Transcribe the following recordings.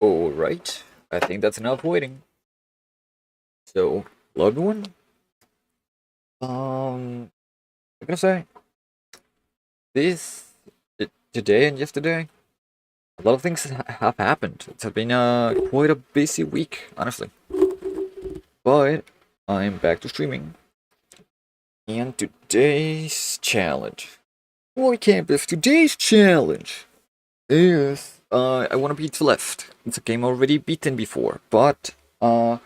Alright, I think that's enough waiting. So, hello everyone. I'm gonna say this today and yesterday, a lot of things have happened. It's been quite a busy week, honestly. But I'm back to streaming, and today's challenge. Why campus? Today's challenge is I want to beat Celeste. It's a game already beaten before, but a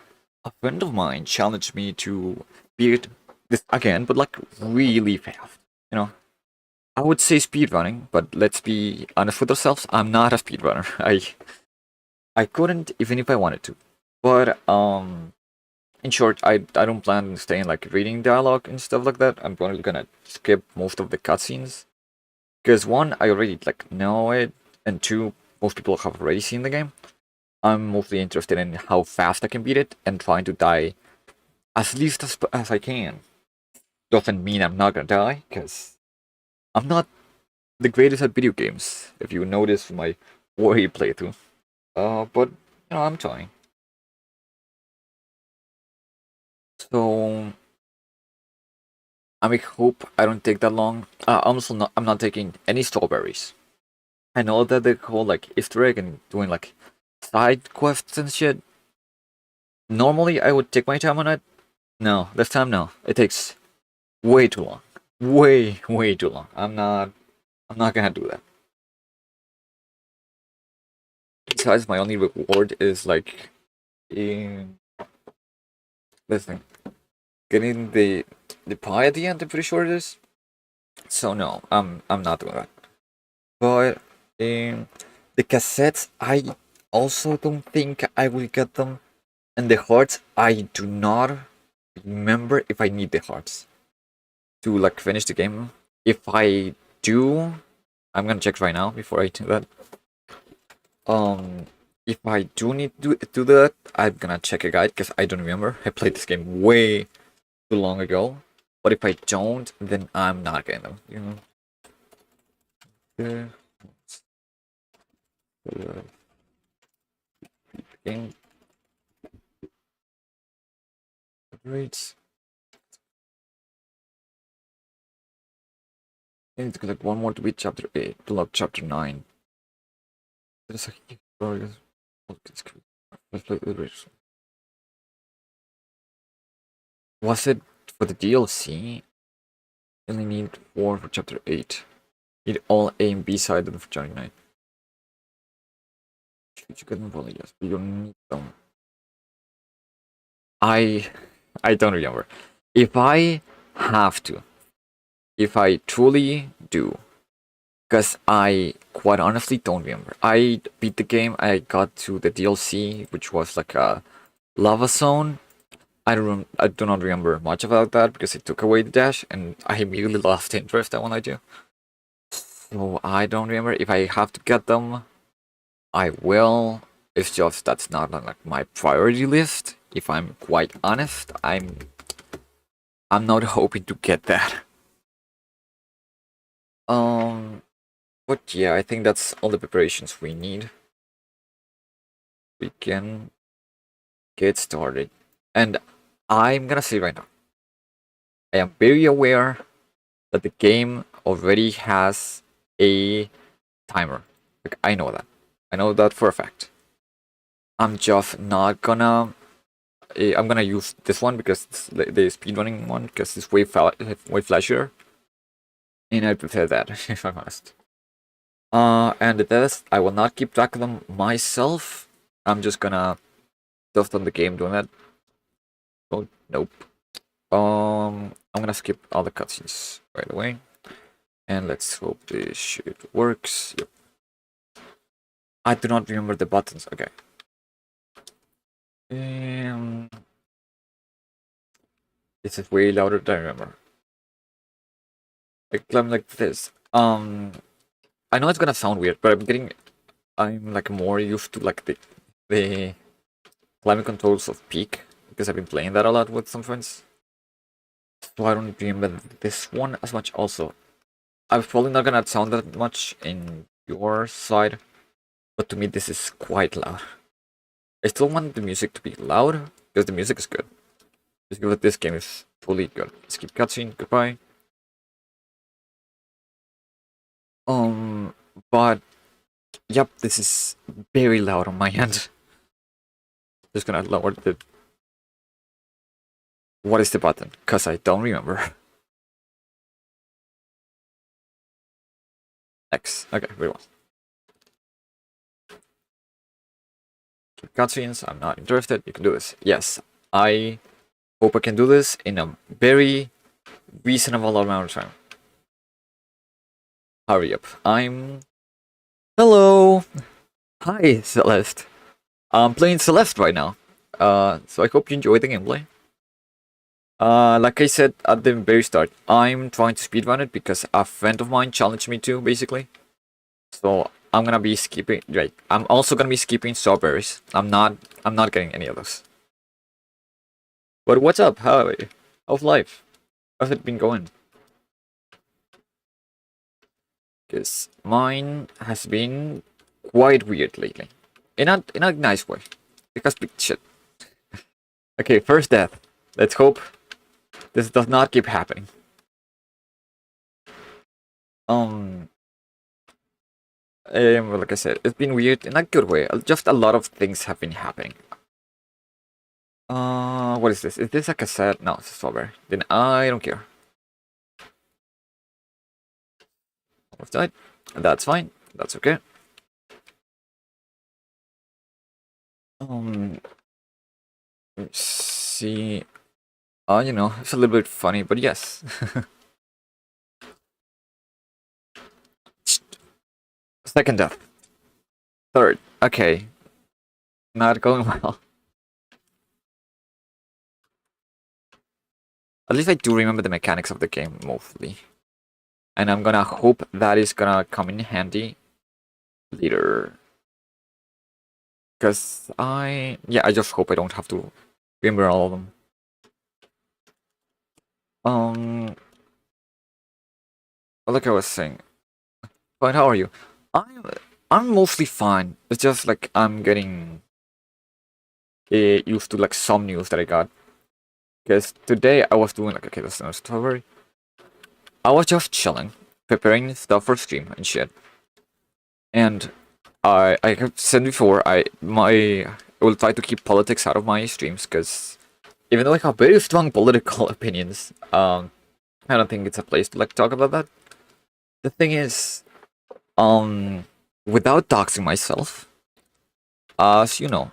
friend of mine challenged me to beat this again, but like really fast. You know, I would say speedrunning, but let's be honest with ourselves. I'm not a speedrunner. I couldn't even if I wanted to. But in short, I don't plan on staying like reading dialogue and stuff like that. I'm probably gonna skip most of the cutscenes because one, I already like know it, and two, most people have already seen the game. I'm mostly interested in how fast I can beat it and trying to die as least as I can. Doesn't mean I'm not gonna die, because I'm not the greatest at video games, if you notice from my Ori playthrough. But, I'm trying. So, I hope I don't take that long. I'm not taking any strawberries. I know that they call, like, Easter egg and doing, like, side quests and shit. Normally, I would take my time on it. No, this time, no. It takes way too long. Way too long. I'm not gonna do that. Besides, my only reward is like in this thing, getting the pie at the end. I'm pretty sure it is. So no, I'm not doing that. But in the cassettes, I also don't think I will get them. And the hearts, I do not remember if I need the hearts to like finish the game. If I do, I'm gonna check right now before I do that. Um, if I do need to do that, I'm gonna check a guide because I don't remember. I played this game way too long ago. But if I don't, then I'm not getting them. Uh, game rates. I need to collect one more to beat chapter 8, to log chapter 9. There's a let's play the race. Was it for the DLC? Only need 4 for chapter 8. Need all A and B side of chapter 9. Should you get them probably yes, but you don't need them. I don't remember. If I have to, if I truly do, because I quite honestly don't remember. I beat the game. I got to the DLC, which was like a lava zone. I do not remember much about that because it took away the dash, and I immediately lost interest at when I do. So I don't remember. If I have to get them, I will. It's just that's not on like my priority list. If I'm quite honest, I'm not hoping to get that. Um, but yeah, I think that's all the preparations we need. We can get started. And I'm gonna say right now, I am very aware that the game already has a timer. Like, I know that. I know that for a fact. I'm just not gonna. I'm gonna use this one because it's the speedrunning one because it's way flashier, and I prefer that if I'm honest. And the test, I will not keep track of them myself. I'm just gonna stuff on the game doing that. Oh nope. I'm gonna skip all the cutscenes right away, and let's hope this shit works. Yep. I do not remember the buttons. Okay. This is way louder than I remember. I climb like this. I know it's gonna sound weird, but I'm like more used to like the climbing controls of Peak because I've been playing that a lot with some friends. So I don't remember this one as much. Also, I'm probably not gonna sound that much in your side, but to me this is quite loud. I still want the music to be loud because the music is good. Just give it this game is fully good. Skip cutscene, goodbye. But yep, this is very loud on my end. Just gonna lower the. What is the button? Cause I don't remember. X. Okay, very well. Cutscenes, I'm not interested. You can do this. Yes, I hope I can do this in a very reasonable amount of time. Hurry up. Hello! Hi, Celeste. I'm playing Celeste right now. So I hope you enjoy the gameplay. Like I said at the very start, I'm trying to speedrun it because a friend of mine challenged me to, basically. So I'm gonna be skipping. Right, I'm also gonna be skipping strawberries. I'm not getting any of those. But what's up? How's life? How's it been going? Because mine has been quite weird lately, in a nice way. Because shit. Okay, first death. Let's hope this does not keep happening. Well, like I said, it's been weird in a good way. Just a lot of things have been happening. What is this? Is this a cassette? No, it's a strawberry. Then I don't care. Almost died. That's fine. That's okay. Let's see. You know, it's a little bit funny, but yes. Second death. Third. Okay. Not going well. At least I do remember the mechanics of the game mostly. And I'm gonna hope that is gonna come in handy later. Because I just hope I don't have to remember all of them. Like I was saying. But how are you? I'm mostly fine. It's just like I'm getting used to like some news that I got. Because today I was doing like, okay, that's no strawberry. I was just chilling, preparing stuff for stream and shit. And I have said before, I will try to keep politics out of my streams because even though I have very strong political opinions, I don't think it's a place to like talk about that. The thing is, without doxing myself, as you know,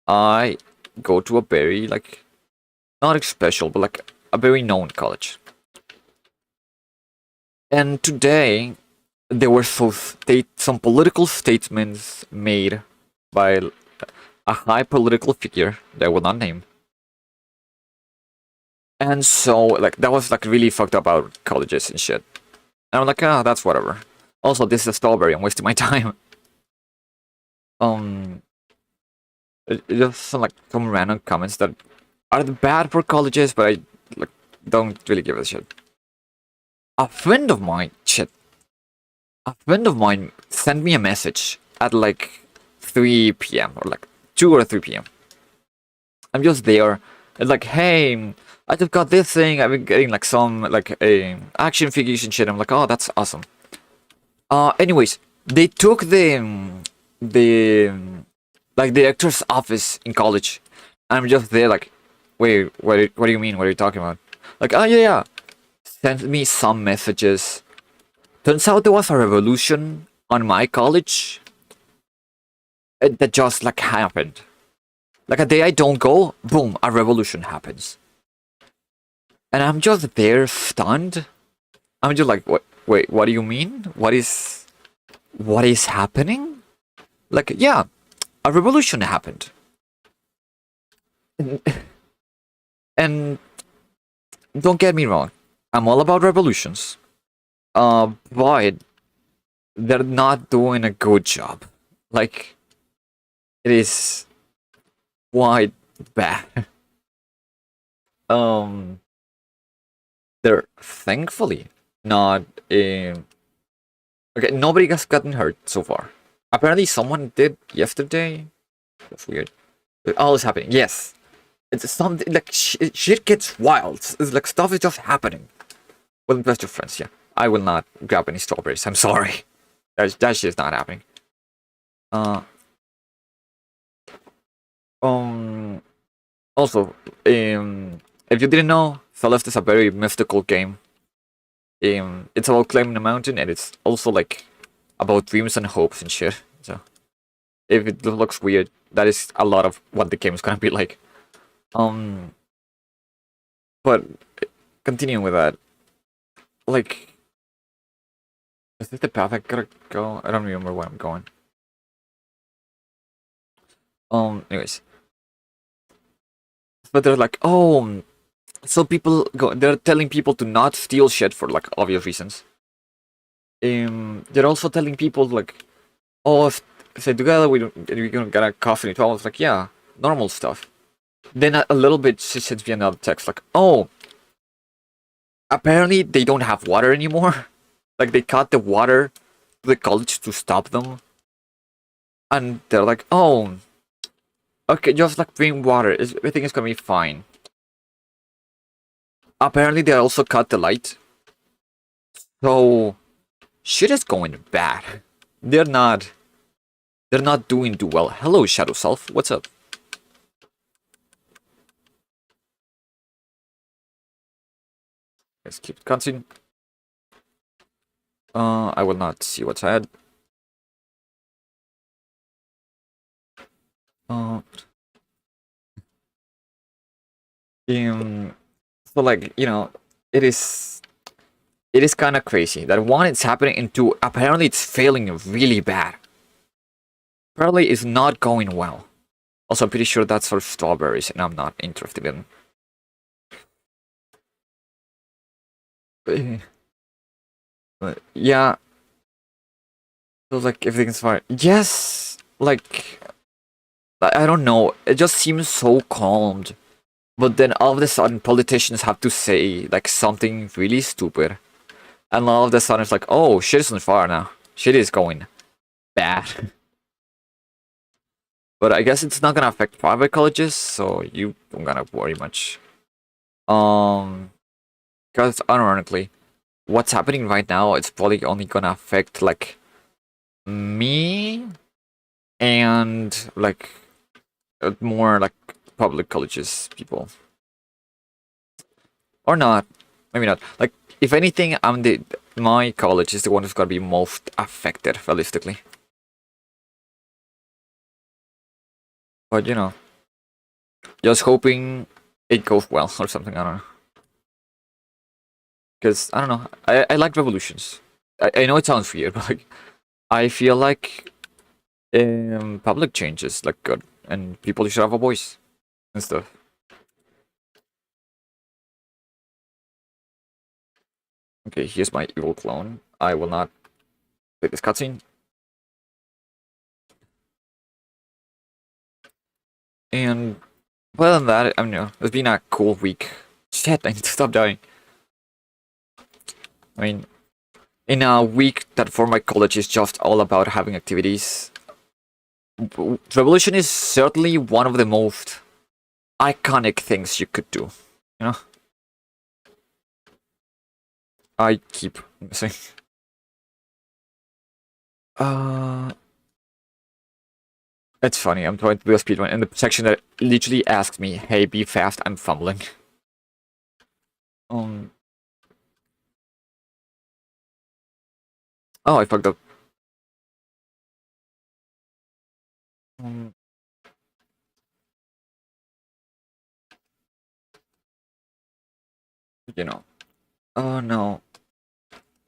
I go to a very like not special, but like a very known college. And today, there were some political statements made by a high political figure that I will not name. And so, like, that was like really fucked up about colleges and shit. And I'm like, that's whatever. Also, this is a strawberry. I'm wasting my time. Just some random comments that are bad for colleges, but I like don't really give a shit. A friend of mine sent me a message at like 3 p.m. or like 2 or 3 p.m. I'm just there. It's like, hey, I just got this thing. I've been getting like some like action figures and shit. I'm like, oh, that's awesome. Anyways, they took the like director's office in college. I'm just there like, wait, what do you mean? What are you talking about? Like, oh yeah. Sent me some messages. Turns out there was a revolution on my college that just like happened. Like a day I don't go, boom, a revolution happens. And I'm just there stunned. I'm just like, what? Wait, what do you mean? What is happening? Like, yeah, a revolution happened. And don't get me wrong, I'm all about revolutions. But they're not doing a good job. Like, it is quite bad. They're thankfully not okay, nobody has gotten hurt so far. Apparently someone did yesterday. That's weird. All is happening. Yes, it's something like shit gets wild. It's like stuff is just happening. With best of friends, yeah. I will not grab any strawberries. I'm sorry. That shit's not happening. Uh. Um. Also, if you didn't know, Celeste is a very mystical game. It's about climbing a mountain, and it's also like about dreams and hopes and shit. So, if it looks weird, that is a lot of what the game is gonna be like. But continuing with that, like, is this the path I gotta go? I don't remember where I'm going. Anyways, but they're like, oh, so they're telling people to not steal shit for like obvious reasons. They're also telling people like, oh, if say together we're gonna get a coffee at 12. It's like, yeah, normal stuff. Then a little bit she sends me another text like, oh, apparently they don't have water anymore. Like they cut the water to the college to stop them. And they're like, oh, okay, just like bring water. Everything is gonna be fine. Apparently they also cut the light. So shit is going bad. They're not doing too well. Hello, Shadow Self. What's up? Let's keep cutscene. I will not see what's ahead. So like, you know, it is kind of crazy that one, it's happening, and two, apparently it's failing really bad. Apparently it's not going well. Also, I'm pretty sure that's for strawberries, and I'm not interested in. But yeah. So like everything's fine. Yes, like I don't know. It just seems so calmed. But then all of a sudden, politicians have to say like something really stupid, and all of a sudden it's like, oh, shit is on fire now. Shit is going bad. But I guess it's not gonna affect private colleges, so you don't gotta worry much. Because ironically, what's happening right now, it's probably only gonna affect like me and like more like public colleges people, or not, maybe not. Like if anything, my college is the one who's gonna be most affected realistically. But you know, just hoping it goes well or something. I don't know. Because I don't know. I like revolutions. I know it sounds weird, but like I feel like public change is like good, and people should have a voice and stuff. Okay, here's my evil clone. I will not play this cutscene. And other than that, I mean, it's been a cool week. Shit, I need to stop dying. I mean, in a week that for my college is just all about having activities, Revolution is certainly one of the most iconic things you could do, you know? I keep missing. It's funny, I'm trying to do a speedrun in the section that literally asks me, hey, be fast, I'm fumbling. Oh, I fucked up. You know. Oh no.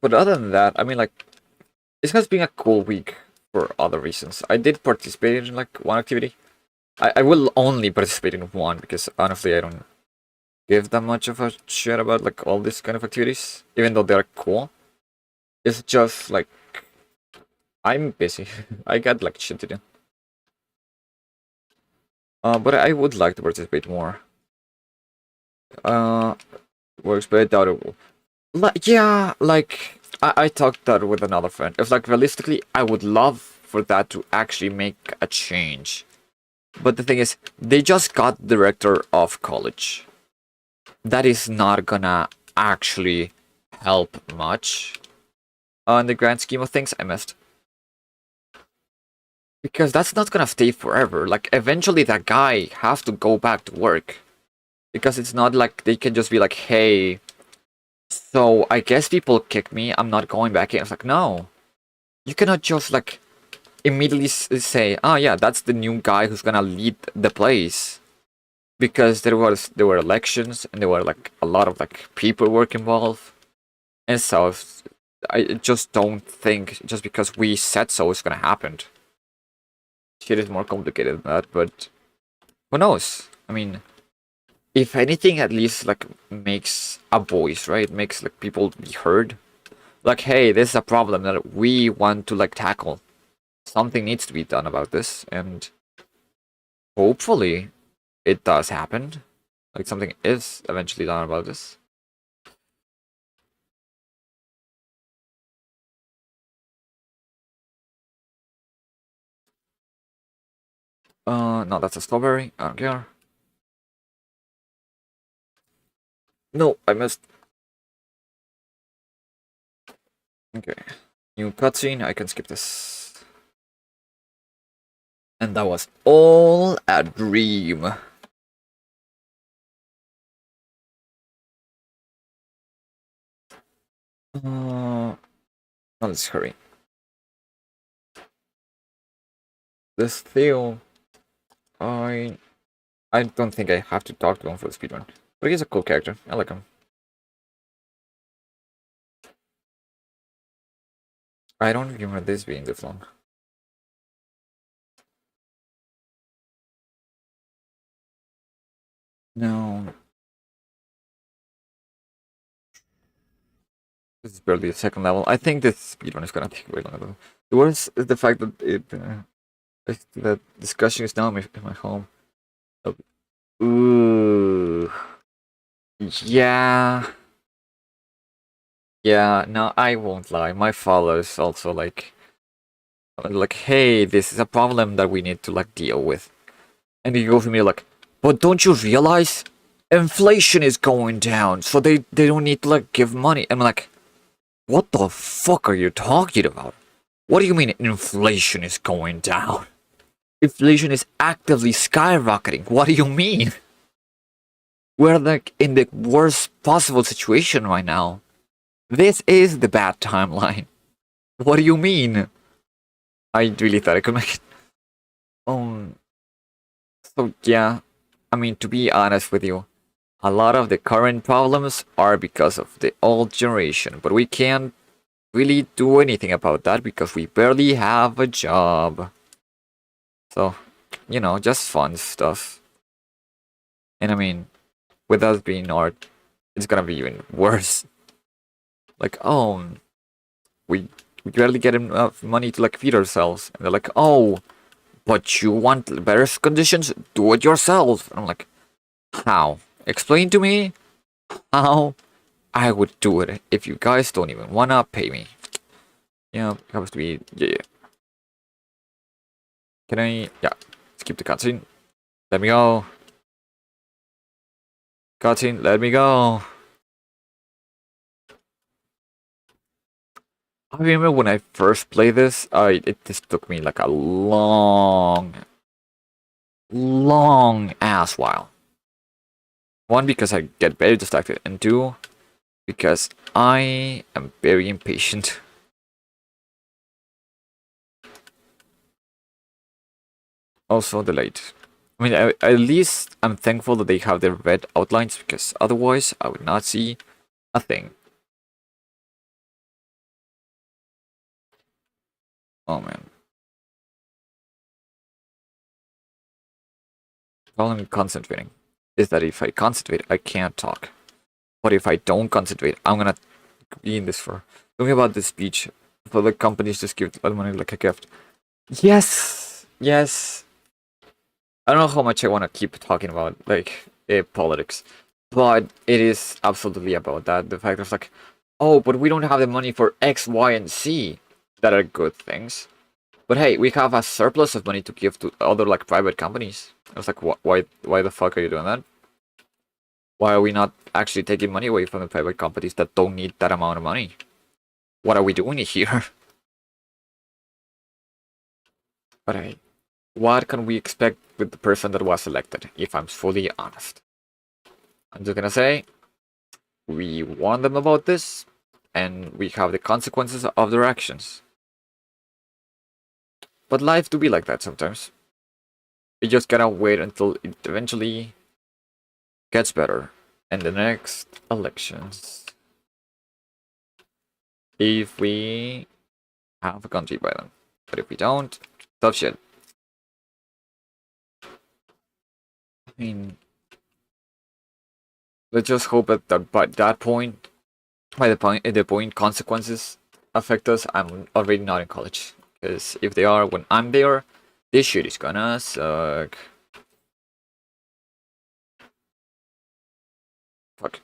But other than that, I mean, like, this has been a cool week for other reasons. I did participate in like one activity. I will only participate in one because honestly I don't give that much of a shit about like all these kind of activities, even though they're cool. It's just like I'm busy. I got like shit to do. But I would like to participate more. Works, but I doubt it will. Yeah, like I talked that with another friend. It's like realistically, I would love for that to actually make a change. But the thing is, they just got director of college. That is not gonna actually help much in the grand scheme of things. I missed. Because that's not gonna stay forever. Like, eventually that guy has to go back to work. Because it's not like they can just be like, hey, so I guess people kicked me, I'm not going back in. It's like, no. You cannot just, like, immediately say, oh yeah, that's the new guy who's gonna lead the place. Because there were elections, and there were, like, a lot of, like, paperwork involved. And so, I just don't think, just because we said so, it's gonna happen. Shit is more complicated than that, but who knows? I mean, if anything, at least like makes a voice, right? Makes like people be heard. Like, hey, this is a problem that we want to like tackle. Something needs to be done about this, and hopefully it does happen. Like something is eventually done about this. No, that's a strawberry. I don't care. No, I missed. Okay. New cutscene. I can skip this. And that was all a dream. Let's hurry. This Theo, I don't think I have to talk to him for the speedrun. But he's a cool character. I like him. I don't remember this being this long. No. This is barely the second level. I think this speedrun is gonna take way longer. The worst is the fact that the discussion is now in my home. Ooh. Yeah. Yeah, no, I won't lie. My father is also like, hey, this is a problem that we need to like deal with. And he goes to me like, but don't you realize inflation is going down, so they don't need to like give money. I'm like, what the fuck are you talking about? What do you mean inflation is going down? Inflation is actively skyrocketing. What do you mean? We're like in the worst possible situation right now. This is the bad timeline. What do you mean? I really thought I could make it. So yeah, I mean, to be honest with you, a lot of the current problems are because of the old generation, but we can't really do anything about that because we barely have a job. So, you know, just fun stuff. And I mean, with us being art, it's gonna be even worse. Like, oh, we barely get enough money to like feed ourselves, and they're like, oh, but you want better conditions? Do it yourself. And I'm like, how? Explain to me how I would do it if you guys don't even wanna pay me. Yeah, it has to be. Yeah. Can I? Yeah. Skip the cutscene. Let me go. Cutscene. Let me go. I remember when I first played this, this took me like a long ass while. One, because I get very distracted, and two, because I am very impatient. Also delayed. I mean, at least I'm thankful that they have the red outlines, because otherwise I would not see a thing. Oh man. Problem with concentrating is that if I concentrate, I can't talk. But if I don't concentrate, I'm gonna be in this for. Talking about this speech, for the companies just give money like a gift. Yes! Yes! I don't know how much I want to keep talking about, like, politics. But it is absolutely about that. The fact of like, oh, but we don't have the money for X, Y, and Z that are good things. But hey, we have a surplus of money to give to other like private companies. I was like, why the fuck are you doing that? Why are we not actually taking money away from the private companies that don't need that amount of money? What are we doing here? But hey, what can we expect with the person that was elected, if I'm fully honest? I'm just gonna say, we warned them about this, and we have the consequences of their actions. But life do be like that sometimes. You just gotta wait until it eventually gets better in the next elections. If we have a country by then. But if we don't, tough shit. I mean, let's just hope that by that point, the point consequences affect us, I'm already not in college. Because if they are when I'm there, this shit is gonna suck. Fuck.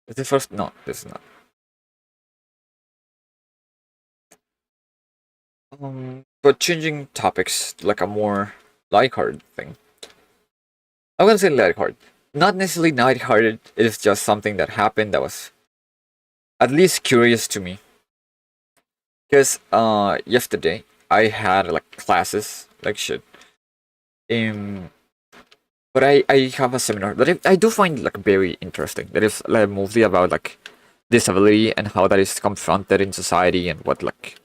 Is this first? No, this is not. But changing topics, like a more lighthearted thing. I'm gonna say lighthearted. Not necessarily lighthearted, it is just something that happened that was at least curious to me. Because yesterday I had like classes, like shit. But I have a seminar that I do find like very interesting. That is like mostly about like disability and how that is confronted in society and what like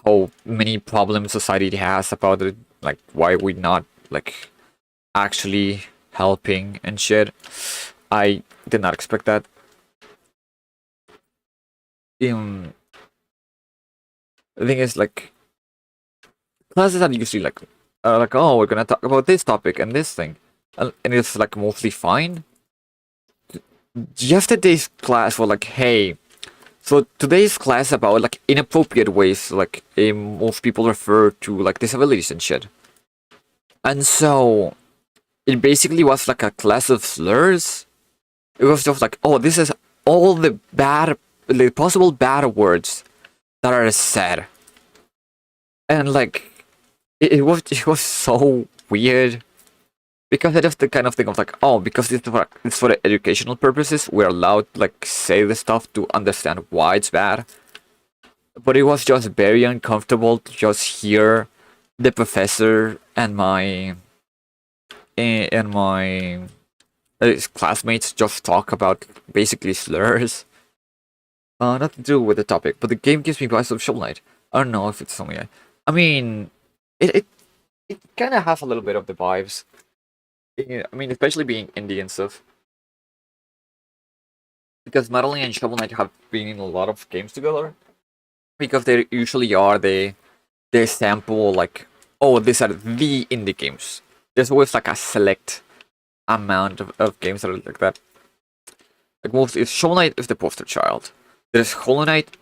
how many problems society has about it, like why we not like actually helping and shit. I did not expect that. The thing is like classes are usually like oh, we're gonna talk about this topic and this thing, and it's like mostly fine. Yesterday's class was like, hey, so today's class about like inappropriate ways like most people refer to like disabilities and shit. And so it basically was like a class of slurs. It was just like, oh, this is all the possible bad words that are said. And like it was so weird. Because it is the kind of thing of like, oh, because it's for the educational purposes, we're allowed to like say this stuff to understand why it's bad. But it was just very uncomfortable to just hear the professor and my classmates just talk about basically slurs. Nothing to do with the topic, but the game gives me vibes of Shovel Knight. I don't know if it's something. I mean, it kind of has a little bit of the vibes. I mean, especially being indie and stuff. Because Madeline and Shovel Knight have been in a lot of games together. Because they usually are they sample like, oh, these are the indie games. There's always like a select amount of games that are like that. Like most, if Shovel Knight is the poster child. There's Hollow Knight,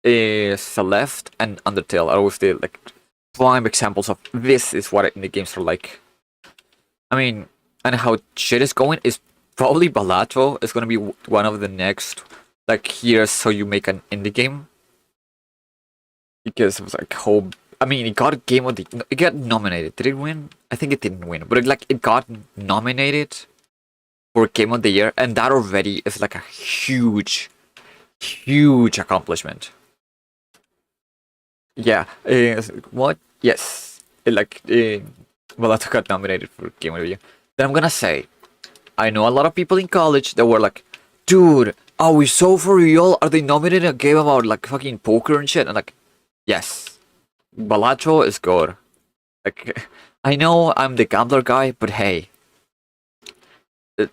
Celeste, and Undertale are always the like prime examples of this is what indie games are like. I mean, and how shit is going is probably Balatro is gonna be one of the next, like, here's so you make an indie game. Because it was like, I mean, it got Game of the... It got nominated. Did it win? I think it didn't win. But it got nominated for Game of the Year. And that already is like a huge, huge accomplishment. Yeah. What? Yes. Balatro got nominated for Game of the Year. Then I'm gonna say, I know a lot of people in college that were like, dude, are we so for real? Are they nominating a game about like fucking poker and shit? And like, yes, Balatro is good. Like, I know I'm the gambler guy, but hey,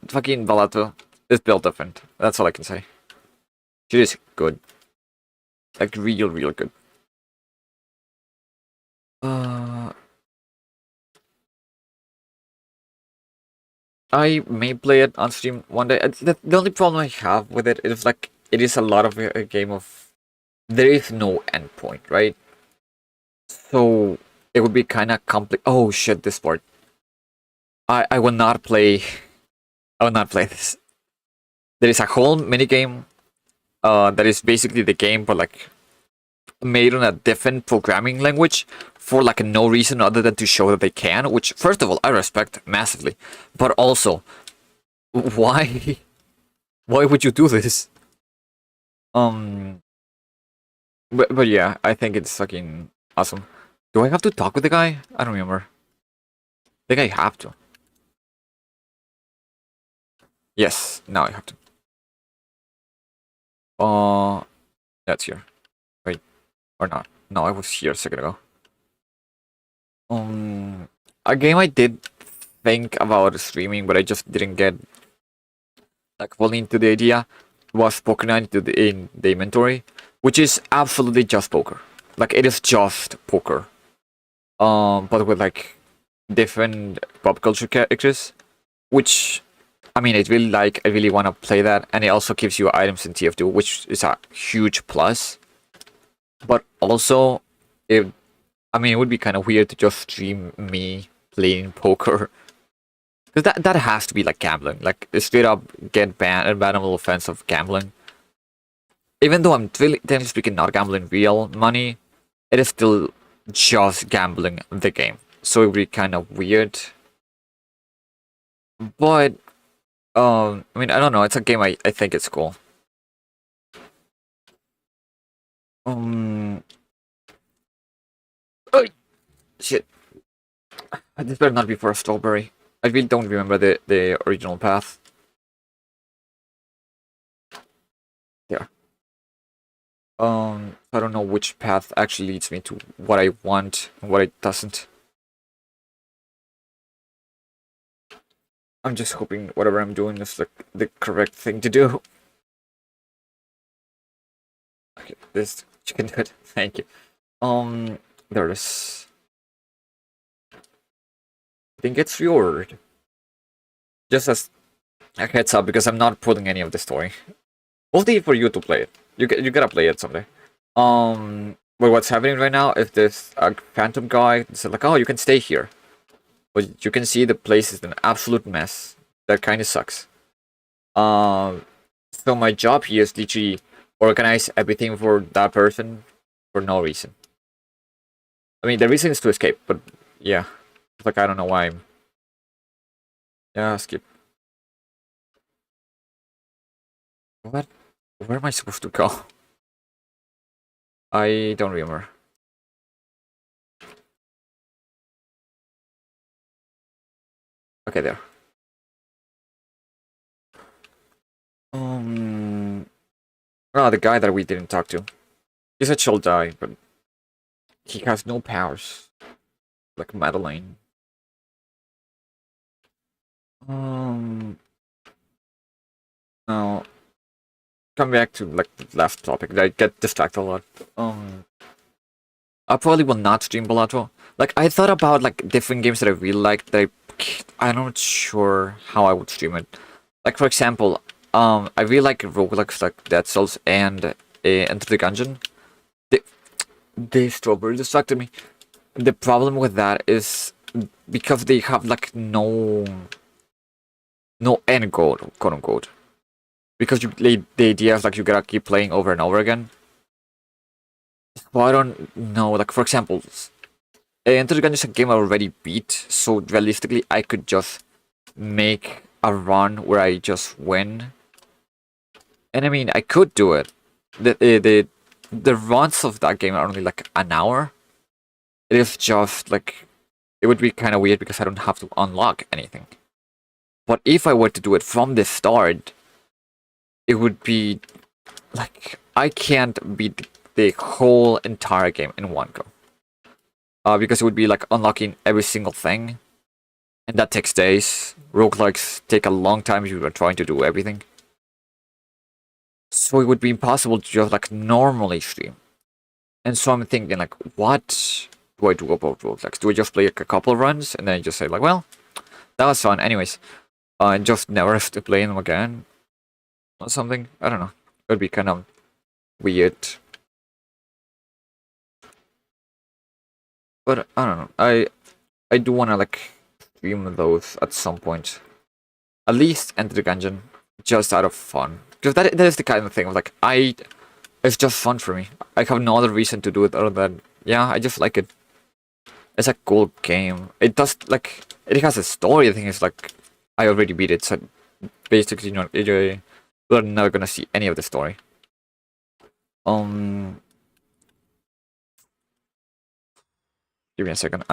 fucking Balatro is built different. That's all I can say. She is good. Like, real good. I may play it on stream one day. The only problem I have with it is like it is a lot of a game of there is no endpoint, right? So it would be kind of complex. Oh shit! This part. I will not play. I will not play this. There is a whole mini game. That is basically the game, but like made on a different programming language for like no reason other than to show that they can, which first of all I respect massively, but also why why would you do this? Um, but yeah, I think it's fucking awesome. Do I have to talk with the guy? I don't remember. I think I have to. Yes, now I have to. That's here. Wait, or not? No, I was here a second ago. Um, a game I did think about streaming, but I just didn't get like fully into the idea was Poker Night in the inventory, which is absolutely just poker. Like it is just poker. But with like different pop culture characters, which I mean, I really want to play that, and it also gives you items in TF2, which is a huge plus. But also, it would be kind of weird to just stream me playing poker. Because that has to be like gambling. Like, straight up get banned, and bannable offense of gambling. Even though I'm technically speaking not gambling real money, it is still just gambling the game. So it would be kind of weird. But, I mean, I don't know. It's a game I think it's cool. Oh, shit. This better not be for a strawberry. I really don't remember the original path. Yeah. I don't know which path actually leads me to what I want and what it doesn't. I'm just hoping whatever I'm doing is the correct thing to do. Okay, this you can do it. Thank you. There it is. I think it's reordered. Just as a heads up, because I'm not pulling any of the story. Mostly for you to play it. You gotta play it someday. But what's happening right now is this phantom guy said like, oh, you can stay here. But you can see the place is an absolute mess. That kind of sucks. So my job here is literally organize everything for that person for no reason. I mean, the reason is to escape, but yeah. It's like, I don't know why I'm... Yeah, skip. What? Where am I supposed to go? I don't remember. Okay, there. Oh, the guy that we didn't talk to. He's a chill guy, but he has no powers. Like Madeline. Now, come back to like the last topic. I get distracted a lot. I probably will not stream Balatro. Like I thought about like different games that I really liked. I'm not sure how I would stream it. Like for example, I really like roguelikes like Dead Cells and Enter the Gungeon. The strawberry distracted me. The problem with that is because they have like no end goal, quote unquote. Because the idea is like you gotta keep playing over and over again. Well, I don't know. Like for example, Enter the Gungeon is a game I already beat, so realistically I could just make a run where I just win. And I mean, I could do it. The runs of that game are only like an hour. It is just like, it would be kind of weird because I don't have to unlock anything. But if I were to do it from the start, it would be like, I can't beat the whole entire game in one go. Because it would be like unlocking every single thing. And that takes days. Roguelikes take a long time if you are trying to do everything. So it would be impossible to just like normally stream. And so I'm thinking like, what do I do about roguelikes? Do I just play like a couple of runs and then just say like, well, that was fun anyways. And just never have to play them again? Or something? I don't know. It would be kind of weird. But I don't know. I do want to like stream those at some point. At least Enter the Gungeon, just out of fun. Because that is the kind of thing of like, I It's just fun for me. I have no other reason to do it other than, yeah, I just like it. It's a cool game. It does, like, it has a story. I think it's like, I already beat it, so basically, we're never gonna see any of the story. Give me a second.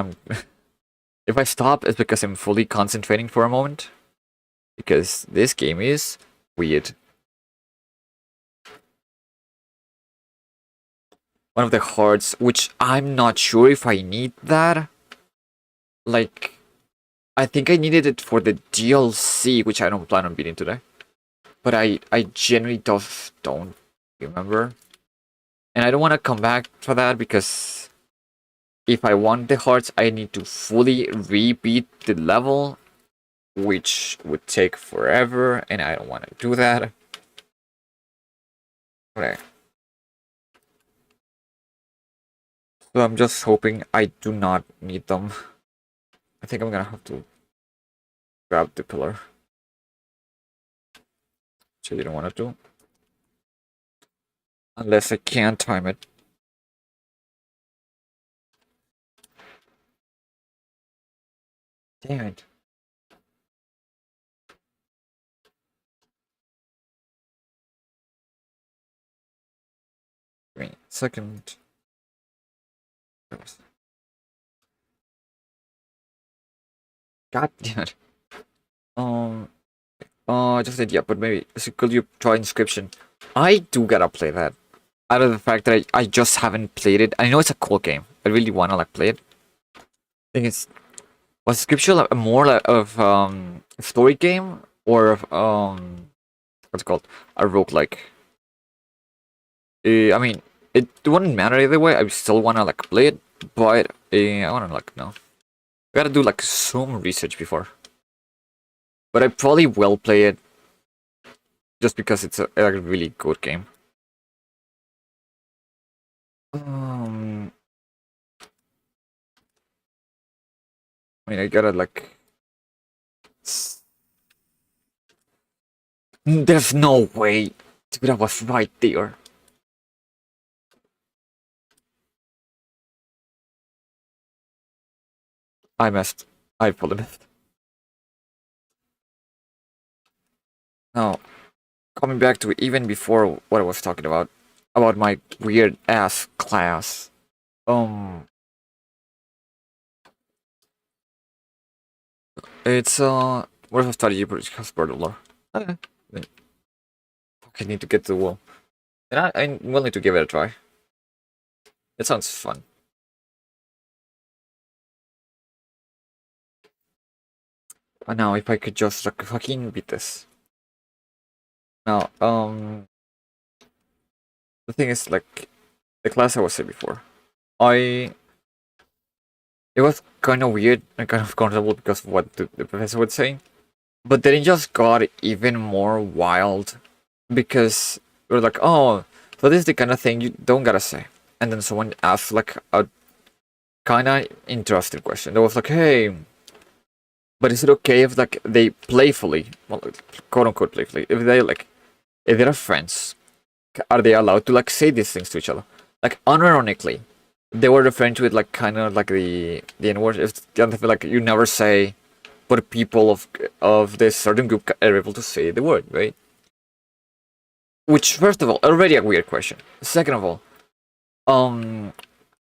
If I stop, it's because I'm fully concentrating for a moment. Because this game is weird. One of the hearts, which I'm not sure if I need that. Like, I think I needed it for the DLC, which I don't plan on beating today. But I genuinely don't remember. And I don't want to come back for that because if I want the hearts, I need to fully rebeat the level, which would take forever, and I don't want to do that. Okay. So I'm just hoping I do not need them. I think I'm gonna have to grab the pillar. So you don't want to do. Unless I can time it. Damn it. Give me a second. God damn it. Just idea, but maybe could you try Inscription? I do gotta play that. Out of the fact that I just haven't played it. I know it's a cool game. I really wanna like play it. I think it's was Inscription like, more like of a story game or of what's it called? A roguelike. I mean it wouldn't matter either way. I still wanna like play it, but I wanna like no. I gotta do like some research before. But I probably will play it just because it's a really good game. I mean, I gotta like. There's no way. Dude, I was right there. I missed. I probably missed. Now, coming back to even before what I was talking about my weird ass class. It's what if strategy has part of lore? Okay. I need to get to the wall. And I'm willing to give it a try. It sounds fun. And now if I could just like fucking beat this. Now, the thing is like the class I was saying before. It was kind of weird and kind of uncomfortable because of what the professor was saying. But then it just got even more wild because we were like, oh, so this is the kind of thing you don't gotta say. And then someone asked like a kind of interesting question. They was like, hey, but is it okay if like they playfully, well, quote unquote playfully, if they're friends, are they allowed to like say these things to each other? Like unironically, they were referring to it like kind of like the N-word. It's like you never say, but people of this certain group are able to say the word, right? Which, first of all, already a weird question. Second of all,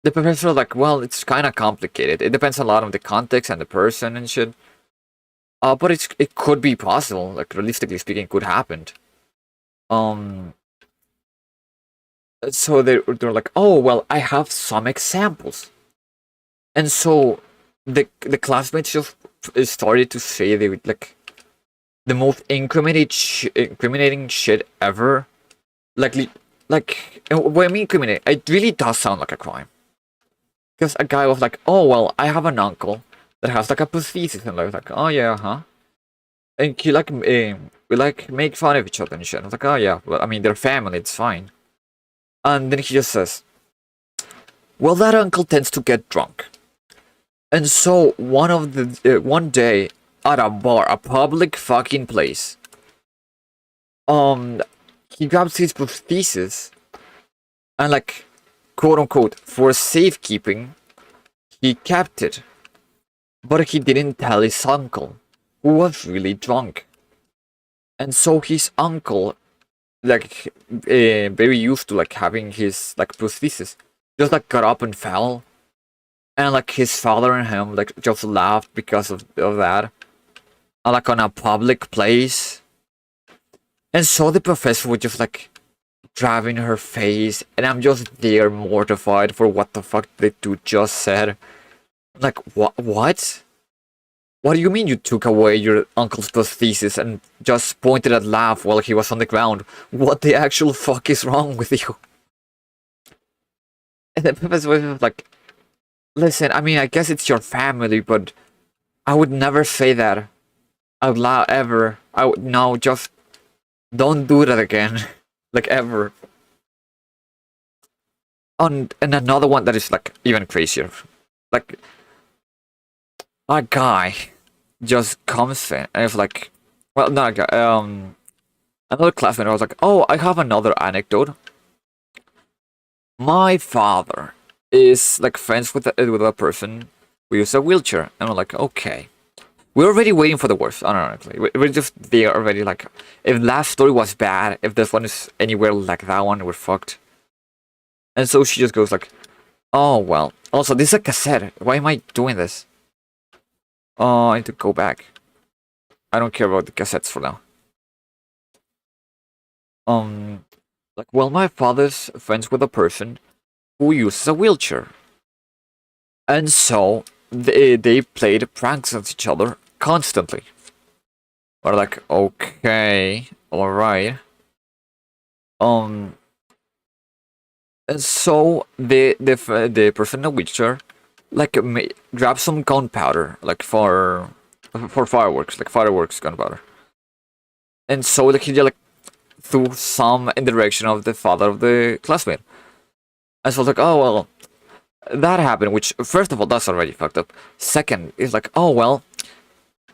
the professor like, well, it's kind of complicated. It depends a lot on the context and the person and shit. But it could be possible. Like realistically speaking, it could happen. So they're like, oh well, I have some examples, and so the classmates just started to say they would like the most incriminating shit ever. Like what I mean incriminating, it really does sound like a crime. Because a guy was like, oh well, I have an uncle that has like a prosthesis, and I was like, oh yeah, huh? And he like we like make fun of each other and shit. I was like, oh yeah, well I mean they're family, it's fine. And then he just says, well, that uncle tends to get drunk. And so one day at a bar, a public fucking place, he grabs his prosthesis And like, quote unquote, for safekeeping, he kept it. But he didn't tell his uncle, who was really drunk. And so his uncle, like, very used to like having his like prosthesis, just like got up and fell. And like his father and him like just laughed because of that. And, like on a public place. And so the professor was just like driving her face, and I'm just there mortified for what the fuck the dude just said. Like, what? What do you mean you took away your uncle's prosthesis and just pointed at Laugh while he was on the ground? What the actual fuck is wrong with you? And the professor was like, listen, I mean, I guess it's your family, but I would never say that out loud ever. I would, no, just don't do that again. Like, ever. And another one that is, like, even crazier. Like, a guy just comes in and it's like, well, not a guy, another classmate. I was like, oh, I have another anecdote. My father is, like, friends with a person who uses a wheelchair. And I'm like, okay. We're already waiting for the worst, ironically. We're just there already, like, if last story was bad, if this one is anywhere like that one, we're fucked. And so she just goes like, oh, well. Also, this is a cassette. Why am I doing this? Oh, I need to go back. I don't care about the cassettes for now. Like, well, my father's friends with a person who uses a wheelchair. And so, they played pranks on each other constantly. We're like, okay, alright. And so the person in the wheelchair like grab some gunpowder like for fireworks, like fireworks gunpowder. And so like he like threw some in the direction of the father of the classmate. And so I was like, oh well, that happened, which first of all that's already fucked up. Second is like, oh well,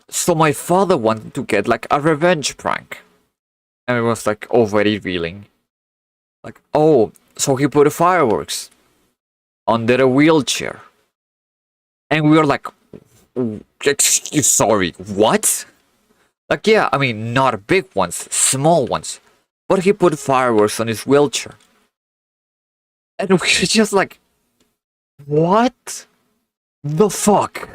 so my father wanted to get like a revenge prank. And it was like already reeling. Like, oh, so he put fireworks under a wheelchair. And we were like, excuse, sorry, what? Like, yeah, I mean, not big ones, small ones. But he put fireworks on his wheelchair. And we were just like, what the fuck?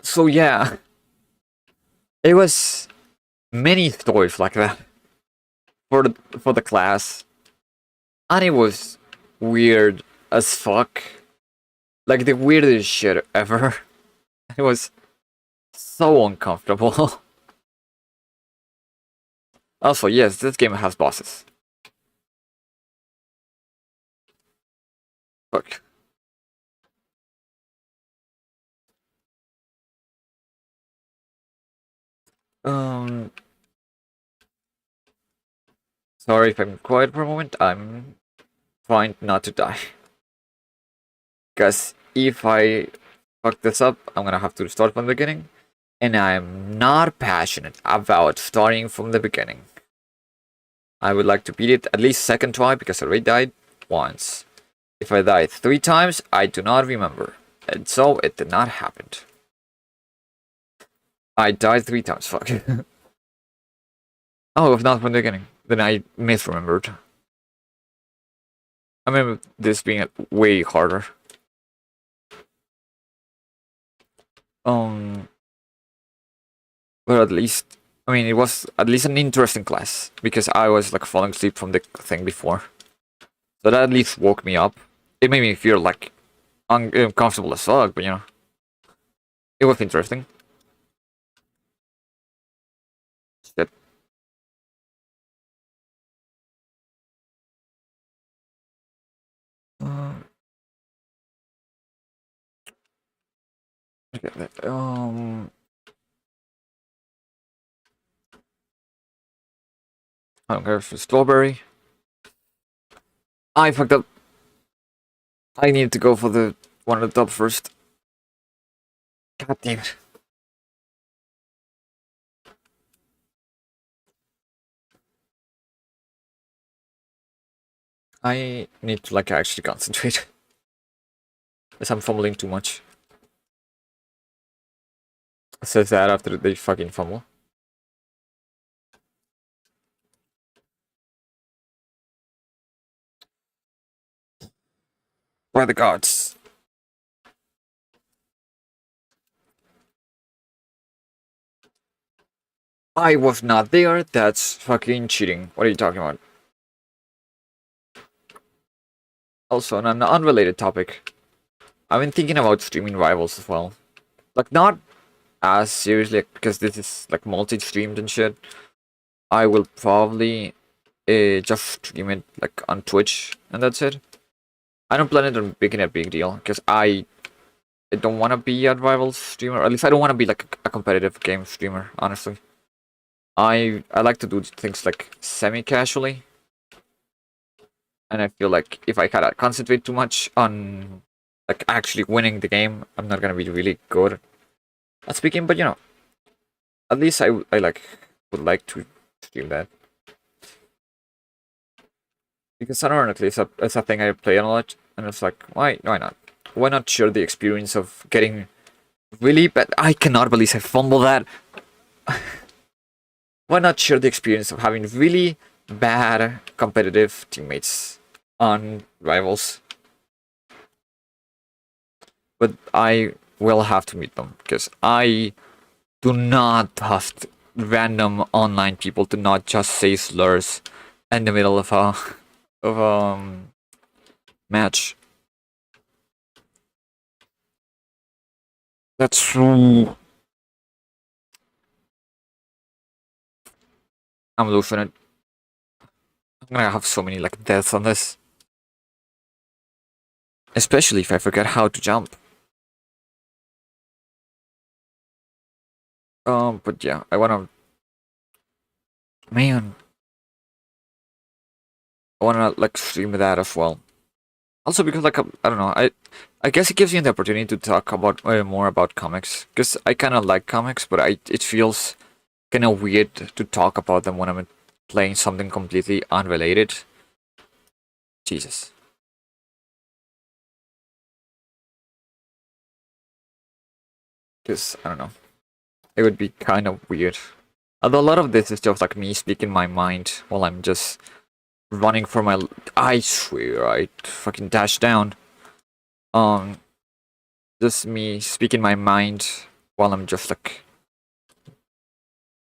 So yeah. It was many stories like that for the class. And it was weird as fuck. Like the weirdest shit ever. It was so uncomfortable. Also, yes, this game has bosses. Fuck. Sorry if I'm quiet for a moment. I'm trying not to die. Because if I fuck this up, I'm gonna have to start from the beginning. And I'm not passionate about starting from the beginning. I would like to beat it at least second try because I already died once. If I died 3 times, I do not remember. And so it did not happen. I died 3 times, fuck. Oh, if not from the beginning, then I misremembered. I remember this being way harder. But at least, I mean, it was at least an interesting class because I was like falling asleep from the thing before. So that at least woke me up. It made me feel like uncomfortable as fuck, but you know, it was interesting. Shit. Okay, I don't care if it's strawberry. I fucked up. I need to go for the one at the top first. God damn it. I need to like actually concentrate. As I'm fumbling too much. It says that after they fucking fumble. By the gods. I was not there. That's fucking cheating. What are you talking about? Also, on an unrelated topic, I've been thinking about streaming rivals as well. Like, not as seriously, because this is like multi-streamed and shit. I will probably just stream it like on Twitch, and that's it. I don't plan it on making a big deal, because I don't want to be a rival streamer. Or at least I don't want to be like a competitive game streamer, honestly. I like to do things like semi-casually. And I feel like if I kind of concentrate too much on like actually winning the game, I'm not gonna be really good at speaking. But you know, at least I like would like to stream that, because ironically it's a thing I play a lot, and it's like why not? Why not share the experience of getting really bad? I cannot believe I fumbled that. Why not share the experience of having really bad competitive teammates on rivals? But I will have to meet them, because I do not trust random online people to not just say slurs in the middle of a match. That's true. I'm losing it. I'm gonna have so many like deaths on this, especially if I forget how to jump. But yeah, I wanna, man, I wanna like stream that as well. Also because like I don't know, I guess it gives you the opportunity to talk about more about comics, because I kind of like comics, but it feels kind of weird to talk about them when I'm playing something completely unrelated. Jesus. Because I don't know, it would be kind of weird. Although a lot of this is just like me speaking my mind while I'm just running for my. I swear I fucking dashed down. Um, just me speaking my mind while I'm just like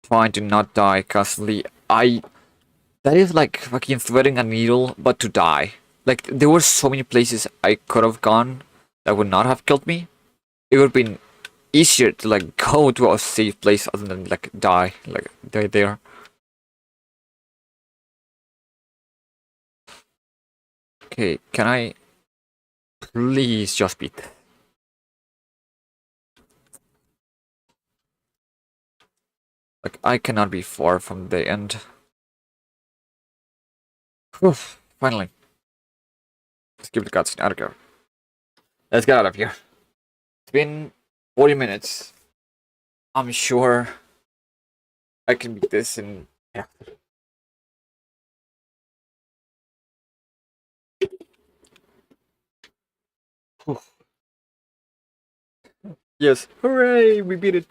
trying to not die constantly. That is like fucking threading a needle, but to die. Like there were so many places I could have gone that would not have killed me. It would have been easier to like go to a safe place other than like die, like die there. Okay, can I please just beat? Like I cannot be far from the end. Whew, finally. Let's give the cutscene out of here. Let's get out of here. It's been 40 minutes. I'm sure I can beat this in. Yeah. Whew. Yes. Hooray! We beat it.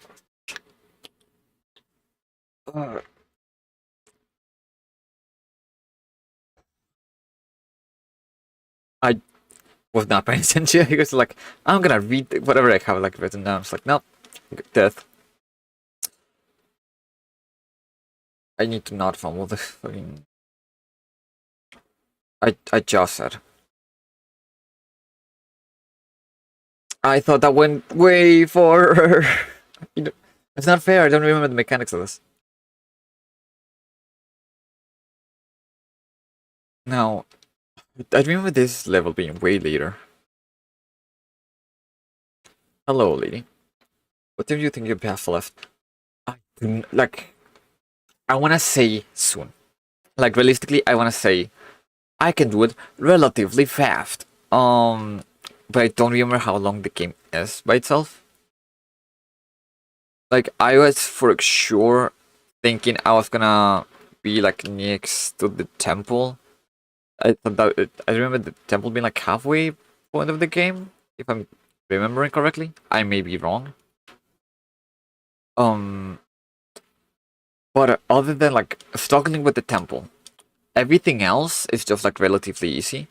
Uh, I was not paying attention. He was like, I'm gonna read whatever I have like written down. It's like, nope. Death. I need to not fumble the fucking. I just said. I thought that went way for. It's not fair. I don't remember the mechanics of this. Now, I remember this level being way later. Hello, lady. What do you think you have left? Like, I wanna say soon. Like, realistically, I wanna say I can do it relatively fast. But I don't remember how long the game is by itself. Like, I was for sure thinking I was gonna be like next to the temple I thought that I remember the temple being like halfway point of the game, if I'm remembering correctly. I may be wrong. Um, but other than like struggling with the temple, everything else is just like relatively easy.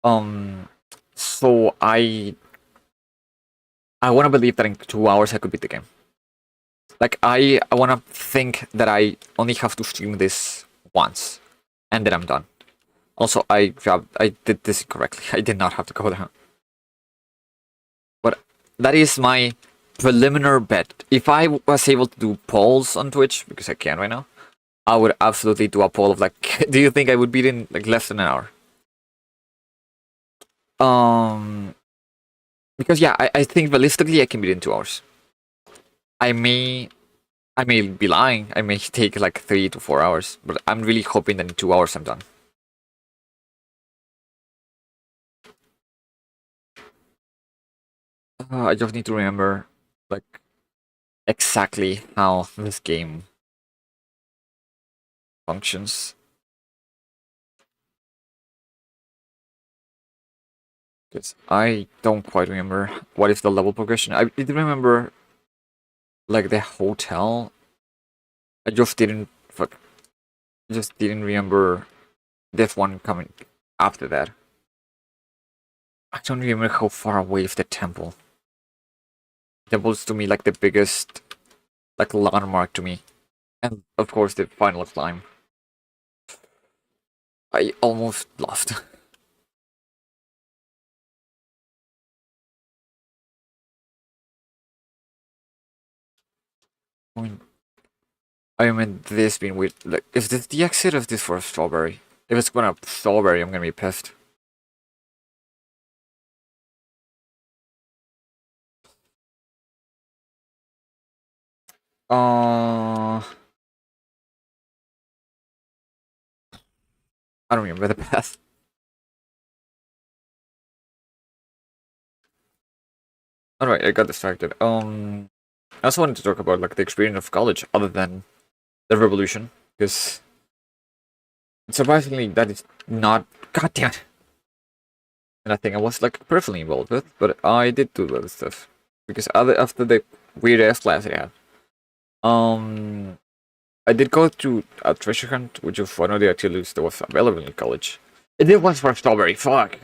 Um, so I want to believe that in 2 hours I could beat the game. Like I want to think that I only have to stream this once, and then I'm done. Also, I did this incorrectly. I did not have to go there. But that is my preliminary bet. If I was able to do polls on Twitch, because I can right now, I would absolutely do a poll of like, do you think I would beat in like less than an hour? Um, because yeah, I think realistically I can beat in 2 hours. I may I may be lying. I may take like 3 to 4 hours, but I'm really hoping that in 2 hours I'm done. I just need to remember like exactly how this game functions. Because I don't quite remember what is the level progression. I did remember like the hotel. I just didn't fuck. I just didn't remember this one coming after that. I don't remember how far away is the temple. Temple's to me like the biggest like landmark to me. And of course the final climb. I almost lost. I mean, I meant this being weird. Like, is this the exit or is this for a strawberry? If it's gonna strawberry, I'm gonna be pissed. I don't remember the path. Alright, I got distracted. I also wanted to talk about like the experience of college other than the revolution, because surprisingly that is not. God damn it. And I think I was like personally involved with, but I did do other stuff because after the weird ass class I had, um, I did go to a treasure hunt, which was one of the activities that was available in college. It did was for strawberry. Fuck.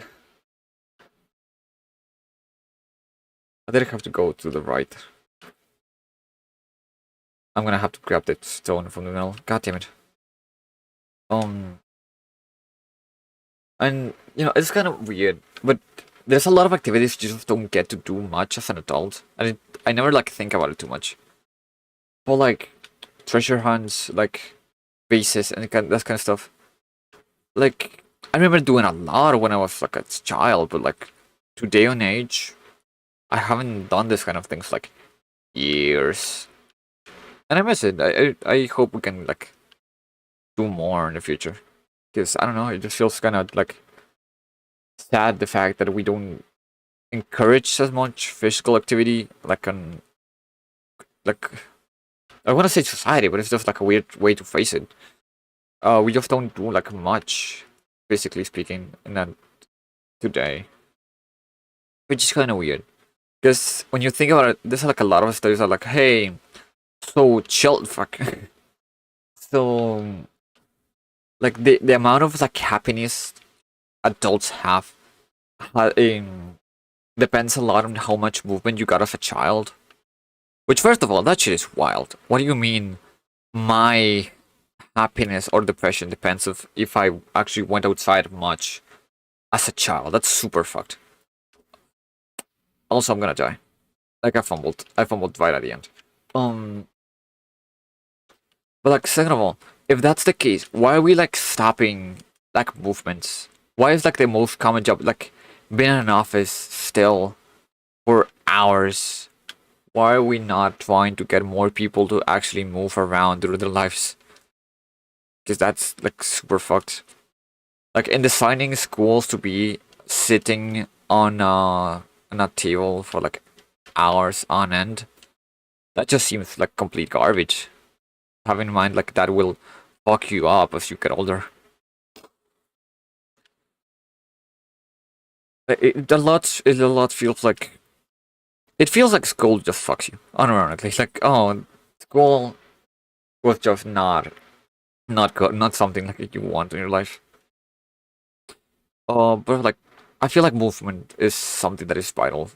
I did have to go to the right. I'm gonna have to grab that stone from the middle. God damn it. Um, and you know it's kind of weird, but there's a lot of activities you just don't get to do much as an adult, and I never like think about it too much. But like treasure hunts, like bases, and that kind of stuff. Like I remember doing a lot when I was like a child, but like today on age, I haven't done this kind of things like years, and I miss it. I hope we can like do more in the future, because I don't know, it just feels kind of like sad the fact that we don't encourage as much physical activity like on like I want to say society, but it's just like a weird way to face it. We just don't do like much, physically speaking, in that today, which is kind of weird. Because when you think about it, there's like a lot of studies that are like, hey, so chill, fuck. So like the amount of like happiness adults have depends a lot on how much movement you got as a child. Which, first of all, that shit is wild. What do you mean? My happiness or depression depends of if I actually went outside much as a child. That's super fucked. Also, I'm gonna die. Like I fumbled. I fumbled right at the end. Um, but like second of all, if that's the case, why are we like stopping like movements? Why is like the most common job like being in an office still for hours? Why are we not trying to get more people to actually move around through their lives? Because that's like super fucked. Like in designing schools to be sitting on a table for like hours on end, that just seems like complete garbage. Have in mind like that will fuck you up as you get older. A lot feels like it feels like school just fucks you unironically. It's like, oh, school was just not good, not something like you want in your life. But like I feel like movement is something that is vital.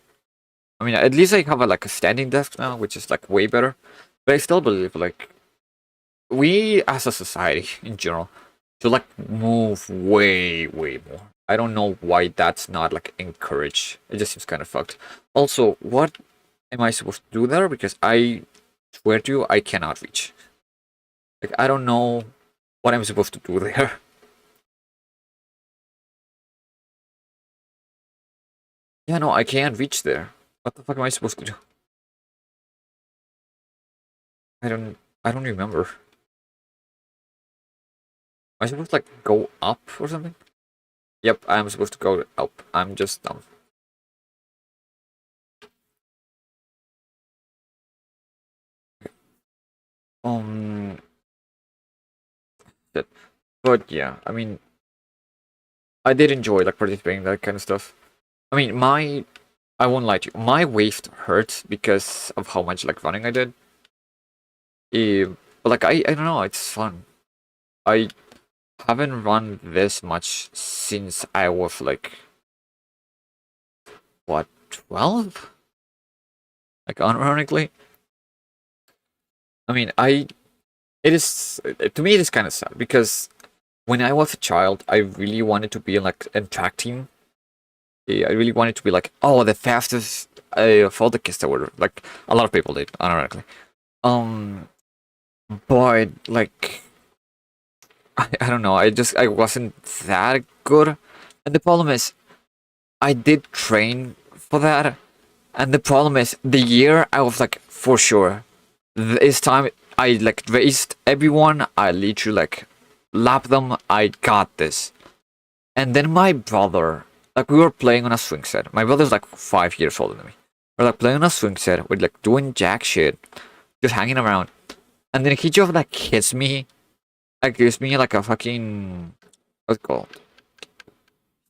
I mean, at least I have like a standing desk now, which is like way better. But I still believe like we as a society in general should like move way more. I don't know why that's not like encouraged. It just seems kind of fucked. Also, what am I supposed to do there? Because I swear to you, I cannot reach. Like I don't know what I'm supposed to do there. Yeah, no, I can't reach there. What the fuck am I supposed to do? I don't I don't remember. Am I supposed to like go up or something? Yep, I'm supposed to go up. I'm just dumb. Um, shit. But yeah, I mean, I did enjoy like participating in that kind of stuff. I mean, I won't lie to you, my waist hurts because of how much like running I did. But like I don't know, it's fun. I haven't run this much since I was like what 12? Like unironically. I mean, it is to me it is kind of sad because when I was a child, I really wanted to be like a track team. Yeah, I really wanted to be like, oh, the fastest of all the kids that were like a lot of people did, unironically. Um, but like I don't know, I wasn't that good, and the problem is I did train for that, and the problem is the year I was like for sure this time I like raced everyone. I literally like lapped them. I got this. And then my brother, like we were playing on a swing set. My brother's like 5 years older than me. We're like playing on a swing set. We're like doing jack shit, just hanging around. And then he just like hits me, like gives me like a fucking what's it called?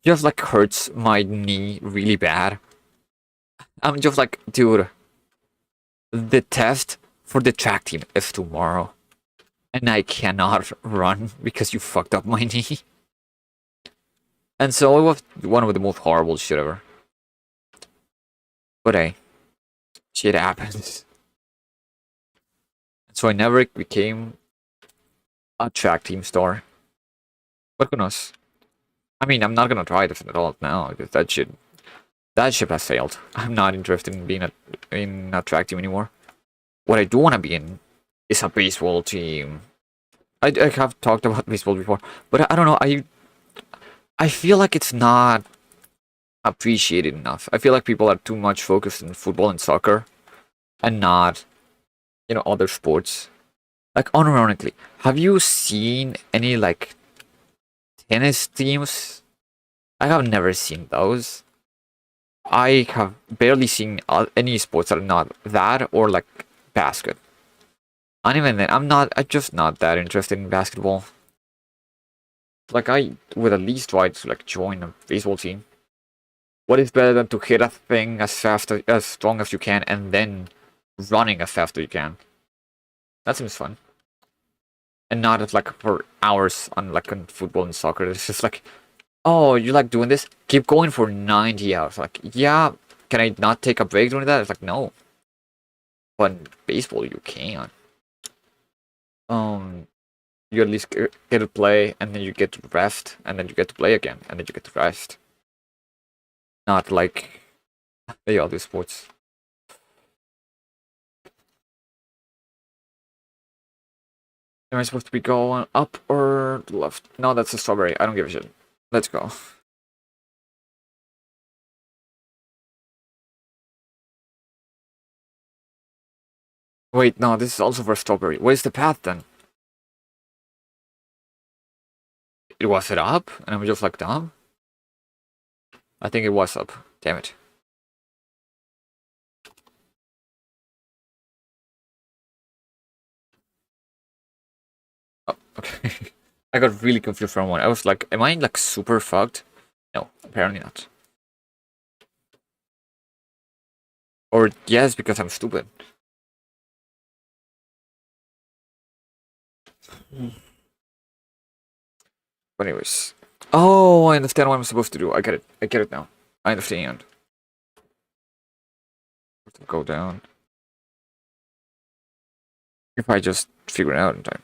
Just like hurts my knee really bad. I'm just like, dude, the test for the track team is tomorrow, and I cannot run because you fucked up my knee. And so it was one of the most horrible shit ever. But hey, shit happens. So I never became a track team star. But who knows? I mean, I'm not gonna try this at all now because that ship has failed. I'm not interested in being in a track team anymore. What I do want to be in is a baseball team. I have talked about baseball before, but I don't know. I feel like it's not appreciated enough. I feel like people are too much focused on football and soccer, and not other sports. Like unironically, have you seen any like tennis teams? I have never seen those. I have barely seen any sports that are not that or like basket. And even then, I'm just not that interested in basketball. Like I would at least try to like join a baseball team. What is better than to hit a thing as fast as strong as you can and then running as fast as you can? That seems fun. And not as like for hours on like on football and soccer. It's just like, oh, you like doing this? Keep going for 90 hours. Like, yeah, can I not take a break doing that? It's like, no. But in baseball, you can. Um, you at least get to play, and then you get to rest, and then you get to play again, and then you get to rest. Not like the other sports. Am I supposed to be going up or left? No, that's a strawberry. I don't give a shit. Let's go. Wait, no, this is also for strawberry. Where's the path then? It was it up? And I'm just like, dumb? I think it was up. Damn it. Oh, okay. I got really confused for a moment. I was like, am I like super fucked? No, apparently not. Or yes, because I'm stupid. But anyways. Oh, I understand what I'm supposed to do. I get it. I get it now. I understand. Go down. If I just figure it out in time.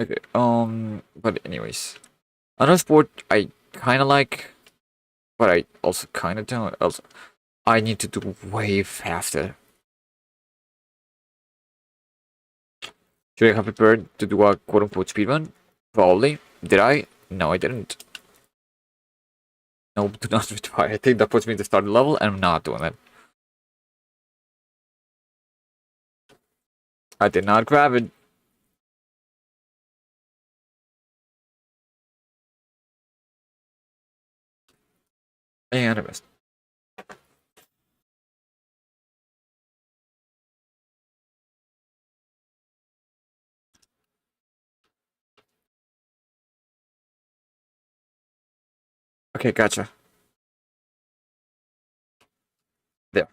Okay, but anyways. Another sport I kinda like, but I also kinda don't. Also, I need to do way faster. Should I have prepared to do a quote-unquote speedrun? Probably. Did I? No, I didn't. No, do not retry. I think that puts me in the starting level, and I'm not doing that. I did not grab it. And I missed. Okay, gotcha. There.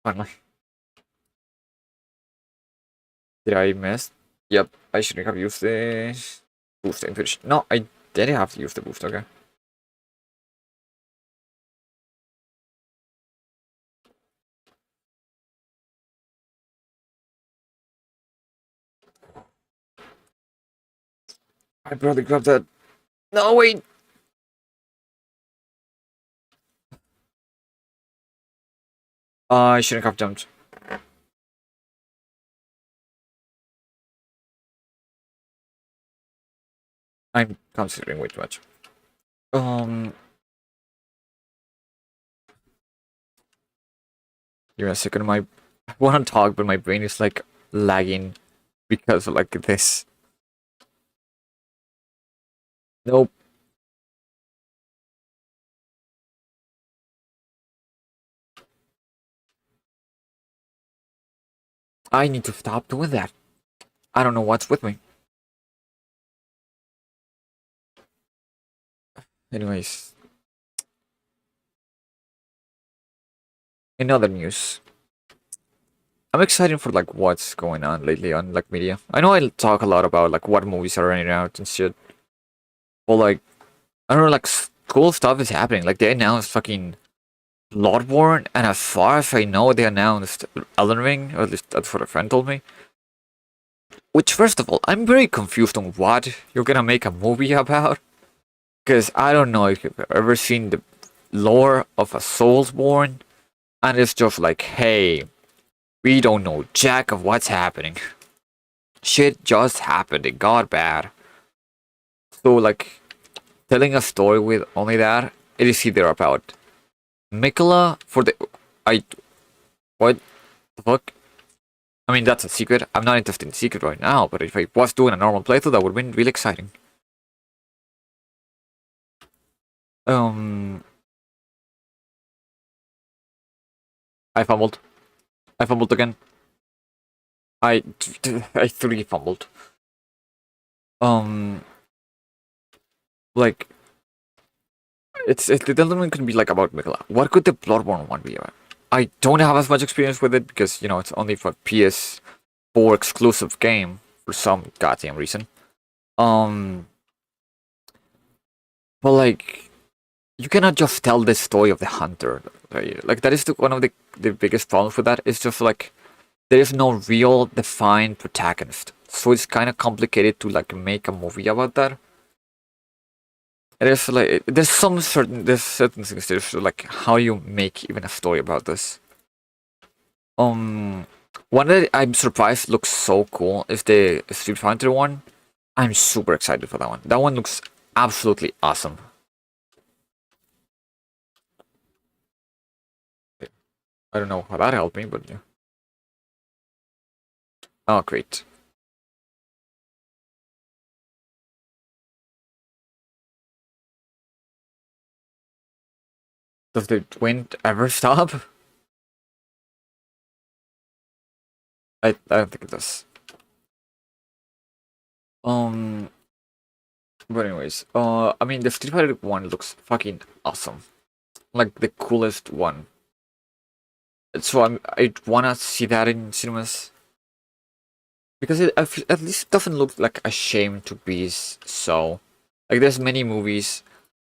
Finally. Did I miss? Yep, I shouldn't have used the boost. I'm pretty sure. No, I did have to use the boost, okay. I barely grabbed that. No, wait! I shouldn't have jumped. I'm considering way too much. Give me a second. I want to talk, but my brain is like lagging because of like this. Nope. I need to stop doing that. I don't know what's with me. Anyways. In other news. I'm excited for like what's going on lately on like media. I know I talk a lot about like what movies are running out and shit. But like I don't know, like cool stuff is happening. Like they announced fucking Bloodborne, and as far as I know, they announced Elden Ring, or at least that's what a friend told me. Which, first of all, I'm very confused on what you're gonna make a movie about. Because I don't know if you've ever seen the lore of a Soulsborne, and it's just like, hey, we don't know jack of what's happening. Shit just happened, it got bad. So, like, telling a story with only that, it is either about Mikola for the. I. What the fuck? I mean, that's a secret. I'm not interested in secret right now, but if I was doing a normal playthrough, that would have been really exciting. Um, I fumbled. I fumbled again. I I three fumbled. Um, like it definitely could be like about Mikola. What could the Bloodborne one be about? I don't have as much experience with it because you know it's only for PS4 exclusive game for some goddamn reason. Um, but like you cannot just tell the story of the hunter. Right? Like that is one of the biggest problems with that. It's just like there is no real defined protagonist, so it's kind of complicated to like make a movie about that. It is like there's certain things there's like how you make even a story about this. Um, one that I'm surprised looks so cool is the Street Fighter one. I'm super excited for that one. That one looks absolutely awesome. I don't know how that helped me, but yeah. Oh, great. Does the wind ever stop? I don't think it does. Um, but anyways, I mean the Street Fighter one looks fucking awesome. like the coolest one. So I wanna see that in cinemas because at least it doesn't look like a shame to be so. Like there's many movies,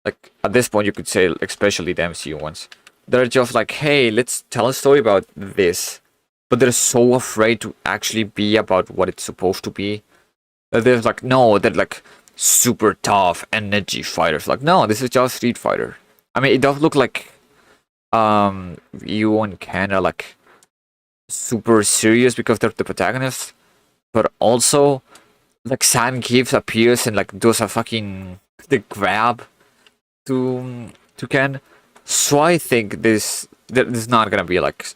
like at this point you could say, especially the MCU ones, that are just like, hey, let's tell a story about this, but they're so afraid to actually be about what it's supposed to be. That they're like, no, they're like super tough energy fighters. Like, no, this is just Street Fighter. I mean, it does look like you and Ken are like super serious because they're the protagonists, but also like Zangief appears and like does a fucking the grab to Ken. So I think this is not gonna be like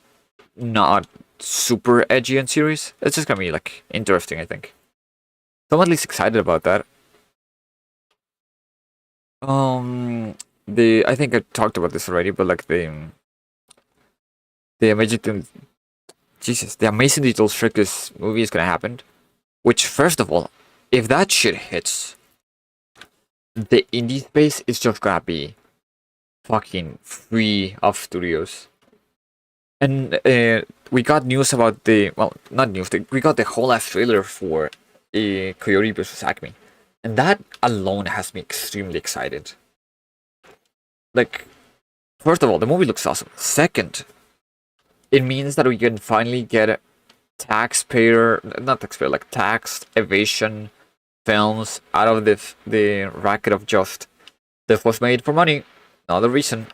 not super edgy and serious. It's just gonna be like interesting, I think. So I'm at least excited about that. The I think I talked about this already, but like the amazing Jesus, the Amazing Digital Circus movie is gonna happen. Which, first of all, if that shit hits, the indie space is just gonna be fucking free of studios. And we got news about well, not news, we got the whole ass trailer for Coyote vs. Acme. And that alone has me extremely excited. Like, first of all, the movie looks awesome. Second, it means that we can finally get not taxpayer, like tax evasion films out of the racket of just this was made for money. Another reason.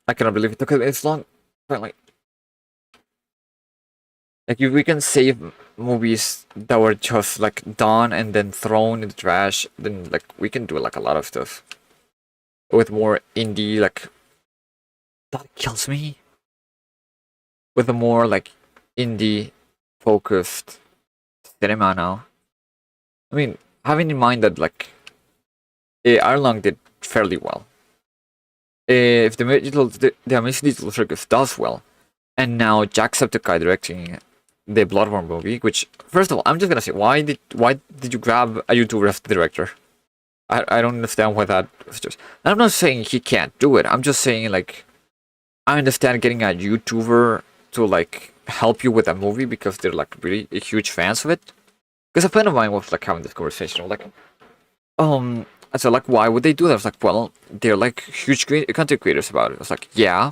I cannot believe it. Okay, it's long. Like if we can save movies that were just like done and then thrown in the trash, then like we can do like a lot of stuff with more indie. Like that kills me. With a more like indie focused cinema now. I mean, having in mind that like Ireland did fairly well. If the Amazing Digital Circus does well, and now Jacksepticeye directing the Bloodborne movie, which first of all, I'm just gonna say, why did you grab a YouTuber as the director? I don't understand why that was just. And I'm not saying he can't do it. I'm just saying like I understand getting a YouTuber to like help you with a movie because they're like really huge fans of it. Because a friend of mine was like having this conversation, like, I said like, why would they do that? I was like, well, they're like huge content creators about it. I was like, yeah.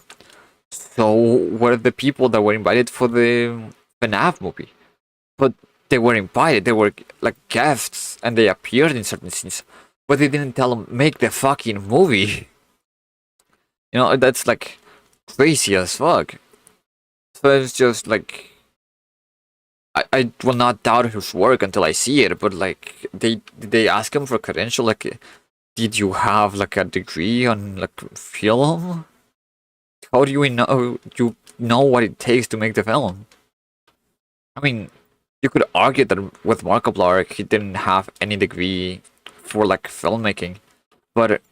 So were the people that were invited for the FNAF movie? But they were invited. They were like guests, and they appeared in certain scenes, but they didn't tell them make the fucking movie. You know, that's like crazy as fuck. So it's just like I will not doubt his work until I see it, but like they ask him for a credential, like did you have like a degree on like film? How do you know what it takes to make the film? I mean, you could argue that with Markiplier he didn't have any degree for like filmmaking, but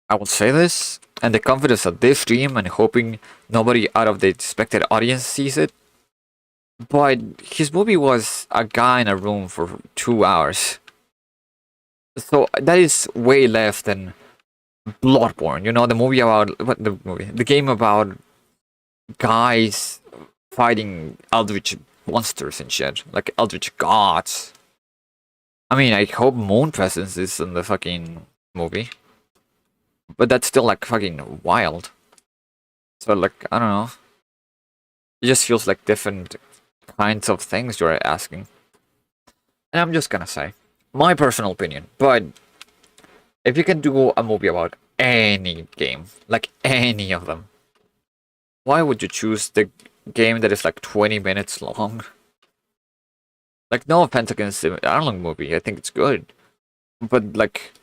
I will say this, and the confidence of this stream and hoping nobody out of the expected audience sees it. But his movie was a guy in a room for 2 hours. So that is way less than Bloodborne. You know, the movie about the game about guys fighting eldritch monsters and shit, like eldritch gods. I mean, I hope Moon Presence is in the fucking movie, but that's still like fucking wild. So like, I don't know. It just feels like different kinds of things you're asking. And I'm just gonna say, my personal opinion, but if you can do a movie about any game, like any of them, why would you choose the game that is like 20 minutes long? Like, no offense against the Arlong movie, I think it's good. But like,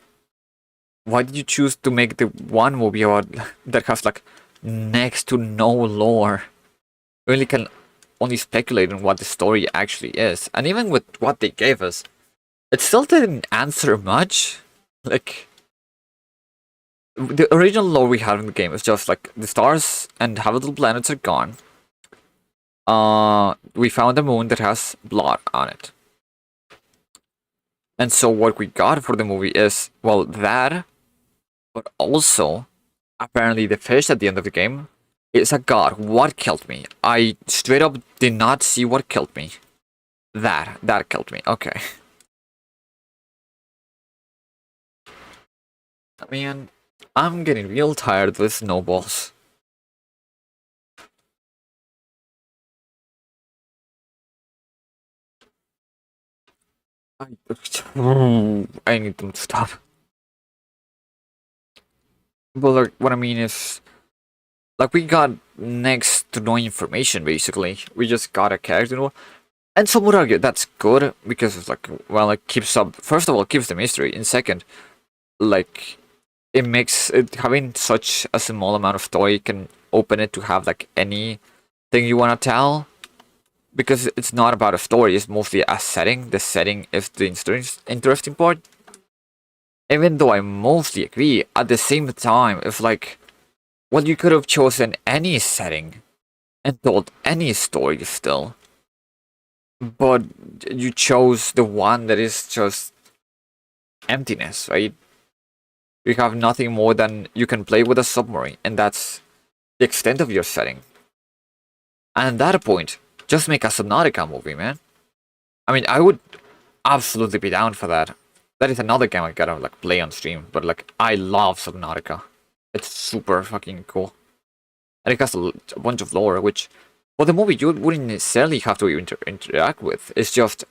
why did you choose to make the one movie about that has like next to no lore? Really can only speculate on what the story actually is. And even with what they gave us, it still didn't answer much. Like, the original lore we had in the game is just like the stars and habitable planets are gone. We found a moon that has blood on it. And so what we got for the movie is, well, that But also, apparently the fish at the end of the game is a god. What killed me? I straight up did not see what killed me. That killed me. Okay. I mean, I'm getting real tired of this snowballs. I, I need them to stop. But like, what I mean is, like, we got next to no information basically. We just got a character, and some would argue that's good because it's like, well, it keeps up. First of all, it keeps the mystery, and second, like, it makes it having such a small amount of story can open it to have like anything you want to tell, because it's not about a story. It's mostly a setting. The setting is the interesting part. Even though I mostly agree, at the same time, it's like, well, you could have chosen any setting and told any story still, but you chose the one that is just emptiness, right? You have nothing more than you can play with a submarine, and that's the extent of your setting. And at that point, just make a Subnautica movie, man. I mean, I would absolutely be down for that. That is another game I gotta like play on stream, but like, I love Subnautica. It's super fucking cool. And it has a bunch of lore, which, for the movie, you wouldn't necessarily have to interact with. It's just,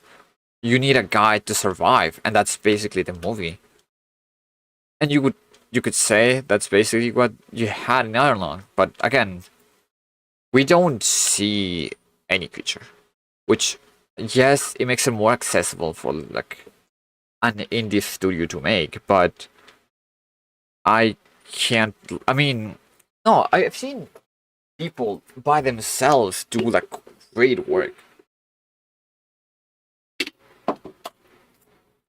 you need a guide to survive, and that's basically the movie. And you could say that's basically what you had in Ireland, but again, we don't see any creature, which, yes, it makes it more accessible for like an indie studio to make, but I can't. I mean, no, I've seen people by themselves do like great work.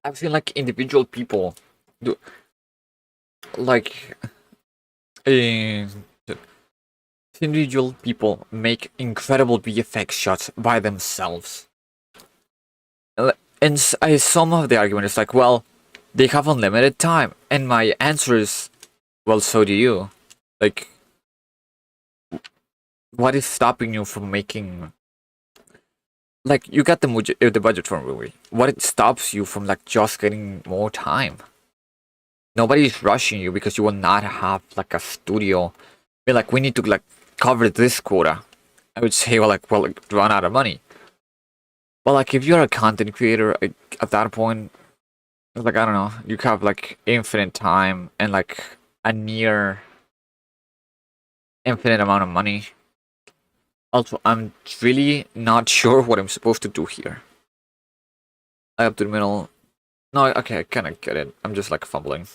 I've seen like individual people do like uh, individual people make incredible VFX shots by themselves. And some of the argument is like, well, they have unlimited time, and my answer is, well, so do you. Like, what is stopping you from making? Like, you got the budget for a movie. What stops you from like just getting more time? Nobody's rushing you because you will not have like a studio. Be like, we need to like cover this quota. I would say, well, like run out of money. But like, if you're a content creator, like, at that point, like, I don't know, you have like infinite time and like a near infinite amount of money. Also, I'm really not sure what I'm supposed to do here. Up to the middle. No, okay, I kind of get it. I'm just like fumbling.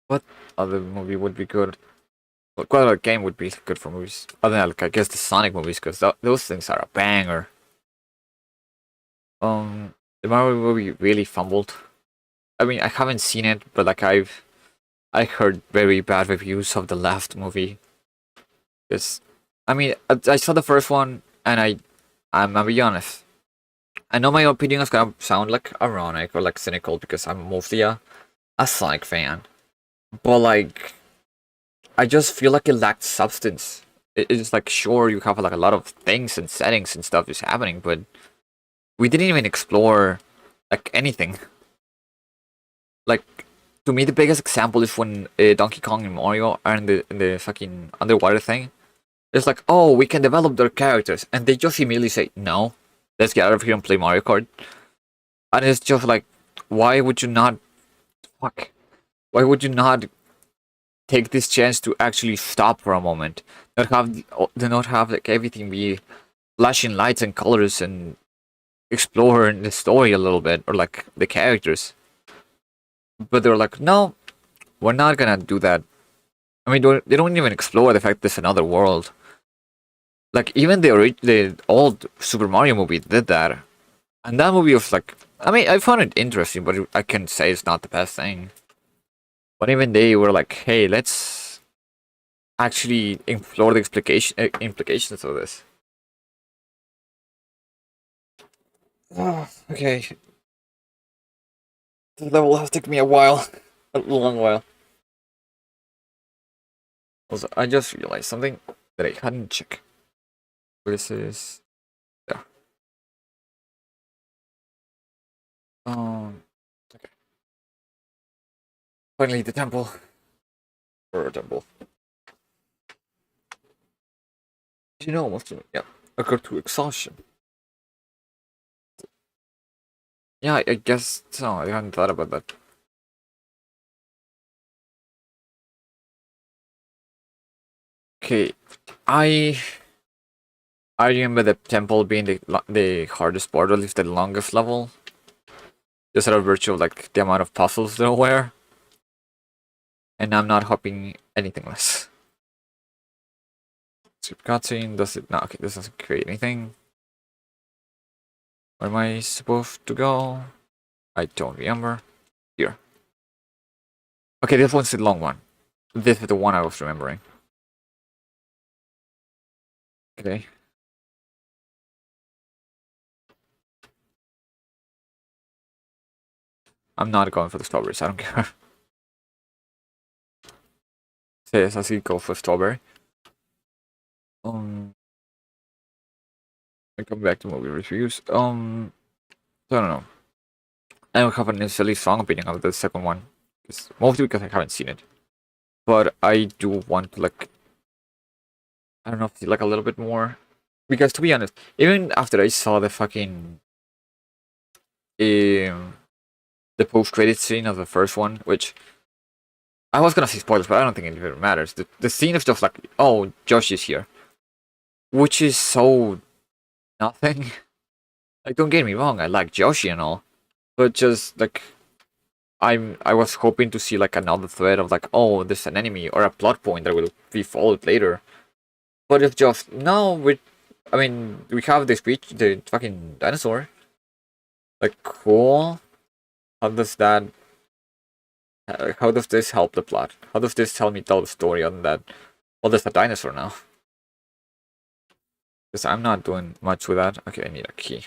What other movie would be good? What other game would be good for movies? Other than like, I guess the Sonic movies, because those things are a banger. The Mario movie really fumbled. I mean, I haven't seen it, but like I heard very bad reviews of the last movie. Because, I mean, I saw the first one, and I'm gonna be honest. I know my opinion is gonna sound like ironic or like cynical because I'm mostly a Sonic fan. But like, I just feel like it lacked substance. It's like, sure, you have like a lot of things and settings and stuff is happening, but we didn't even explore like anything. Like, to me, the biggest example is when Donkey Kong and Mario are in the fucking underwater thing. It's like, oh, we can develop their characters, and they just immediately say, no, let's get out of here and play Mario Kart. And it's just like, why would you not, fuck, why would you not take this chance to actually stop for a moment? Not have like everything be flashing lights and colors and explore the story a little bit, or like the characters. But they're like, no, we're not gonna do that. I mean, they don't even explore the fact there's another world. Like, even the old Super Mario movie did that. And that movie was like, I mean, I found it interesting, but I can say it's not the best thing. But even they were like, hey, let's actually explore the implications of this. Oh, okay. This level has taken me a while. A long while. Also, I just realized something that I hadn't checked. This is... Yeah. Okay. Finally, the temple. Or a temple. You know, almost... Yeah. I got to exhaustion. Yeah, I guess so. I hadn't thought about that. Okay. I remember the temple being the hardest part, or at least the longest level. Just out of virtue of like the amount of puzzles there were. And I'm not hoping anything less. Super cutscene, does it? No, okay, this doesn't create anything. Where am I supposed to go? I don't remember. Here. Okay, this one's the long one. This is the one I was remembering. Okay. I'm not going for the strawberries, I don't care. So yes, I see go for strawberry. I come back to movie reviews. I don't know. I don't have a necessarily strong opinion of the second one. Mostly because I haven't seen it. But I do want to like, I don't know, see like a little bit more. Because to be honest, even after I saw the fucking the post-credit scene of the first one, which I was gonna say spoilers, but I don't think it really matters. The scene of just like, oh, Josh is here, which is so nothing. Like, don't get me wrong, I like Joshi and all, but just like I was hoping to see like another thread of like, oh, there's an enemy or a plot point that will be followed later. But it's just no, we have this creature, the fucking dinosaur. Like, cool. How does that? How does this help the plot? How does this tell the story other than that? Well, there's a dinosaur now. Because I'm not doing much with that. Okay, I need a key.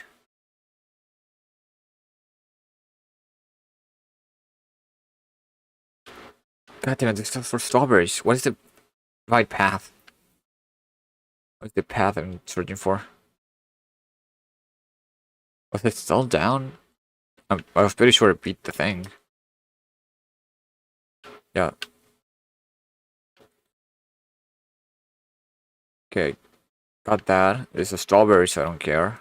God damn it, this stuff for strawberries. What is the right path? What is the path I'm searching for? Was it still down? I was pretty sure it beat the thing. Yeah. Okay. Got that. There's a strawberry, so I don't care.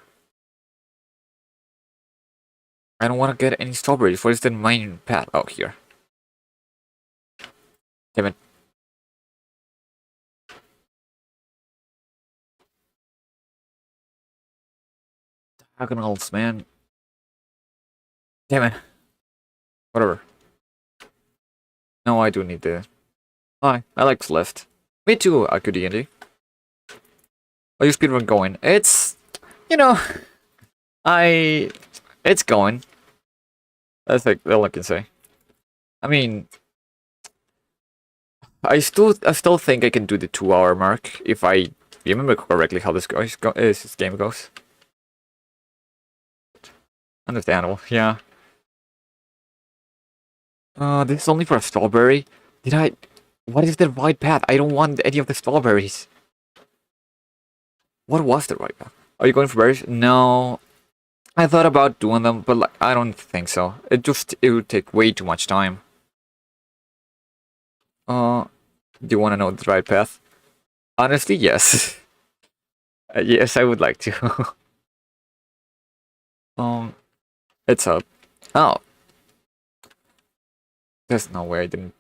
I don't want to get any strawberries. What is the main path? Oh, here. Damn it. Diagonals, man. Damn it. Whatever. No, I do need the... Hi, I like Celeste. Me too, I could D&D. Are you speedrun going? It's... You know... It's going. That's like all I can say. I mean... I still think I can do the 2-hour mark if I remember correctly how this game goes. Understandable, yeah. This is only for a strawberry? What is the right path? I don't want any of the strawberries. What was the right path? Are you going for berries? No. I thought about doing them, but like, I don't think so. It would take way too much time. Do you want to know the right path? Honestly, yes. Yes, I would like to. It's up. Oh. There's no way I didn't.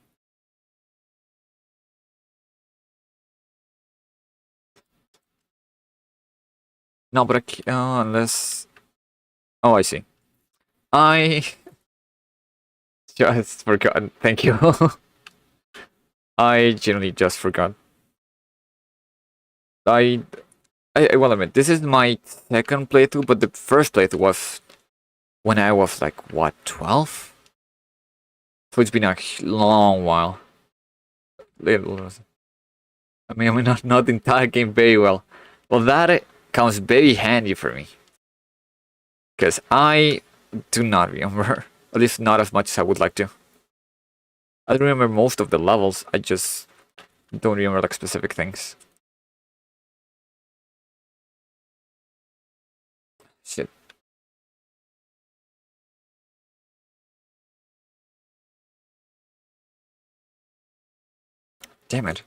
No, but unless... Oh, I see. I just forgot. Thank you. I genuinely just forgot. I will admit, this is my second playthrough, but the first playthrough was when I was like, what, 12? So it's been a long while. I mean, not the entire game very well. Well, that comes very handy for me. Because I do not remember. At least not as much as I would like to. I remember most of the levels, I just don't remember like specific things. Shit. Damn it.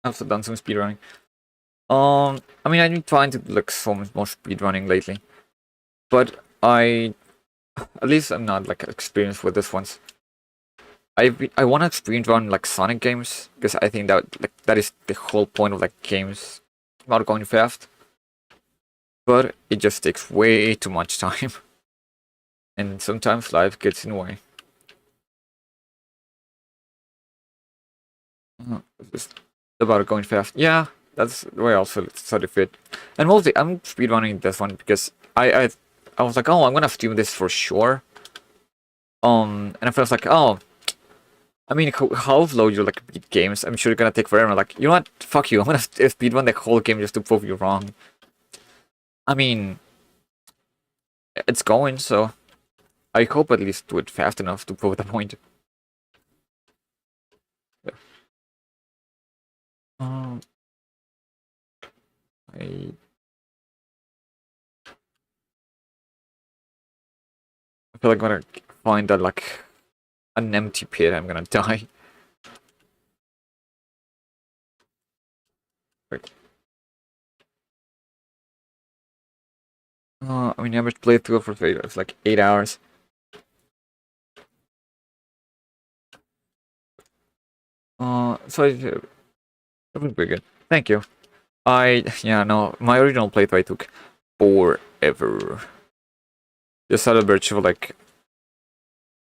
I've also done some speedrunning. I mean, I've been trying to look so much more speedrunning lately. But at least I'm not like experienced with this ones. I want to speedrun like Sonic games because I think that is the whole point of like games about going fast. But it just takes way too much time, and sometimes life gets in the way. It's just about going fast. Yeah, that's the way I also sort of fit. And mostly I'm speedrunning this one because I was like, oh, I'm gonna stream this for sure. And I felt like, oh, I mean, how low you like beat games? I'm sure you're gonna take forever. Like, you know what? Fuck you. I'm gonna speedrun the whole game just to prove you wrong. I mean, it's going, so I hope at least do it fast enough to prove the point. Yeah. Um, I feel like I'm gonna find like an empty pit. I'm gonna die. Wait. I mean, average playthrough for Vader is like 8 hours. So it was pretty good. Thank you. Yeah, no, my original playthrough took forever. Just out of virtue, like,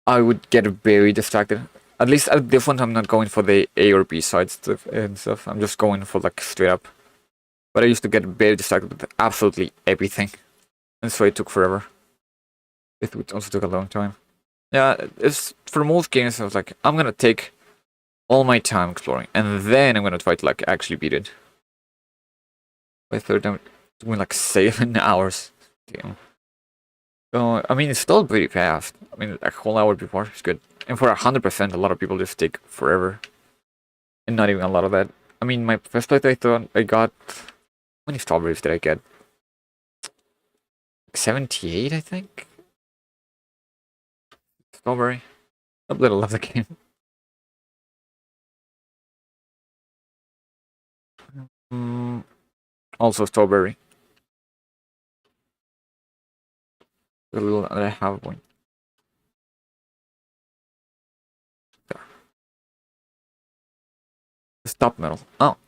I would get very distracted. At least at this one, I'm not going for the A or B side stuff and stuff. I'm just going for like straight up. But I used to get very distracted with absolutely everything, and so it took forever. It also took a long time. Yeah, it's for most games. I was like, I'm gonna take all my time exploring, and then I'm gonna try to like actually beat it. By third time, doing like 7 hours. Damn. So I mean, it's still pretty fast. I mean, a whole hour before is good. And for 100%, a lot of people just take forever. And not even a lot of that. I mean, my first plate I thought I got... How many strawberries did I get? 78, I think? Strawberry. A little of the game. Mm, also strawberry. A little that I have one. There. Stop metal. Oh.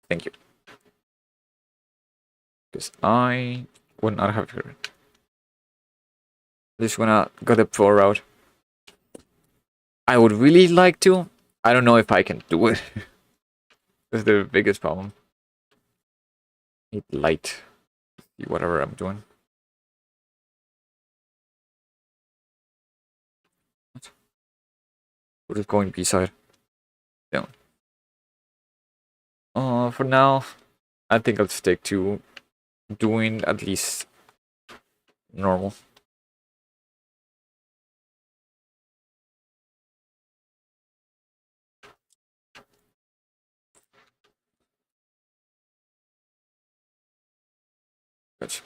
Thank you. Because I would not have heard it. Just gonna go the pro route. I would really like to. I don't know if I can do it. That's the biggest problem. Need light. See whatever I'm doing. What? We're just going B-side. Down. For now, I think I'll stick to doing at least normal. Gotcha.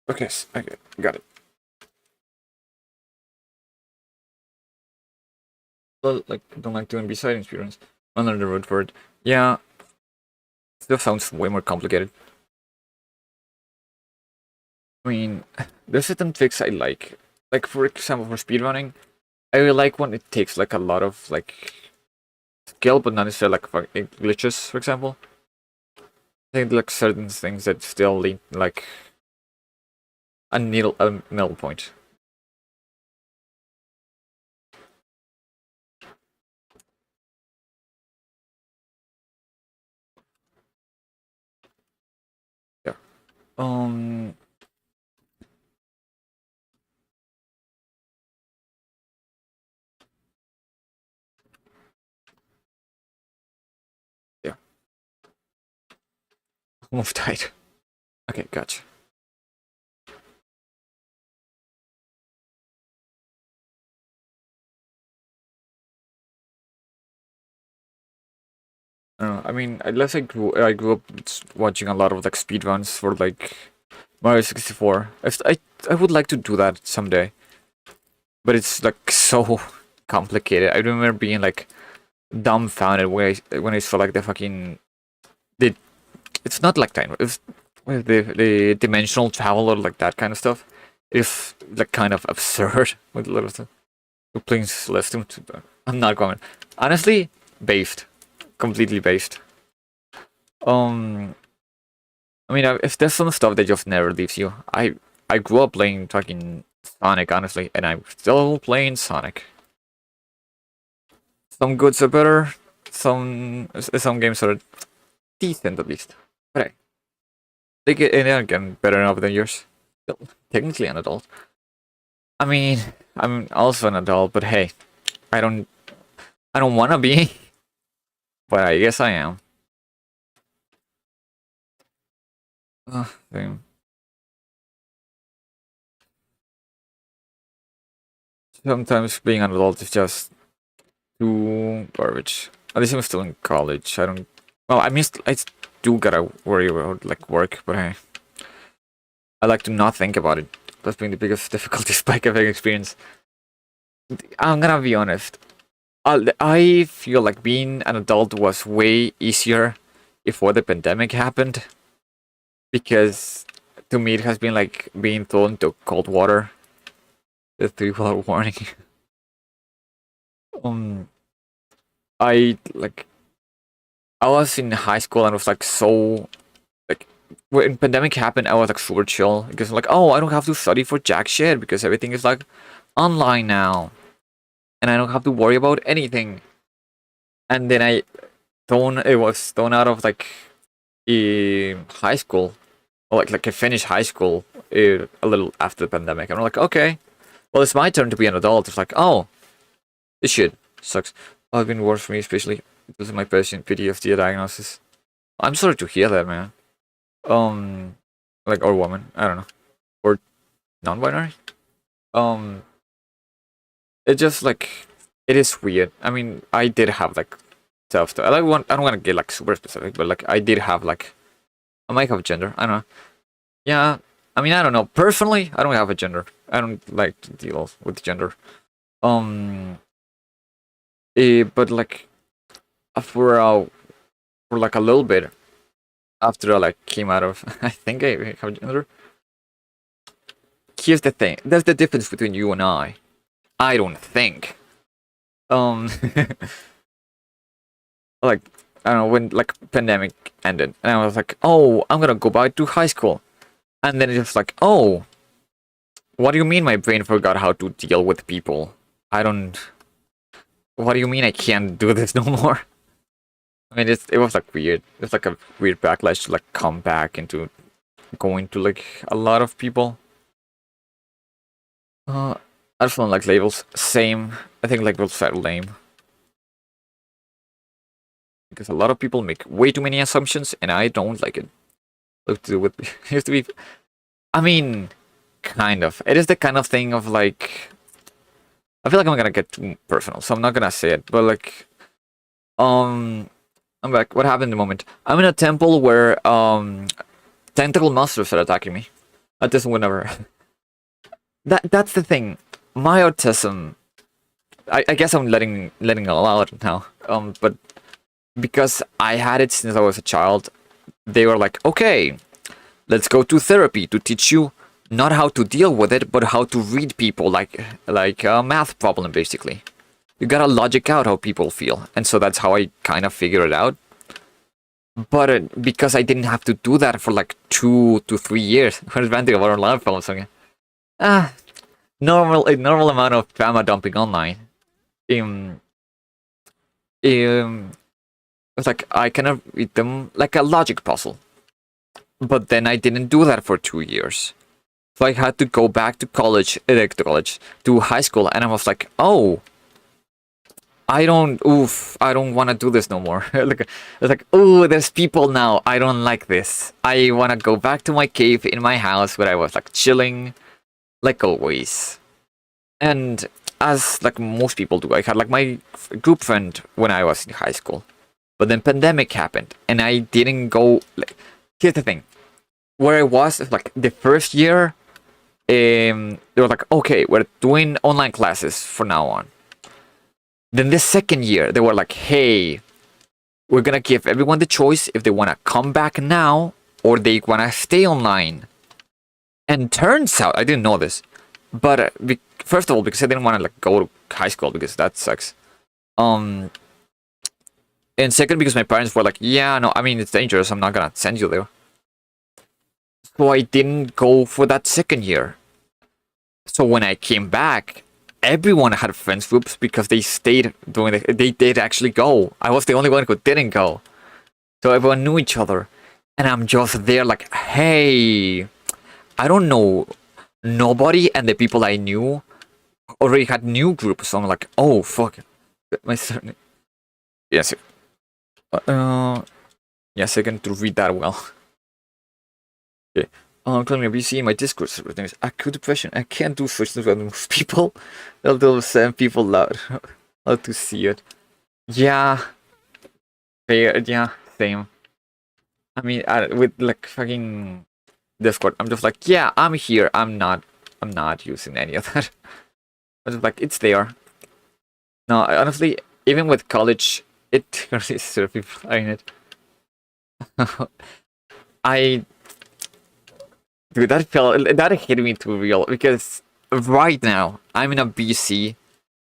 Okay, okay, got it. Well, like, I don't like doing B-side experience. Another word for it. Yeah, stuff sounds way more complicated. I mean, there's certain tricks I like. Like, for example, for speedrunning, I really like when it takes, like, a lot of, like, skill, but not necessarily, like, glitches, for example. I think, like, certain things that still lead, like, a middle point. Yeah. Um... Move tight. Okay, gotcha. I don't know. I mean, unless I grew up watching a lot of like speedruns for like Mario 64. I would like to do that someday, but it's like so complicated. I remember being like dumbfounded when I saw like the fucking the it's not like time. It's the dimensional travel or like that kind of stuff. It's like kind of absurd with a lot of stuff. We're playing Celeste. I'm not going. Honestly, based, completely based. Um, I mean, if there's some stuff that just never leaves you, I grew up playing fucking Sonic, honestly, and I'm still playing Sonic. Some goods are better, some games are decent at least. But hey, they get in there again better enough than yours. Still technically an adult. I mean, I'm also an adult, but hey, I don't want to be, but I guess I am. Damn. Sometimes being an adult is just too garbage. At least I'm still in college. I don't. Well, I mean, I do gotta worry about like work, but hey, I like to not think about it. That's been the biggest difficulty spike I've experienced. I'm gonna be honest. I feel like being an adult was way easier before the pandemic happened, because to me it has been like being thrown into cold water. The 3-hour warning. um, I like I was in high school and was like so like when pandemic happened I was like super chill because like, oh, I don't have to study for jack shit because everything is like online now and I don't have to worry about anything. And then it was thrown out of like high school, or like I finished high school a little after the pandemic. And I'm like, okay, well, it's my turn to be an adult. It's like, oh, this shit sucks. Oh, it's been worse for me, especially because of my patient PTSD diagnosis. I'm sorry to hear that, man. Like, or woman, I don't know, or non-binary. Um, it just like it is weird. I mean, I did have like stuff. I don't want to get like super specific, but like I did have like I might have a gender. I don't know. Yeah, I mean, I don't know. Personally, I don't have a gender. I don't like to deal with gender. Um, but like for like a little bit after I like came out of, I think I have a gender. Here's the thing. That's the difference between you and I. I don't think. Um, like I don't know when like pandemic ended, and I was like, oh, I'm gonna go back to high school, and then it's just like, oh, what do you mean my brain forgot how to deal with people? I don't. What do you mean I can't do this no more? I mean, it was like weird. It's like a weird backlash to like come back into going to like a lot of people. I just don't like labels. Same. I think labels are lame. Because a lot of people make way too many assumptions, and I don't like it. Look to with it used to be. I mean, kind of. It is the kind of thing of like. I feel like I'm gonna get too personal, so I'm not gonna say it. But like, I'm back. What happened in the moment? I'm in a temple where tentacle monsters are attacking me. At this whenever. That's the thing. My autism. I guess I'm letting it all out now. But because I had it since I was a child, they were like, okay, let's go to therapy to teach you not how to deal with it, but how to read people like a math problem, basically. You gotta logic out how people feel, and so that's how I kind of figured it out. But because I didn't have to do that for like 2 to 3 years, I was ranting about a lot of problems. Okay. A normal amount of drama dumping online. It's like I kind of read them like a logic puzzle. But then I didn't do that for 2 years. So I had to go back to college, to high school, and I was like, oh, I don't, oof, I don't want to do this no more. Like, it's like, oh, there's people now. I don't like this. I want to go back to my cave in my house where I was like chilling, like always. And as like most people do, I had like my group friend when I was in high school. But then pandemic happened and I didn't go. Like, here's the thing. Where I was, like the first year, they were like, okay, we're doing online classes from now on. Then the second year, they were like, hey, we're gonna give everyone the choice if they wanna come back now or they wanna stay online. And turns out, I didn't know this, but first of all, because I didn't want to like go to high school because that sucks. And second, because my parents were like, yeah, no, I mean it's dangerous. I'm not gonna send you there. So I didn't go for that second year. So when I came back, everyone had friends groups because they stayed doing it. They did actually go. I was the only one who didn't go. So everyone knew each other. And I'm just there like, hey, I don't know nobody, and the people I knew already had new groups. So I'm like, oh, fuck. My surname. Yes. Yes, I can to read that well. Okay. Calling a BC in my Discord server. There's acute depression. I can't do such things with most people. They'll send people loud. Love to see it. Yeah. Fair. Yeah. Same. I mean, with like fucking Discord, I'm just like, yeah, I'm here. I'm not using any of that. I'm just like, it's there. No, honestly, even with college, it really sort of people in it. Dude, that hit me too real because right now I'm in a BC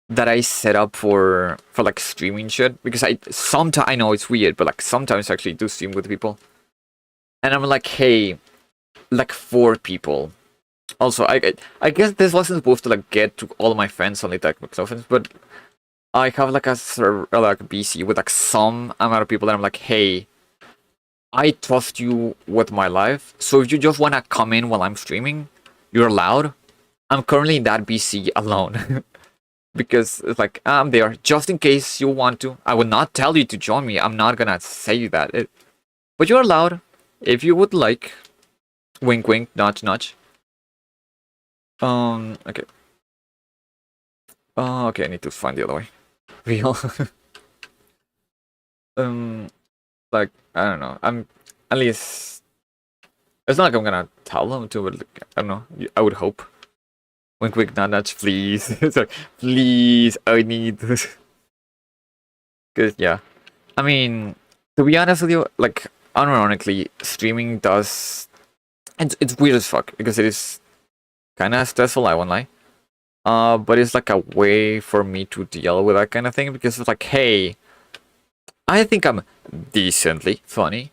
that I set up for like streaming shit because I know it's weird, but like sometimes I actually do stream with people, and I'm like, hey, like 4 people. Also, I guess this wasn't supposed to like get to all of my friends only like friends, but I have like a server like a BC with like some amount of people that I'm like, hey, I trust you with my life, so if you just wanna come in while I'm streaming, you're allowed. I'm currently in that BC alone. Because it's like, I'm there, just in case you want to. I would not tell you to join me, I'm not gonna say that. But you're allowed, if you would like. Wink wink, nudge nudge. Okay. Okay, I need to find the other way. Real. Like, I don't know. I'm at least it's not like I'm gonna tell them to, but like, I don't know. I would hope. Wink, wink, nudge, nudge, please. It's like, please, I need this. Cause yeah, I mean, to be honest with you, like, unironically, streaming does. It's weird as fuck because it is kind of stressful. I won't lie. But it's like a way for me to deal with that kind of thing because it's like, hey, I think I'm decently funny.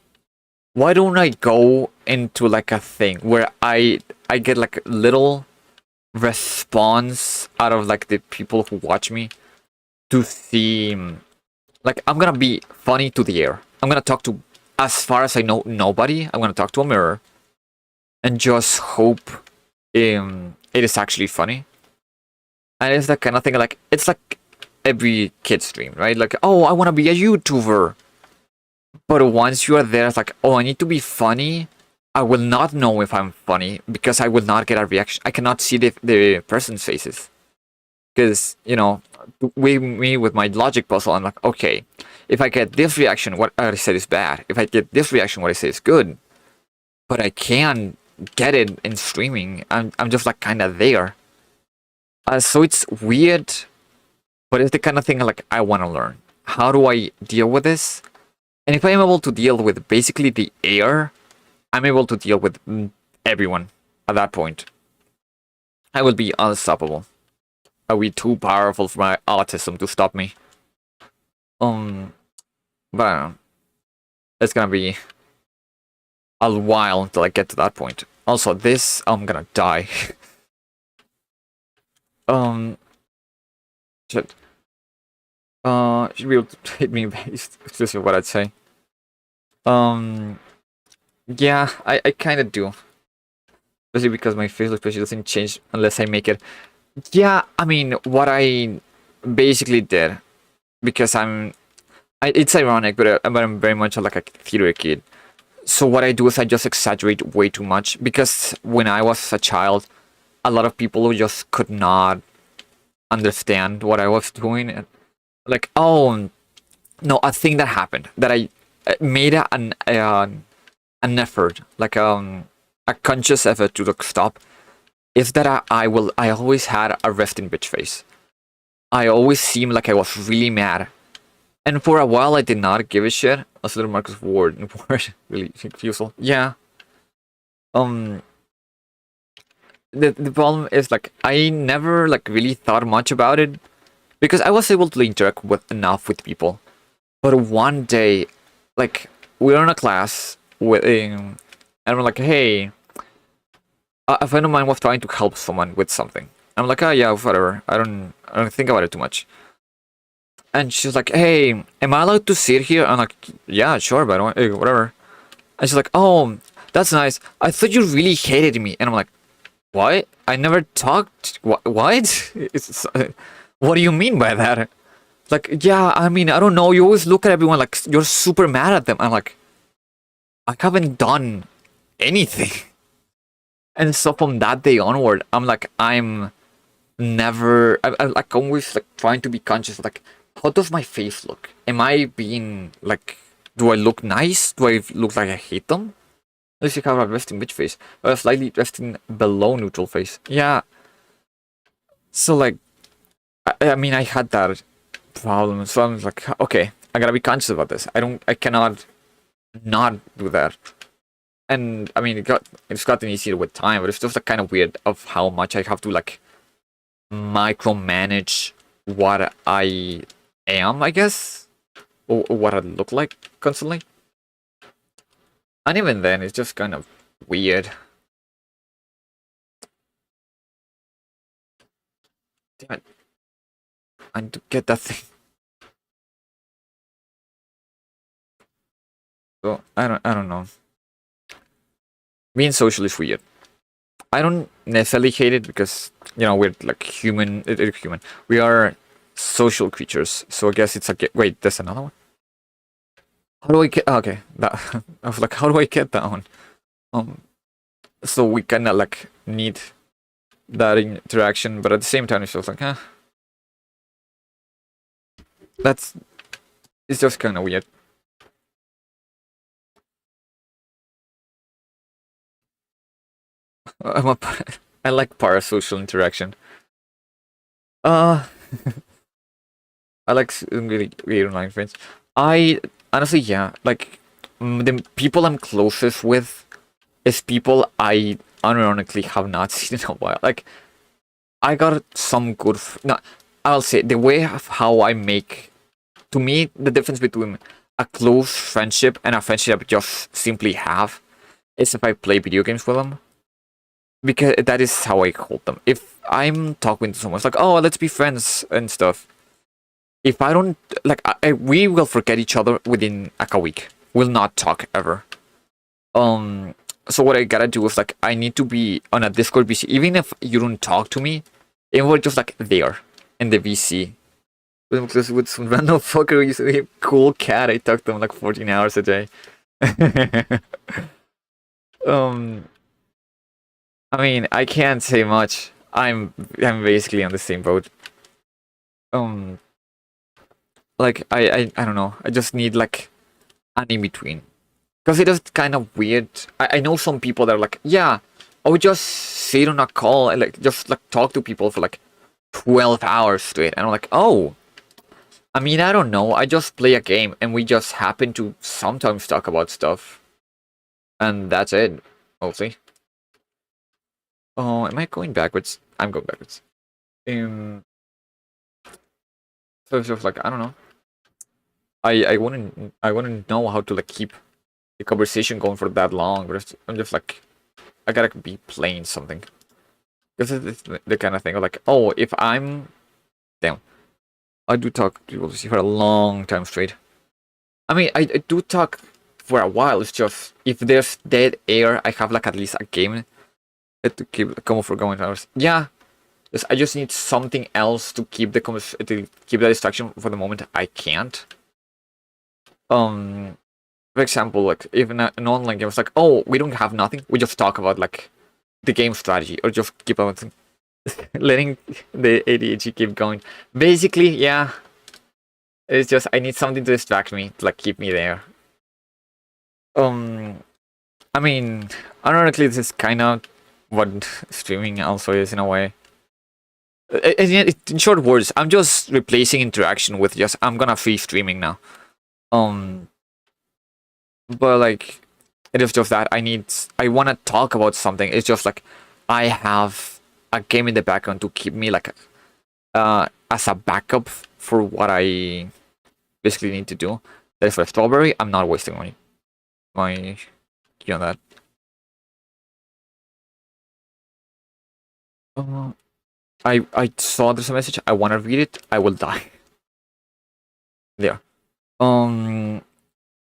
Why don't I go into like a thing where I get like little response out of like the people who watch me to see like I'm gonna be funny to the air. I'm gonna talk to, as far as I know, nobody. I'm gonna talk to a mirror and just hope it is actually funny. And it's that kind of thing like it's like every kid stream, right? Like, oh, I want to be a YouTuber. But once you are there, it's like, oh, I need to be funny. I will not know if I'm funny because I will not get a reaction. I cannot see the person's faces. Because, you know, me with my logic puzzle, I'm like, okay, if I get this reaction, what I said is bad. If I get this reaction, what I say is good. But I can't get it in streaming. I'm just like kind of there. So it's weird, but it's the kind of thing like I want to learn. How do I deal with this? And if I'm able to deal with basically the air, I'm able to deal with everyone at that point. I will be unstoppable. I'll be too powerful for my autism to stop me. But I don't know. It's gonna be a while until I get to that point. Also, this, I'm gonna die. Shit. Should be able to hit me based. This is what I'd say. Yeah, I kind of do. Especially because my facial expression doesn't change unless I make it. Yeah, I mean, what I basically did because it's ironic, but I'm very much like a theater kid. So what I do is I just exaggerate way too much because when I was a child, a lot of people just could not understand what I was doing. And like, oh no, a thing that happened that I made an effort, like a conscious effort to like stop, is that I always had a resting bitch face. I always seemed like I was really mad. And for a while, I did not give a shit. As little Marcus Ward, really confusing. Yeah. Um. The problem is like I never like really thought much about it because I was able to interact with enough with people. But one day, like we were in a class with, and we're like, hey, a friend of mine was trying to help someone with something. I'm like, oh yeah, whatever. I don't think about it too much. And she's like, hey, am I allowed to sit here? I'm like, yeah, sure, but whatever. And she's like, oh, that's nice. I thought you really hated me. And I'm like, what? I never talked. What? What do you mean by that? Like, yeah, I mean, I don't know. You always look at everyone like you're super mad at them. I'm like, I haven't done anything. And so from that day onward, I'm like always like trying to be conscious. Like, how does my face look? Am I being like, do I look nice? Do I look like I hate them? At least you have a resting bitch face, or a slightly resting below neutral face. Yeah. So like, I mean, I had that problem. So I'm like, okay, I gotta be conscious about this. I cannot not do that. And I mean, it's gotten easier with time, but it's just like kind of weird of how much I have to like micromanage what I am, I guess, or what I look like constantly. And even then, it's just kind of weird. Damn it! I need to get that thing. So I don't know. Being social is weird. I don't necessarily hate it because we're like human. Human. We are social creatures. So I guess it's like wait, there's another one. How do I get? Okay, that I was like, how do I get that one? So we kind of like need that interaction, but at the same time, it's just like, it's just kind of weird. I like parasocial interaction. I like really weird online friends. I honestly, yeah, like the people I'm closest with is people I unironically have not seen in a while. Like I got some good. No, I'll say the way of how I make. To me, the difference between a close friendship and a friendship I just simply have is if I play video games with them. Because that is how I hold them. If I'm talking to someone, it's like, oh, let's be friends and stuff. If I don't like, we will forget each other within like a week. We'll not talk ever. So what I gotta do is like, I need to be on a Discord VC, even if you don't talk to me, and we're just like there in the VC. With some random fucker who used to be a cool cat. I talk to him like 14 hours a day. I mean, I can't say much. I'm basically on the same boat. Like I don't know. I just need like an in between, because it is kind of weird. I know some people that are like, yeah, I would just sit on a call and like just like talk to people for like 12 hours straight, and I'm like, oh. I mean, I don't know. I just play a game, and we just happen to sometimes talk about stuff, and that's it, mostly. Oh, am I going backwards? I'm going backwards. So it's just like I don't know. I wouldn't know how to like keep the conversation going for that long, but I'm just like I gotta be playing something. Because it's the kind of thing of like, oh, if I'm damn, I do talk to people for a long time straight. I mean, I do talk for a while. It's just if there's dead air, I have like at least a game to keep going for going hours. Yeah, I just need something else to keep the distraction for the moment I can't. For example, like even an online game, it's like, oh, we don't have nothing. We just talk about like the game strategy, or just keep on letting the ADHD keep going. Basically, yeah. It's just I need something to distract me, to like keep me there. I mean, ironically, this is kind of what streaming also is in a way. In short words, I'm just replacing interaction with just I'm gonna free streaming now. But like, it is just that I want to talk about something. It's just like I have a game in the background to keep me like as a backup for what I basically need to do. That is for strawberry. I'm not wasting my key on that. I saw there's a message. I want to read it. I will die. There.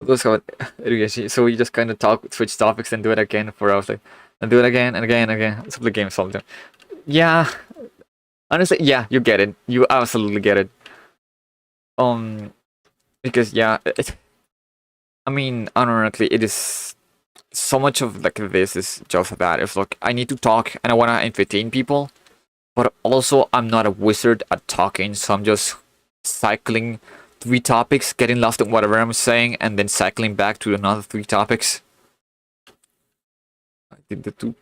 Let's go. So we just kind of switch topics, and do it again for hours, like, and do it again and again and again. It's the game solved. Yeah. Honestly, yeah, you get it. You absolutely get it. Because yeah, I mean, unironically, it is so much of like this is just that. It's like I need to talk and I want to entertain people, but also I'm not a wizard at talking, so I'm just cycling 3 topics, getting lost in whatever I'm saying, and then cycling back to another 3 topics. I did the 2.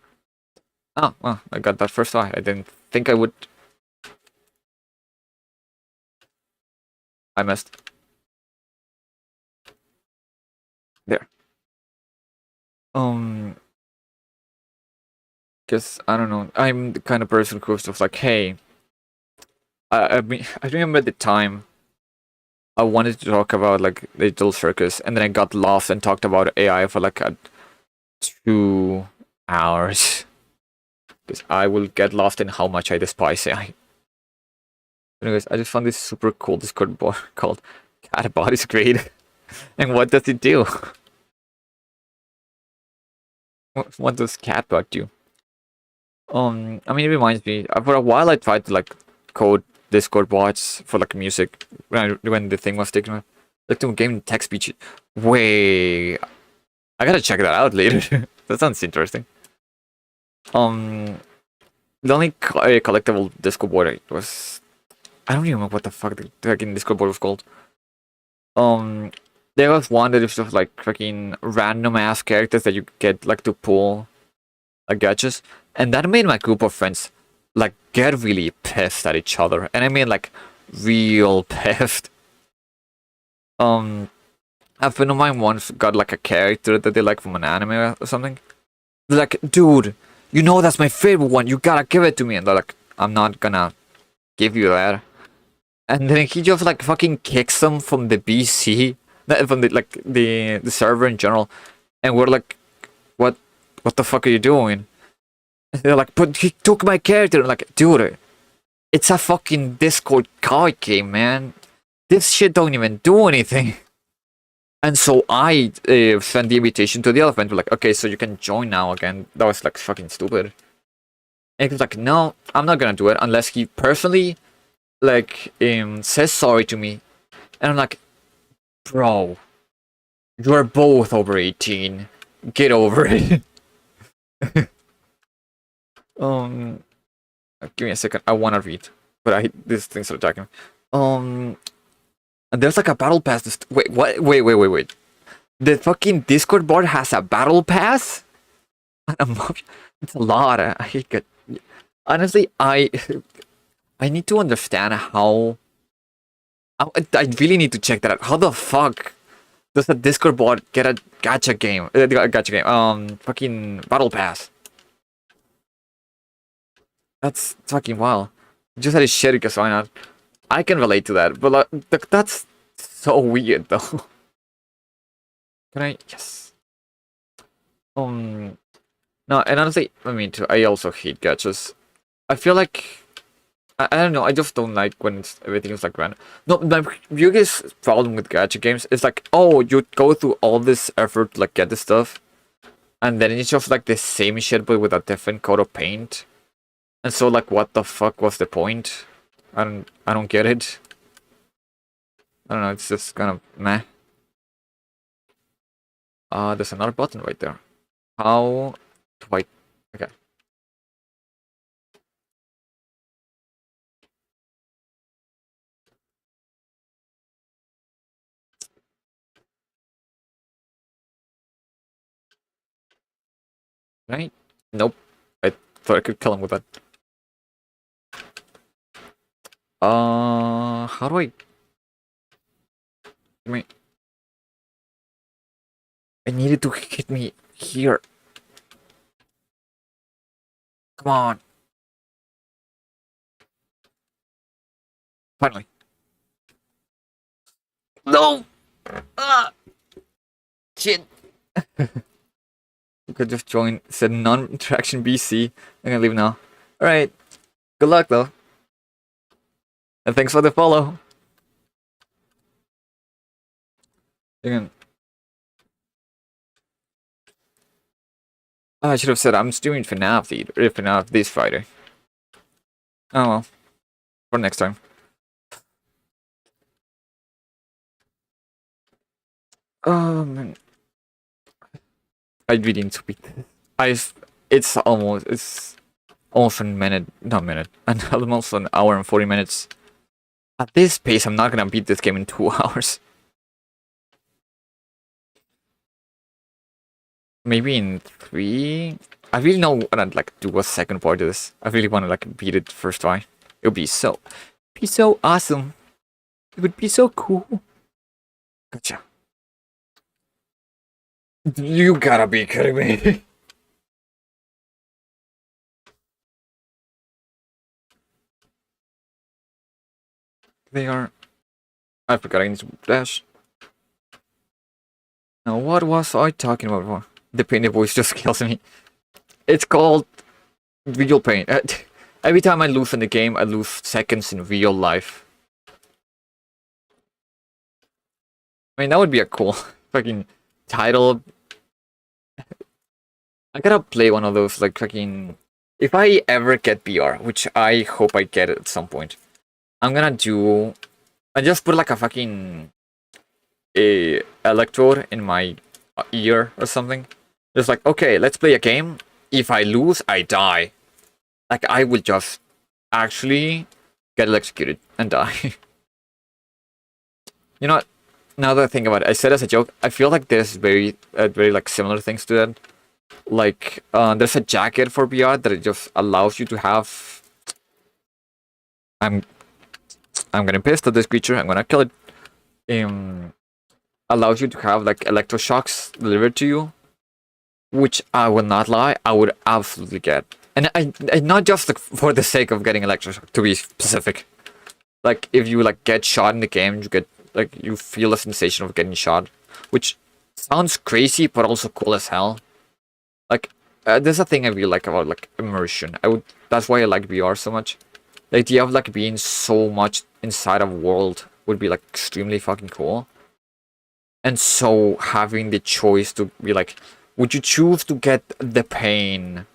Oh, well, I got that first try. I didn't think I would. I missed. There. Because I don't know. I'm the kind of person who's just like, hey, I remember the time I wanted to talk about like Little Circus, and then I got lost and talked about AI for like 2 hours. Because I will get lost in how much I despise AI. Anyways, I just found this super cool Discord board called Catbot is great. And what does it do? What does Catbot do? I mean, it reminds me. For a while, I tried to like code Discord bots for like music when the thing was taken. Like to game text speech. Wait, I gotta check that out later. That sounds interesting. The only collectible Discord board was, I don't even know what the fuck the fucking Discord board was called. There was one that was just like fucking random ass characters that you get like to pull like gadgets, and that made my group of friends like get really pissed at each other, and I mean like real pissed. A friend of mine once got like a character that they like from an anime or something. They're like, dude, you know that's my favorite one. You gotta give it to me, and they're like, I'm not gonna give you that. And then he just like fucking kicks them from the BC, from the like the server in general, and we're like, what the fuck are you doing? And they're like, but he took my character. I'm like, dude, it's a fucking Discord card game, man. This shit don't even do anything. And so I sent the invitation to the other friend. We're like, okay, so you can join now again. That was like fucking stupid. And he was like, no, I'm not gonna do it unless he personally like says sorry to me. And I'm like, bro, you're both over 18. Get over it. Give me a second. I wanna read, but these things are attacking me. And there's like a battle pass. Wait, what? Wait. The fucking Discord board has a battle pass? It's a lot. I hate it. Honestly, I need to understand how. I really need to check that out. How the fuck does a Discord board get a gacha game? Fucking battle pass. That's fucking wild. Just had a shit because why not? I can relate to that, but that's so weird though. Can I? Yes. No, and honestly, I mean, I also hate gachas. I feel like I don't know. I just don't like when everything is like random. No, my biggest problem with gacha games is like, oh, you go through all this effort to like get the stuff, and then it's just like the same shit but with a different coat of paint. And so, like, what the fuck was the point? I don't get it. I don't know, it's just kind of meh. There's another button right there. How do I... Okay. Right? Nope. I thought I could kill him with that. How do I... I needed to hit me here. Come on. Finally. No! Ah! Shit. You could just join, said non-interaction BC. I'm gonna leave now. Alright. Good luck though. And thanks for the follow. Again. Oh, I should have said I'm streaming FNAF this Friday. Oh well. For next time. Man. I really need to beat this. It's almost a minute, not minute, and almost an hour and 40 minutes. At this pace, I'm not gonna beat this game in 2 hours. Maybe in 3. I really don't wanna like do a second part of this. I really wanna like beat it first try. It would be so awesome. It would be so cool. Gotcha. You gotta be kidding me. They are... I forgot I need to dash. Now, what was I talking about before? The pain the voice just kills me. It's called real pain. Every time I lose in the game, I lose seconds in real life. I mean, that would be a cool fucking title. I gotta play one of those, like, fucking... If I ever get BR, which I hope I get it at some point, I'm gonna do... I just put, like, a fucking... electrode in my ear or something. Just like, okay, let's play a game. If I lose, I die. Like, I will just actually get electrocuted and die. You know what? Now that I think about it, I said as a joke, I feel like there's very like similar things to that. Like, there's a jacket for BR that it just allows you to have... I'm getting pissed at this creature. I'm gonna kill it. Allows you to have like electroshocks delivered to you, which I will not lie, I would absolutely get. And I not just like, for the sake of getting electroshock, to be specific. Like, if you like get shot in the game, you get like you feel the sensation of getting shot, which sounds crazy but also cool as hell. Like, there's a thing I really like about like immersion. That's why I like VR so much. The idea of like being so much inside a world would be like extremely fucking cool. And so having the choice to be like, would you choose to get the pain,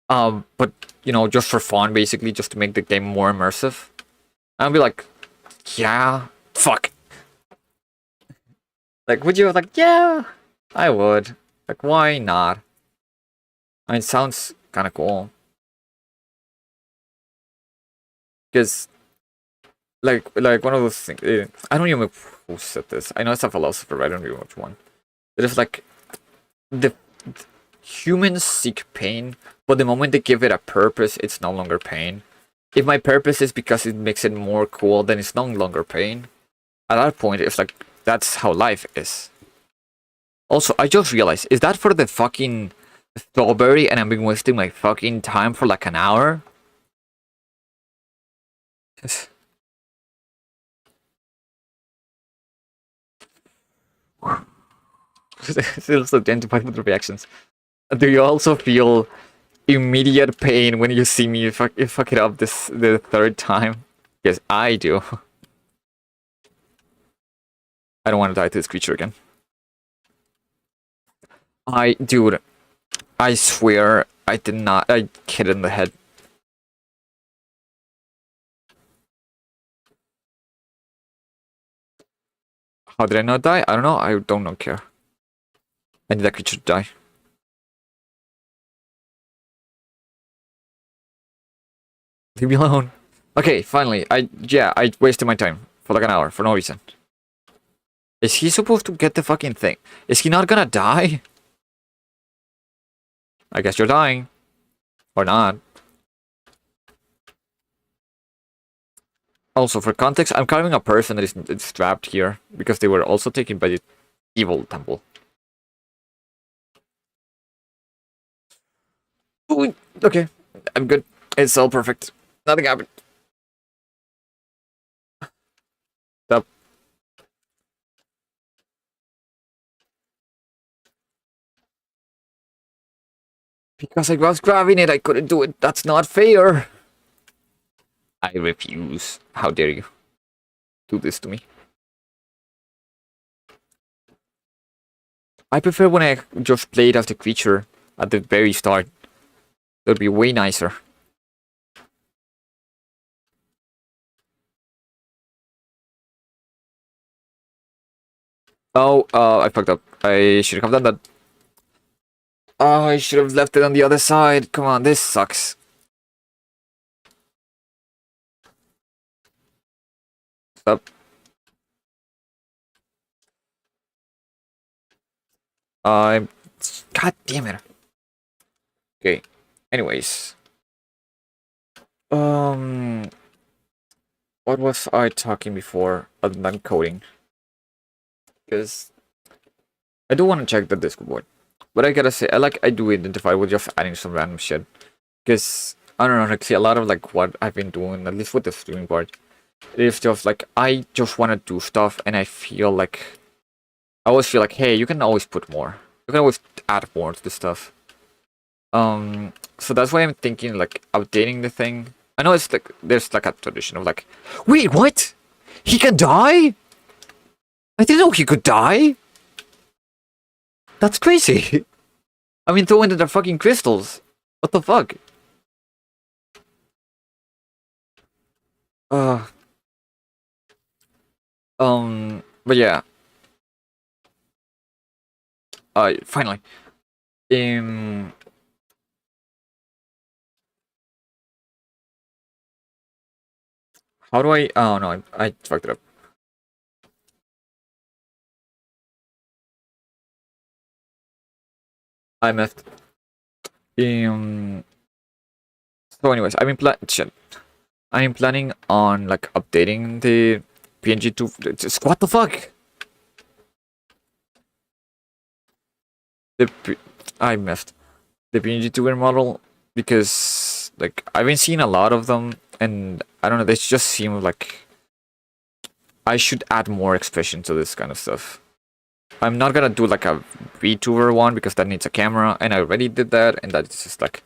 but you know, just for fun, basically, just to make the game more immersive? I'd be like, yeah, fuck. Like, would you? Like, yeah, I would. Like, why not? I mean, it sounds kind of cool. Because, like one of those things. I don't even know who said this. I know it's a philosopher, but I don't remember which one. It is like the humans seek pain, but the moment they give it a purpose, it's no longer pain. If my purpose is because it makes it more cool, then it's no longer pain. At that point, it's like, that's how life is. Also, I just realized, is that for the fucking strawberry and I've been wasting my fucking time for like an hour? Still identified with the reactions. Do you also feel immediate pain when you see me fuck it up the third time? Yes, I do. I don't want to die to this creature again. Dude, I swear I did not. I hit it in the head. How did I not die? I don't know. I don't not care. I need that creature to die. Leave me alone. Okay, finally. I wasted my time for like an hour for no reason. Is he supposed to get the fucking thing? Is he not gonna die? I guess you're dying. Or not. Also, for context, I'm carving a person that is trapped here because they were also taken by the evil temple. Ooh, okay, I'm good. It's all perfect. Nothing happened. Stop. Because I was grabbing it, I couldn't do it. That's not fair. I refuse. How dare you do this to me? I prefer when I just played as the creature at the very start. That would be way nicer. Oh, I fucked up. I should have done that. Oh, I should have left it on the other side. Come on, this sucks. Stop. I'm... God damn it. Okay. Anyways. What was I talking before other than coding? Because I do want to check the Discord board. But I gotta say, I do identify with just adding some random shit. Because, I don't know, like, see, a lot of, like, what I've been doing, at least with the streaming part, it's just, like, I just want to do stuff, and I feel like... I always feel like, hey, you can always put more. You can always add more to the stuff. So that's why I'm thinking, like, updating the thing. I know it's, like, there's, like, a tradition of, like, wait, what? He can die? I didn't know he could die. That's crazy. I mean, throw into the fucking crystals. What the fuck? But yeah. Finally. How do I... Oh, no, I fucked it up. I messed. So anyways, I'm planning on like updating the PNG to what the fuck? I messed the PNG tuber model because like I've been seeing a lot of them and I don't know, they just seem like I should add more expression to this kind of stuff. I'm not gonna do like a VTuber one because that needs a camera and I already did that and that's just like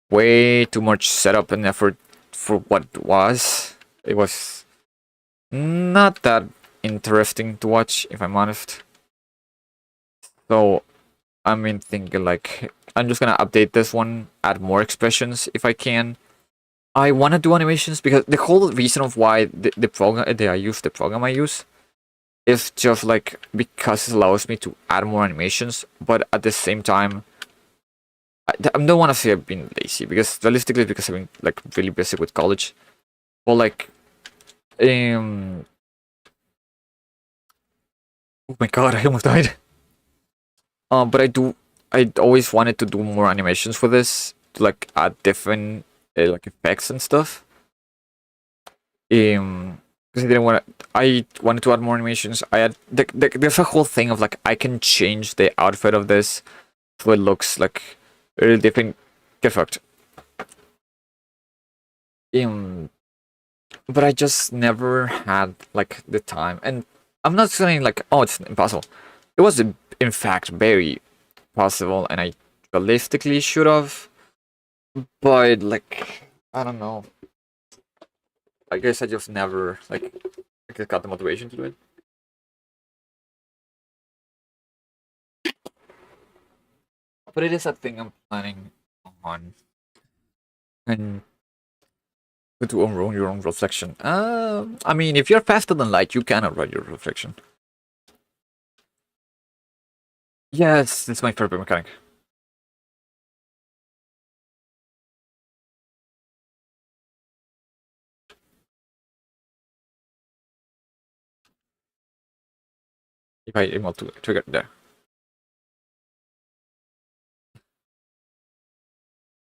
way too much setup and effort for what it was. It was not that interesting to watch, if I'm honest. So, I mean, thinking like, I'm just gonna update this one, add more expressions if I can. I want to do animations because the whole reason of why the program I use is just like because it allows me to add more animations, but at the same time, I don't want to say I've been lazy because realistically, because I've been like really busy with college. But like, oh my god, I almost died. But I always wanted to do more animations for this to like add different like effects and stuff. Because I wanted to add more animations. I had there's a whole thing of like I can change the outfit of this so it looks like really different. Get fucked. But I just never had like the time, and I'm not saying like oh it's impossible. It was in fact very possible, and I realistically should have. But like I don't know. I guess I just never like got the motivation to do it. But it is a thing I'm planning on, and to do your own reflection. I mean, if you're faster than light, you can outrun your reflection. Yes, that's my favorite mechanic. If I emote to trigger there.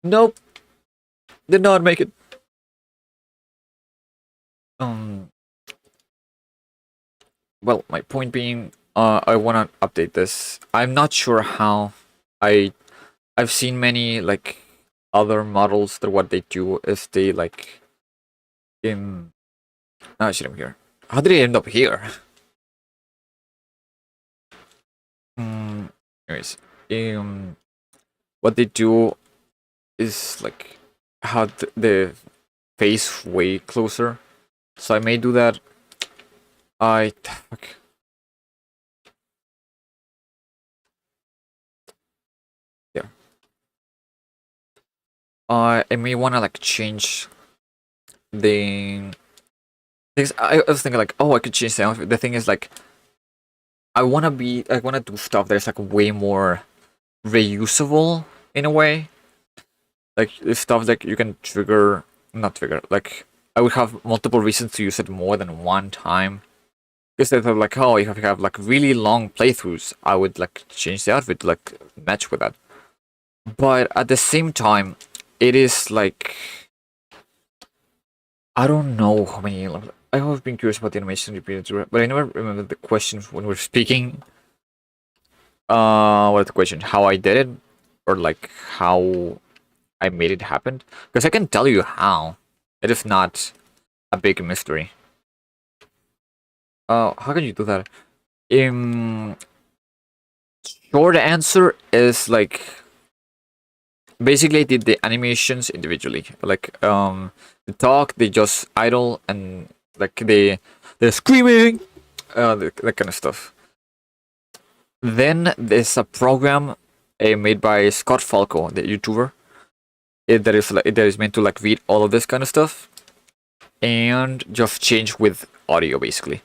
Nope, did not make it. Um, well, my point being, I wanna update this. I'm not sure how. I I've seen many like other models that what they do is they like in. Oh shit, I'm here. How did I end up here? Hmm. Anyways, what they do is like have the face way closer. So I may do that. Fuck. Yeah. I may wanna like change the. Because I was thinking like, oh, I could change the outfit. The thing is like, I wanna do stuff that's like way more reusable in a way. Like stuff that you can trigger, not trigger. Like I would have multiple reasons to use it more than one time. Instead of like, oh, if I have like really long playthroughs, I would like change the outfit to like match with that. But at the same time, it is like I don't know how many. I have been curious about the animation repeated, but I never remember the question when we're speaking. What's the question? How I did it, or like how I made it happen? Because I can tell you how. It is not a big mystery. How can you do that? Um, Short answer is like basically I did the animations individually. Like the talk they just idle and like they're screaming, that kind of stuff. Then there's a program made by Scott Falco, the YouTuber. That is meant to like read all of this kind of stuff and just change with audio basically.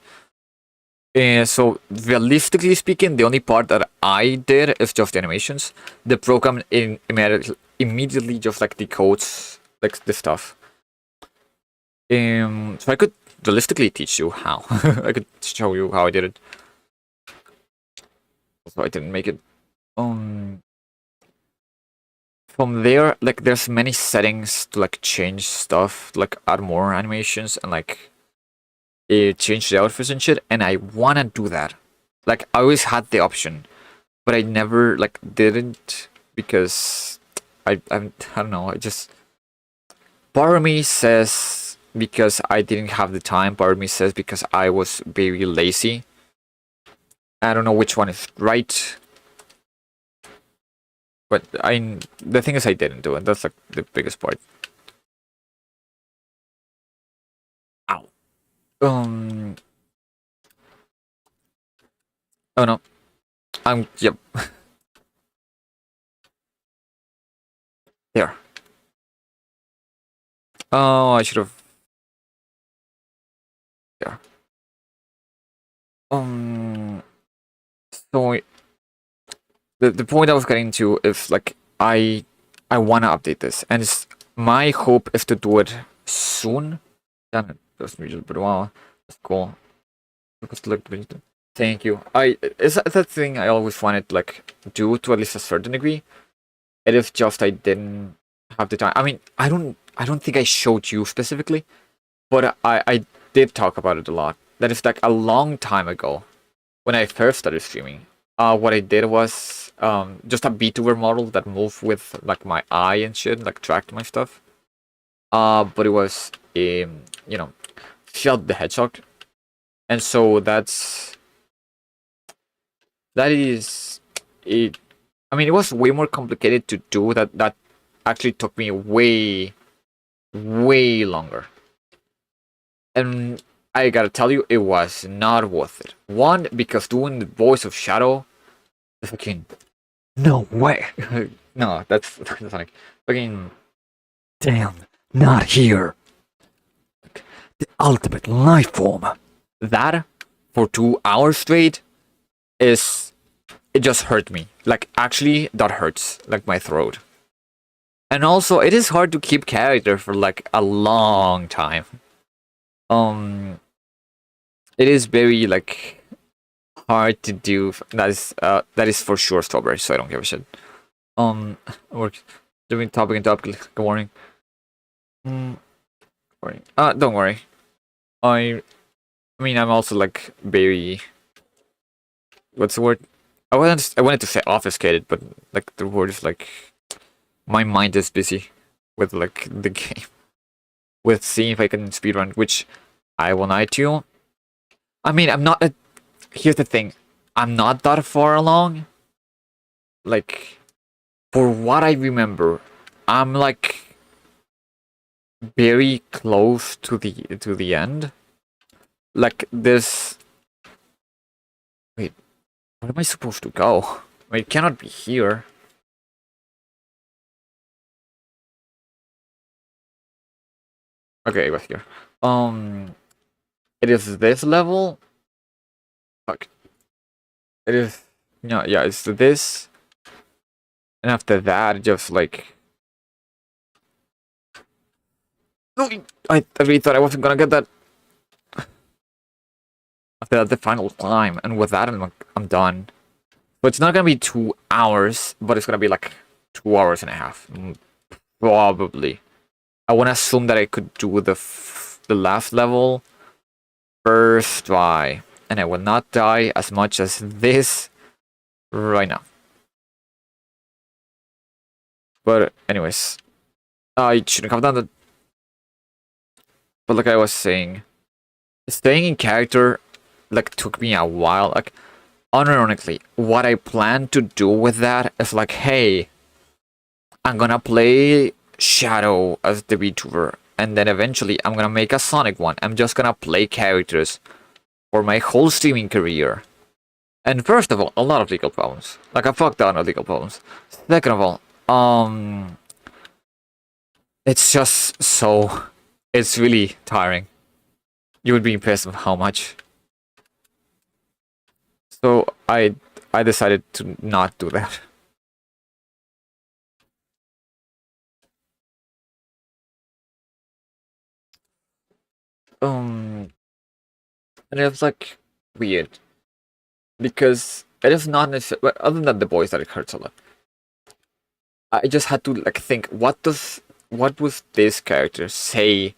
And so realistically speaking, the only part that I did is just the animations. The program immediately just like decodes like the stuff. So I could realistically teach you how. I could show you how I did it. So I didn't make it. From there, like there's many settings to like change stuff, like add more animations and like change the outfits and shit. And I wanna do that. Like I always had the option, but I never like didn't because I don't know. I just part of me says because I didn't have the time. Part of me says because I was very lazy. I don't know which one is right. But the thing is I didn't do it. That's like the biggest part. Ow. Um. Oh no. Yep. There. Oh, I should have. There. Um. So the point I was getting to is like I wanna update this, and it's my hope is to do it soon. Damn it, that's usually pretty well. That's cool. Thank you. It's that thing I always wanted to like do to at least a certain degree. It is just I didn't have the time. I mean, I don't think I showed you specifically, but I did talk about it a lot. That is like a long time ago when I first started streaming. What I did was just a VTuber model that moved with like my eye and shit, like tracked my stuff. But it was you know, Shelled the Hedgehog, and so that is it. I mean, it was way more complicated to do. That actually took me way longer. And I gotta tell you, it was not worth it. One, because doing the voice of Shadow, the fucking no way. No, that's like fucking damn, not here. The ultimate life form. That for 2 hours straight is it just hurt me. Like, actually, that hurts, like my throat. And also, it is hard to keep character for like a long time. Um, it is very like hard to do. That is for sure strawberry. So I don't give a shit. Work doing topic and topic. Good morning. Morning. Don't worry. I mean, I'm also like very. What's the word? I wanted to say obfuscated, but like the word is like my mind is busy with like the game, with seeing if I can speedrun, which I will not to. I mean, I'm not. Here's the thing, I'm not that far along. Like, for what I remember, I'm like very close to the end. Like this. Wait, where am I supposed to go? I mean, it cannot be here. Okay, it was here. It is this level. Fuck. It is. No, yeah, it's this. And after that, just like. No, I really thought I wasn't gonna get that. After that, the final climb, and with that, I'm done. But it's not gonna be 2 hours, but it's gonna be like 2 hours and a half, probably. I want to assume that I could do the last level first try, and I will not die as much as this right now. But anyways, I shouldn't have done that. But like I was saying, staying in character like took me a while. Like, unironically, what I plan to do with that is like, hey, I'm gonna play Shadow as the VTuber, and then eventually I'm gonna make a Sonic one. I'm just gonna play characters for my whole streaming career. And first of all, a lot of legal problems. Like, a fuck ton of legal problems. Second of all, it's just so, it's really tiring. You would be impressed with how much. So I decided to not do that. And it's like weird because it is not necessarily, other than the boys that it hurts a lot. I just had to like think, what would this character say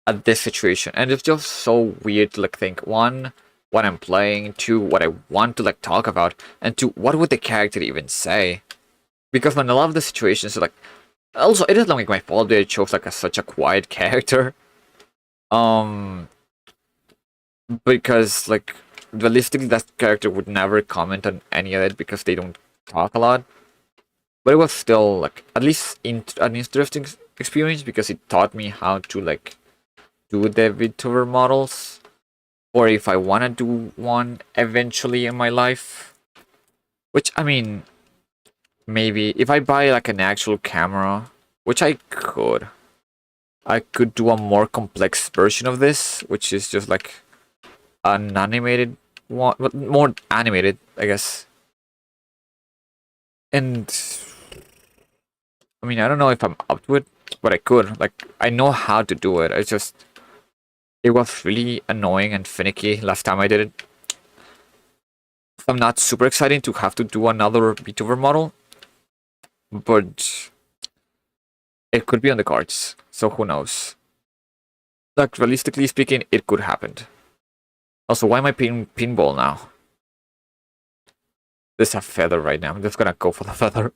at this situation? And it's just so weird to like think, one, what I'm playing, two, what I want to like talk about, and two, what would the character even say? Because when a lot of the situations are like, also it is not like my fault that it chose like such a quiet character. Because like realistically that character would never comment on any of it because they don't talk a lot. But it was still like at least an interesting experience because it taught me how to like do the VTuber models, or if I want to do one eventually in my life. Which, I mean, maybe if I buy like an actual camera, which I could do a more complex version of this, which is just like an animated one, but more animated, I guess. And I mean, I don't know if I'm up to it, but I could. Like, I know how to do it. It was really annoying and finicky last time I did it. I'm not super excited to have to do another VTuber model, but it could be on the cards. So who knows? Like, realistically speaking, it could happen. Also, why am I pinball now? There's a feather right now. I'm just gonna go for the feather.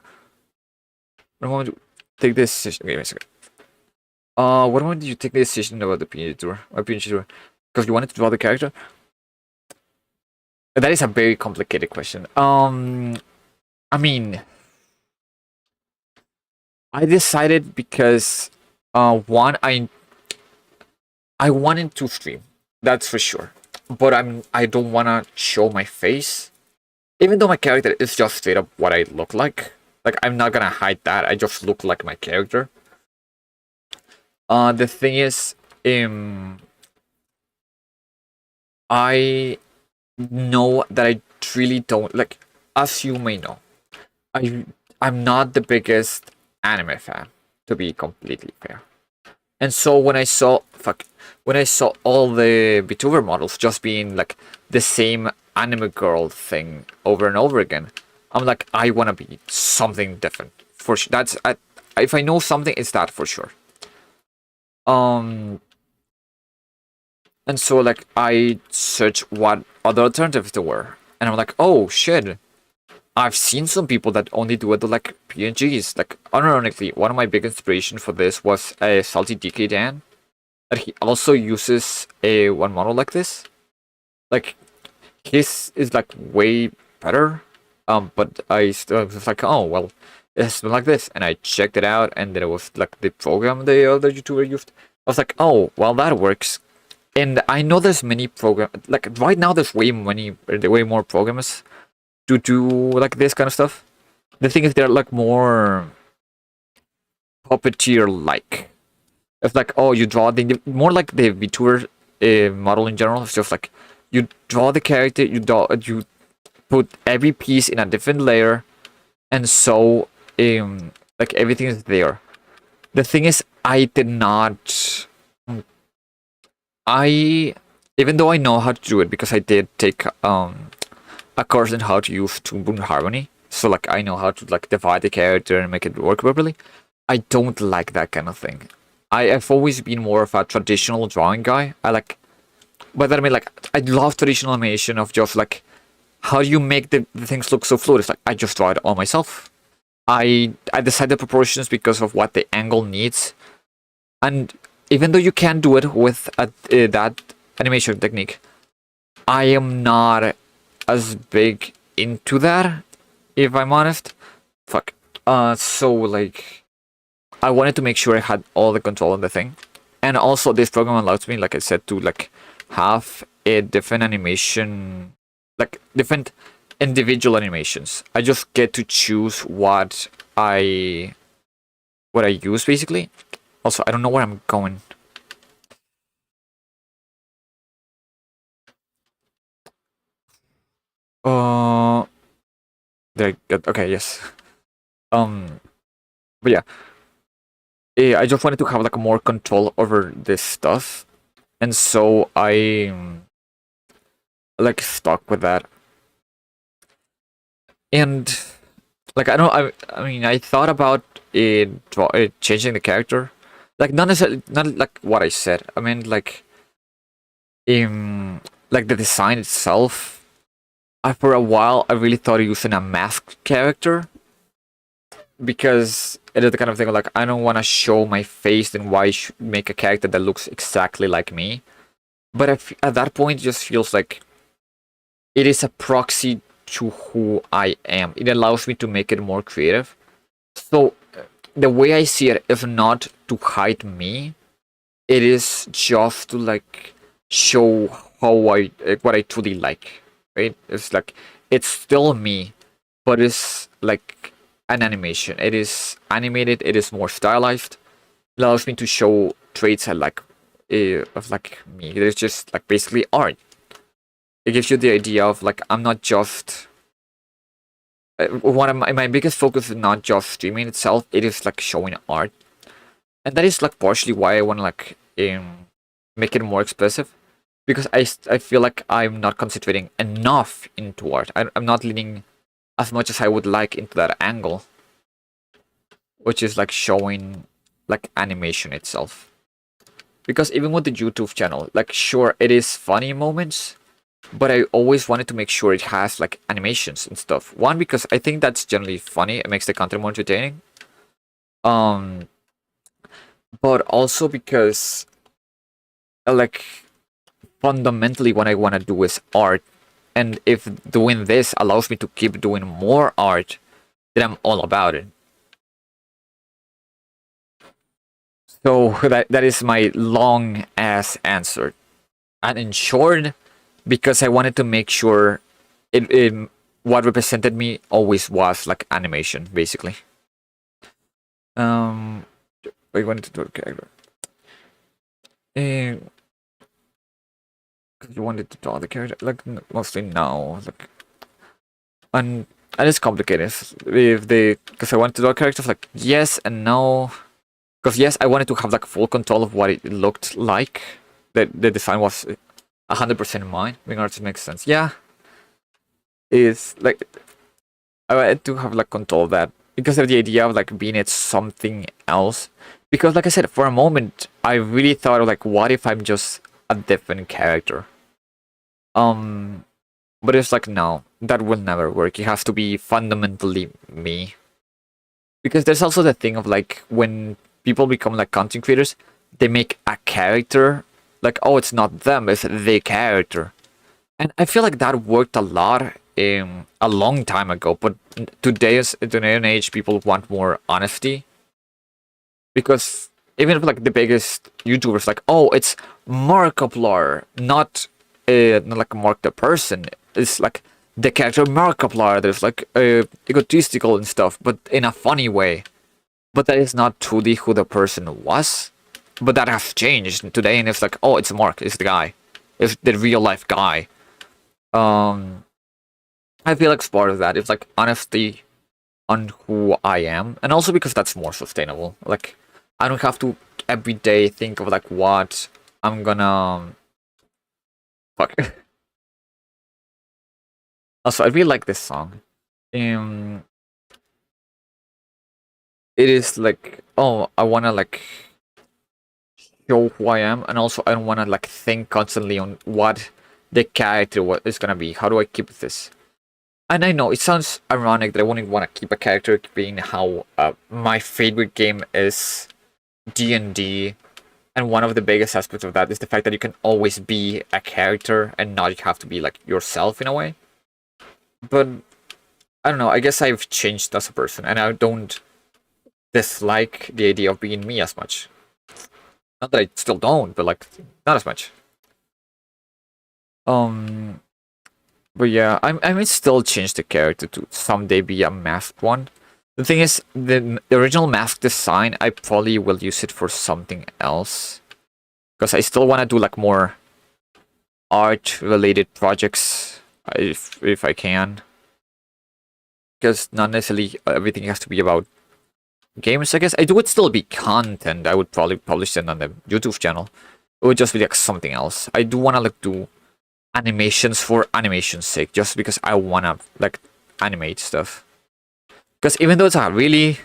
I'm going to take this decision. Wait a second. What moment did you take the decision about the PNG tour? Or PNG tour? Because you wanted to draw the character? That is a very complicated question. I mean, I decided because, one, I wanted to stream. That's for sure. But I don't wanna show my face. Even though my character is just straight up what I look like. Like, I'm not gonna hide that. I just look like my character. The thing is, I know that I really don't like. as you may know, I I'm not the biggest anime fan, to be completely fair. And so when I saw all the VTuber models just being like the same anime girl thing over and over again, I'm like, I want to be something different for sure. If I know something, it's that for sure. Um, and so like I searched what other alternatives there were, and I'm like, oh shit, I've seen some people that only do it to like PNGs. Like, unironically, one of my big inspiration for this was a Salty DK Dan, that he also uses a one model like this. Like, his is like way better. But I still was like, oh well, it's been like this, and I checked it out, and then it was like the program the other YouTuber used. I was like, oh well, that works. And I know there's many program like right now there's way more programs to do like this kind of stuff. The thing is they're like more puppeteer like. It's like, oh, you draw the more like the VTuber model in general. It's just like you draw the character, you put every piece in a different layer, and so like everything is there. The thing is, I did not. I even though I know how to do it because I did take a course in how to use Toon Harmony, so like I know how to like divide the character and make it work properly. I don't like that kind of thing. I've always been more of a traditional drawing guy. I like, but I mean, like, I love traditional animation of just like, how do you make the things look so fluid? It's like, I just draw it all myself. I decide the proportions because of what the angle needs. And even though you can do it with that animation technique, I am not as big into that, if I'm honest. Fuck. So like, I wanted to make sure I had all the control on the thing. And also this program allows me, like I said, to like have a different animation, like different individual animations. I just get to choose what I use basically. Also, I don't know where I'm going. Uh, there. Okay, yes. But yeah, I just wanted to have like more control over this stuff, and so I like stuck with that. And like I mean I thought about changing the character, like not necessarily not like what I said. I mean like the design itself. For a while I really thought of using a masked character because it is the kind of thing like I don't want to show my face, then why make a character that looks exactly like me? But at that point it just feels like it is a proxy to who I am. It allows me to make it more creative. So the way I see it is not to hide me. It is just to like show how what I truly like. Right? It's like it's still me, but it's like an animation. It is animated. It is more stylized. It allows me to show traits I like of like me. It is just like basically art. It gives you the idea of like I'm not just one of my biggest focus is not just streaming itself, it is like showing art, and that is like partially why I want to like make it more expressive, because I feel like I'm not concentrating enough into art. I'm not leaning as much as I would like into that angle, which is like showing like animation itself. Because even with the YouTube channel, like sure it is funny moments, but I always wanted to make sure it has like animations and stuff. One, because I think that's generally funny, it makes the content more entertaining. Um, but also because like fundamentally what I want to do is art, and if doing this allows me to keep doing more art, then I'm all about it. So that is my long ass answer. And in short, because I wanted to make sure it what represented me always was like animation, basically. Um, I wanted to do a character. Uh, you wanted to draw the character, like mostly no, like, and and it's complicated with the because I wanted to do a character like yes and no. Because yes, I wanted to have like full control of what it looked like. The design was 100% mine. In order to make sense, yeah, is like I wanted to have like control of that because of the idea of like being it something else. Because like I said, for a moment, I really thought of like, what if I'm just a different character? But it's like no, that will never work. It has to be fundamentally me. Because there's also the thing of like when people become like content creators, they make a character like, oh, it's not them, it's the character. And I feel like that worked a lot a long time ago, but today's day and age, people want more honesty. Because even if like the biggest YouTubers, like, oh, it's Markiplier, not like Mark the person. It's like the character Markiplier. There's like egotistical and stuff, but in a funny way. But that is not truly who the person was. But that has changed today, and it's like, oh, it's Mark, it's the guy, it's the real life guy. I feel like it's part of that. It's like honesty on who I am, and also because that's more sustainable. Like, I don't have to every day think of like what I'm gonna fuck. Also, I really like this song. It is like, oh, I wanna like show who I am, and also I don't wanna like think constantly on what the character is gonna be. How do I keep this? And I know it sounds ironic that I wouldn't want to keep a character being how my favorite game is D&D, and one of the biggest aspects of that is the fact that you can always be a character and not have to be like yourself in a way. But I don't know, I guess I've changed as a person, and I don't dislike the idea of being me as much. Not that I still don't, but like not as much. But yeah, I may still change the character to someday be a masked one. The thing is, the original mask design, I probably will use it for something else. Because I still want to do like more art-related projects, if I can. Because not necessarily everything has to be about games, I guess. It would still be content. I would probably publish it on the YouTube channel. It would just be like something else. I do want to like do animations for animation's sake, just because I wanna like animate stuff. Because even though it's a really,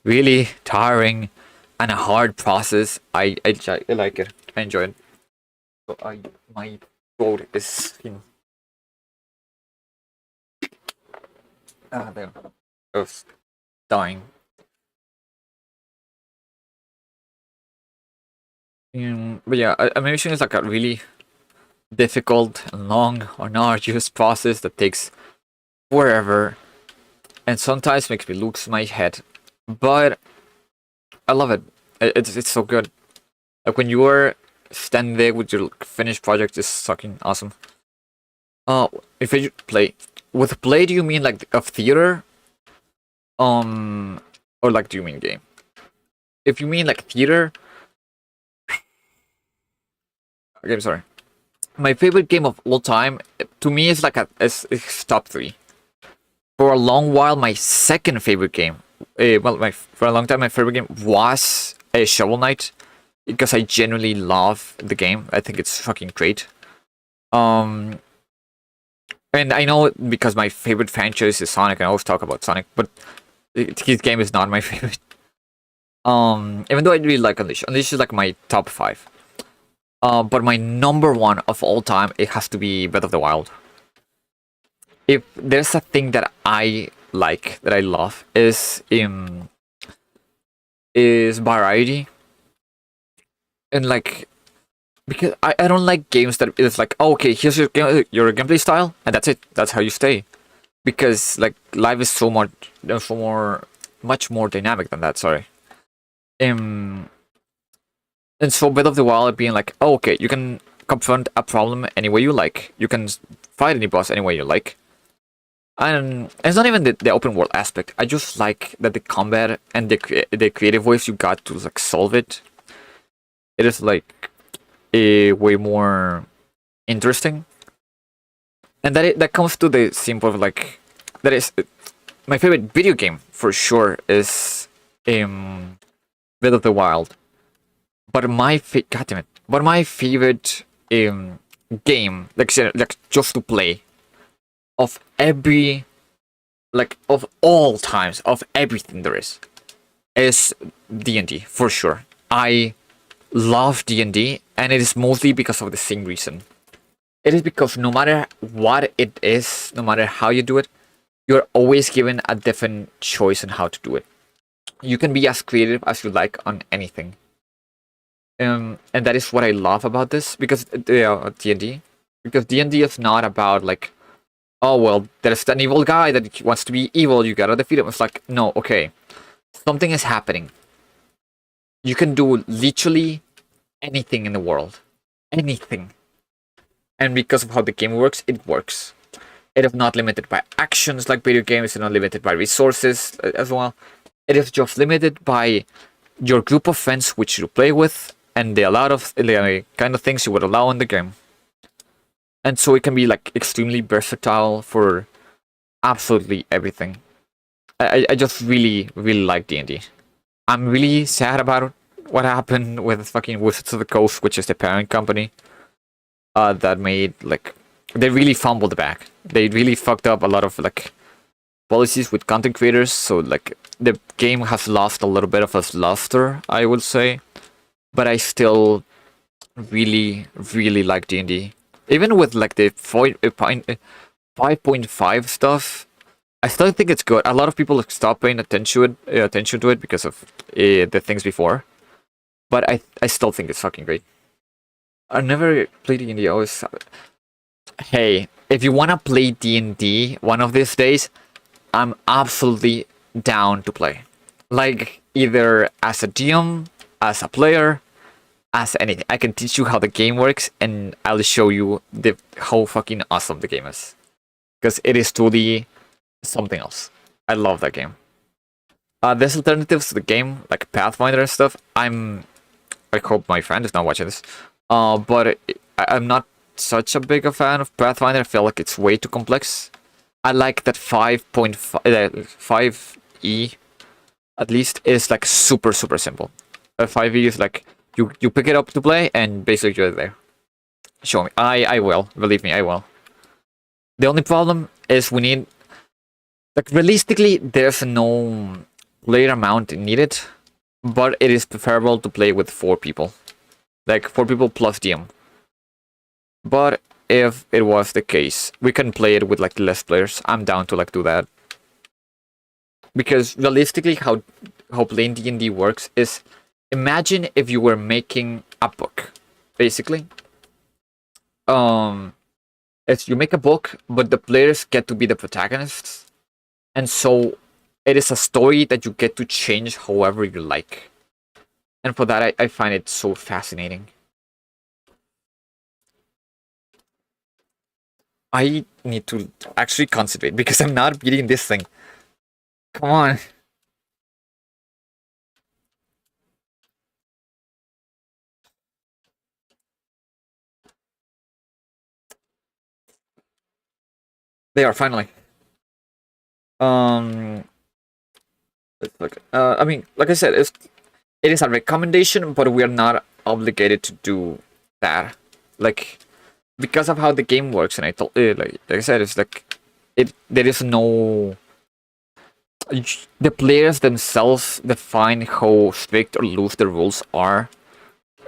really tiring and a hard process, I like it. I enjoy it. So my throat is there. I was dying. But yeah, animation is like a really difficult and long or arduous process that takes forever and sometimes makes me lose my head, but I love it. It's so good. Like when you are standing there with your finished project, is fucking awesome. If you play with play, do you mean like of theater, or like do you mean game? If you mean like theater, okay, I'm sorry. My favorite game of all time, to me, is like it's top 3. For a long while, my second favorite game, for a long time, my favorite game was Shovel Knight, because I genuinely love the game. I think it's fucking great. And I know because my favorite franchise is Sonic, and I always talk about Sonic, but his game is not my favorite. Even though I really like Unleash. Unleash is like my top 5. But my number 1 of all time, it has to be Breath of the Wild. If there's a thing that I like, that I love, is variety. And like, because I don't like games that it's like, oh, okay, here's your gameplay style, and that's it. That's how you stay. Because like life is much more dynamic than that. Sorry. And so Breath of the Wild being like, oh, okay, you can confront a problem any way you like. You can fight any boss any way you like. And it's not even the open world aspect. I just like that the combat and the creative ways you got to like solve it. It is like a way more interesting. And that comes to the simple of like that is my favorite video game for sure is Breath of the Wild. But God damn it. But my favorite game, like just to play, of every, like of all times, of everything there is D&D for sure. I love D&D, and it is mostly because of the same reason. It is because no matter what it is, no matter how you do it, you're always given a different choice on how to do it. You can be as creative as you like on anything. And that is what I love about this, because D&D, because D&D is not about like, oh well, there's an evil guy that wants to be evil, you gotta defeat him. It's like, no, okay, something is happening. You can do literally anything in the world, anything, and because of how the game works, it works. It is not limited by actions like video games. It's not limited by resources as well. It is just limited by your group of friends which you play with, and the kind of things you would allow in the game. And so it can be like extremely versatile for absolutely everything. I just really, really like D&D. I'm really sad about what happened with fucking Wizards of the Coast, which is the parent company that made, like, they really fumbled the bag. They really fucked up a lot of like policies with content creators, so like the game has lost a little bit of its luster, I would say. But I still really, really like D&D. Even with like the 5.5 stuff, I still think it's good. A lot of people stopped paying attention to it because of the things before. But I still think it's fucking great. I never played D&D. I always... Hey, if you want to play D&D one of these days, I'm absolutely down to play. Like, either as a DM, as a player, as anything. I can teach you how the game works, and I'll show you how fucking awesome the game is. Because it is truly something else. I love that game. There's alternatives to the game, like Pathfinder and stuff. I hope my friend is not watching this. But I'm not such a big a fan of Pathfinder. I feel like it's way too complex. I like that 5E at least is like super simple. 5E is like you pick it up to play and basically you're there. Show me. I will. Believe me, I will. The only problem is we need, like, realistically there's no player amount needed, but it is preferable to play with 4 people. Like 4 people plus DM. But if it was the case, we can play it with like less players. I'm down to like do that. Because realistically how playing D&D works is, imagine if you were making a book, basically. It's you make a book, but the players get to be the protagonists. And so it is a story that you get to change however you like. And for that, I find it so fascinating. I need to actually concentrate because I'm not beating this thing. Come on. They are finally. Let's look. I mean, like I said, it is a recommendation, but we are not obligated to do that. Like, because of how the game works, and I told, like I said, it's like there is no. The players themselves define how strict or loose the rules are,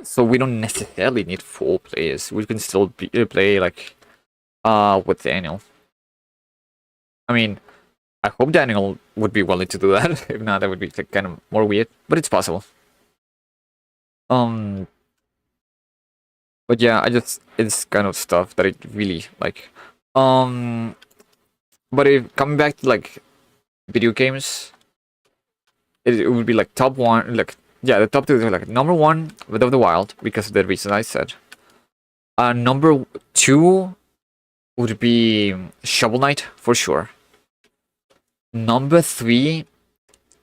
so we don't necessarily need 4 players. We can still play like with Daniel. I mean, I hope Daniel would be willing to do that. If not, that would be like kind of more weird, but it's possible. But yeah, it's kind of stuff that I really like. But if coming back to like video games, it would be like top 1, like, yeah, the top 2 are like number 1, Breath of the Wild, because of the reason I said. Number 2 would be Shovel Knight for sure. Number 3,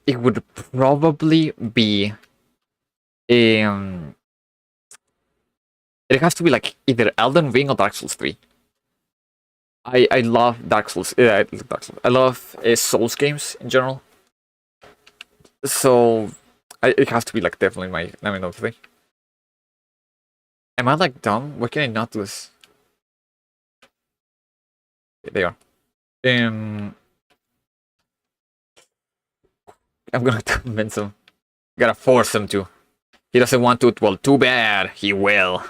it would probably be it has to be like either Elden Ring or Dark Souls 3. I love Dark Souls. Yeah, Dark Souls. I love Souls games in general. So it has to be like definitely my number three. Am I like dumb? Why can I not do this? There they are. I'm gonna convince him. Gotta force him to. He doesn't want to. Well, too bad. He will.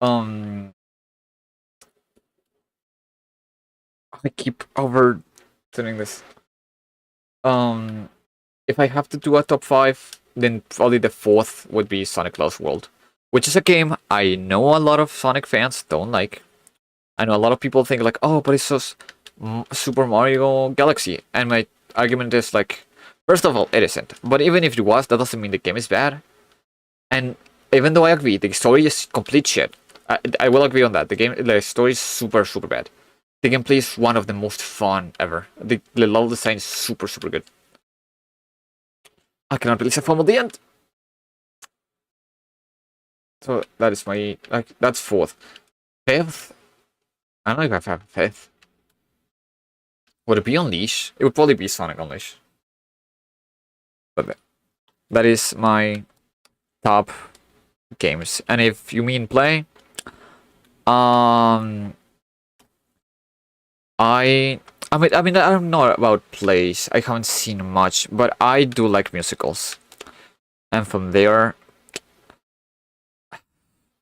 um, I keep overturning this. Um, if I have to do a top five, then probably the fourth would be Sonic Lost World, which is a game I know a lot of Sonic fans don't like. I know a lot of people think like, oh, but it's just Super Mario Galaxy, and my argument is like, first of all, it isn't. But even if it was, that doesn't mean the game is bad. And even though I agree, the story is complete shit. I will agree on that. The story is super, super bad. The gameplay is one of the most fun ever. The level design is super, super good. I cannot believe I fumbled the end. So that is my that's fourth. Fifth. I don't know if I have a fifth. Would it be Unleash? It would probably be Sonic Unleash. But that is my top games. And if you mean play, I mean, I don't know about plays. I haven't seen much, but I do like musicals. And from there,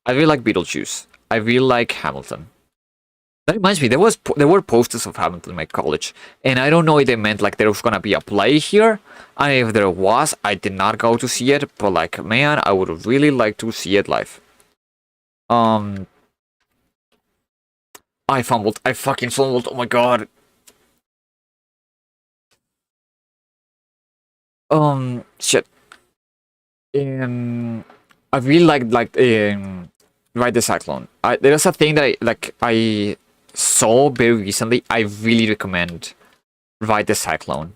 I really like Beetlejuice. I really like Hamilton. That reminds me, there were posters of Hamilton in my college, and I don't know if they meant like there was gonna be a play here, and if there was, I did not go to see it. But like, man, I would really like to see it live. Um, I fumbled. I fucking fumbled. Oh my god. Shit. I really Ride the Cyclone. There's a thing that I saw very recently. I really recommend Ride the Cyclone.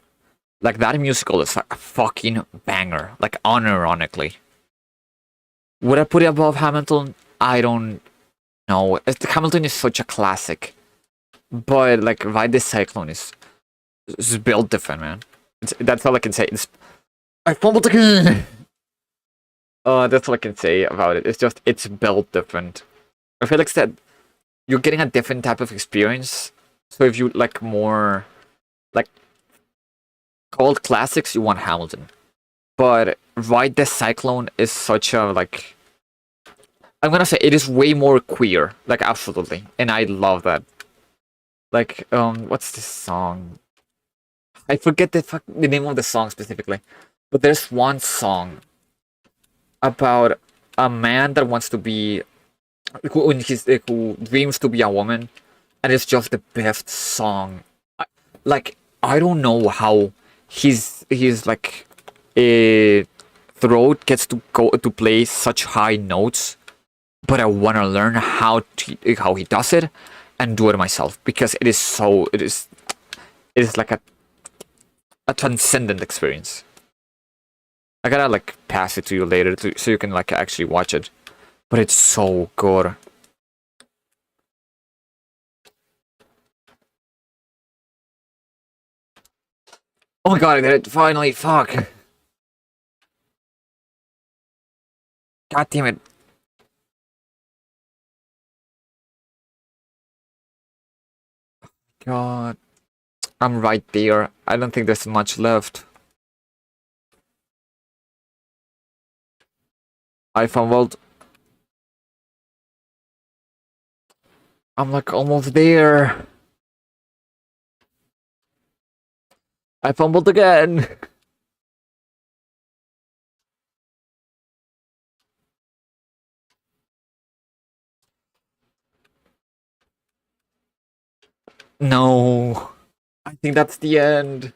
Like that musical is like a fucking banger. Like unironically. Would I put it above Hamilton? I don't know. Hamilton is such a classic. But like Ride the Cyclone is built different, man. That's all I can say. I fumbled again. That's all I can say about it. It's just it's built different. I feel like that you're getting a different type of experience. So if you like more like cult classics, you want Hamilton. But Ride the Cyclone is such a like I'm gonna say it is way more queer. Like absolutely. And I love that. Like, what's this song? I forget the name of the song specifically. But there's one song about a man that wants to be who dreams to be a woman, and it's just the best song. I don't know how his like a throat gets to go to play such high notes, but I want to learn how he does it and do it myself because it is like a transcendent experience. I gotta like pass it to you later so you can like actually watch it. But it's so good. Oh my god, I did it finally. Fuck. God damn it. God. I'm right there. I don't think there's much left. I fumbled. I'm like almost there. I fumbled again. No. I think that's the end.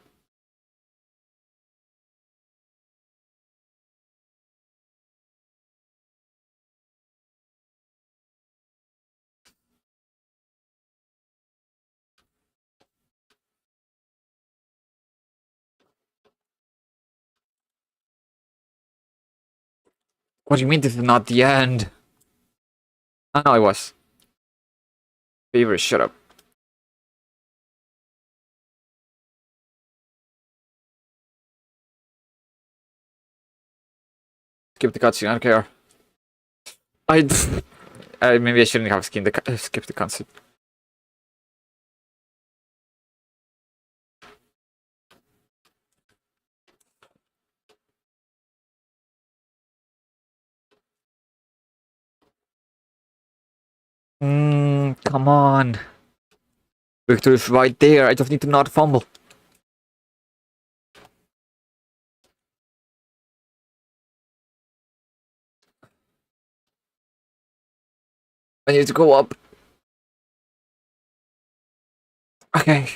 What do you mean this is not the end? I know it was. Beaver, shut up. skip the cutscene. I don't care. Maybe I shouldn't have skipped the cutscene. Come on. Victor is right there. I just need to not fumble. I need to go up. Okay.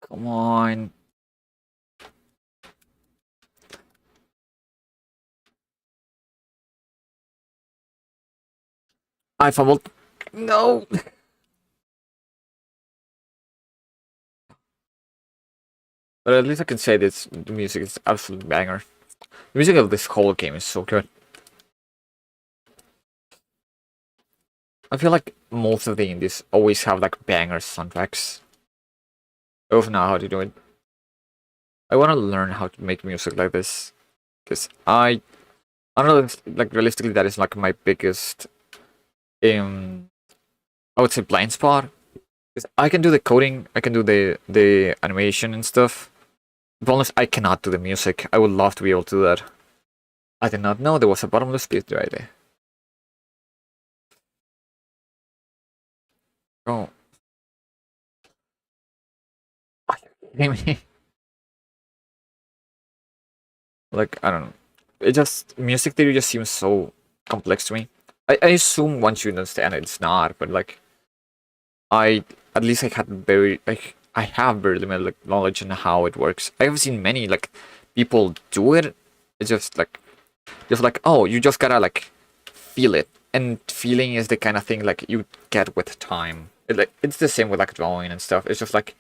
Come on. I fumbled. No. But at least I can say this. The music is absolute banger. The music of this whole game is so good. I feel like most of the indies always have like banger soundtracks. I don't know how to do it. I want to learn how to make music like this. Because I don't know if, like, realistically, that is like my biggest I would say blind spot. Because I can do the coding, I can do the animation and stuff. But honest, I cannot do the music. I would love to be able to do that. I did not know there was a bottomless pit right there. Oh. Are you kidding me? Like, I don't know. It just, music theory just seems so complex to me. I assume once you understand it, it's not, but like, at least I had very, like, I have very limited like, knowledge on how it works. I have seen many, like, people do it. It's just like, oh, you just gotta, like, feel it. And feeling is the kind of thing, like, you get with time. It's the same with, like, drawing and stuff. It's just like,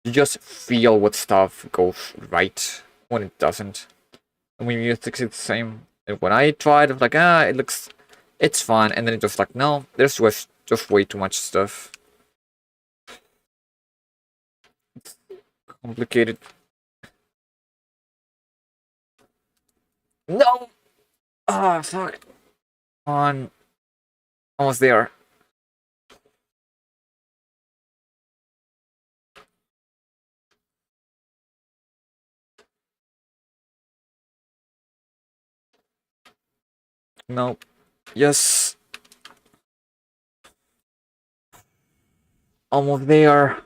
you just feel what stuff goes right when it doesn't. And when music is the same. And when I tried, I was like, it's fun. And then it just like, no, there's just way too much stuff. It's complicated. No! Ah, fuck. On. Almost there. No. Yes. Almost there.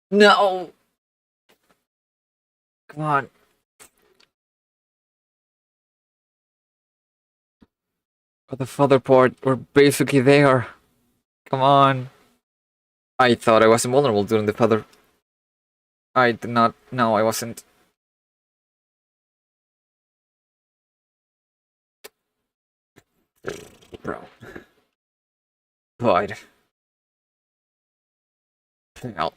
No! Come on. But the further part, we're basically there. Come on. I thought I was invulnerable during the feather. I did not. No, I wasn't. Bro. But. Hell.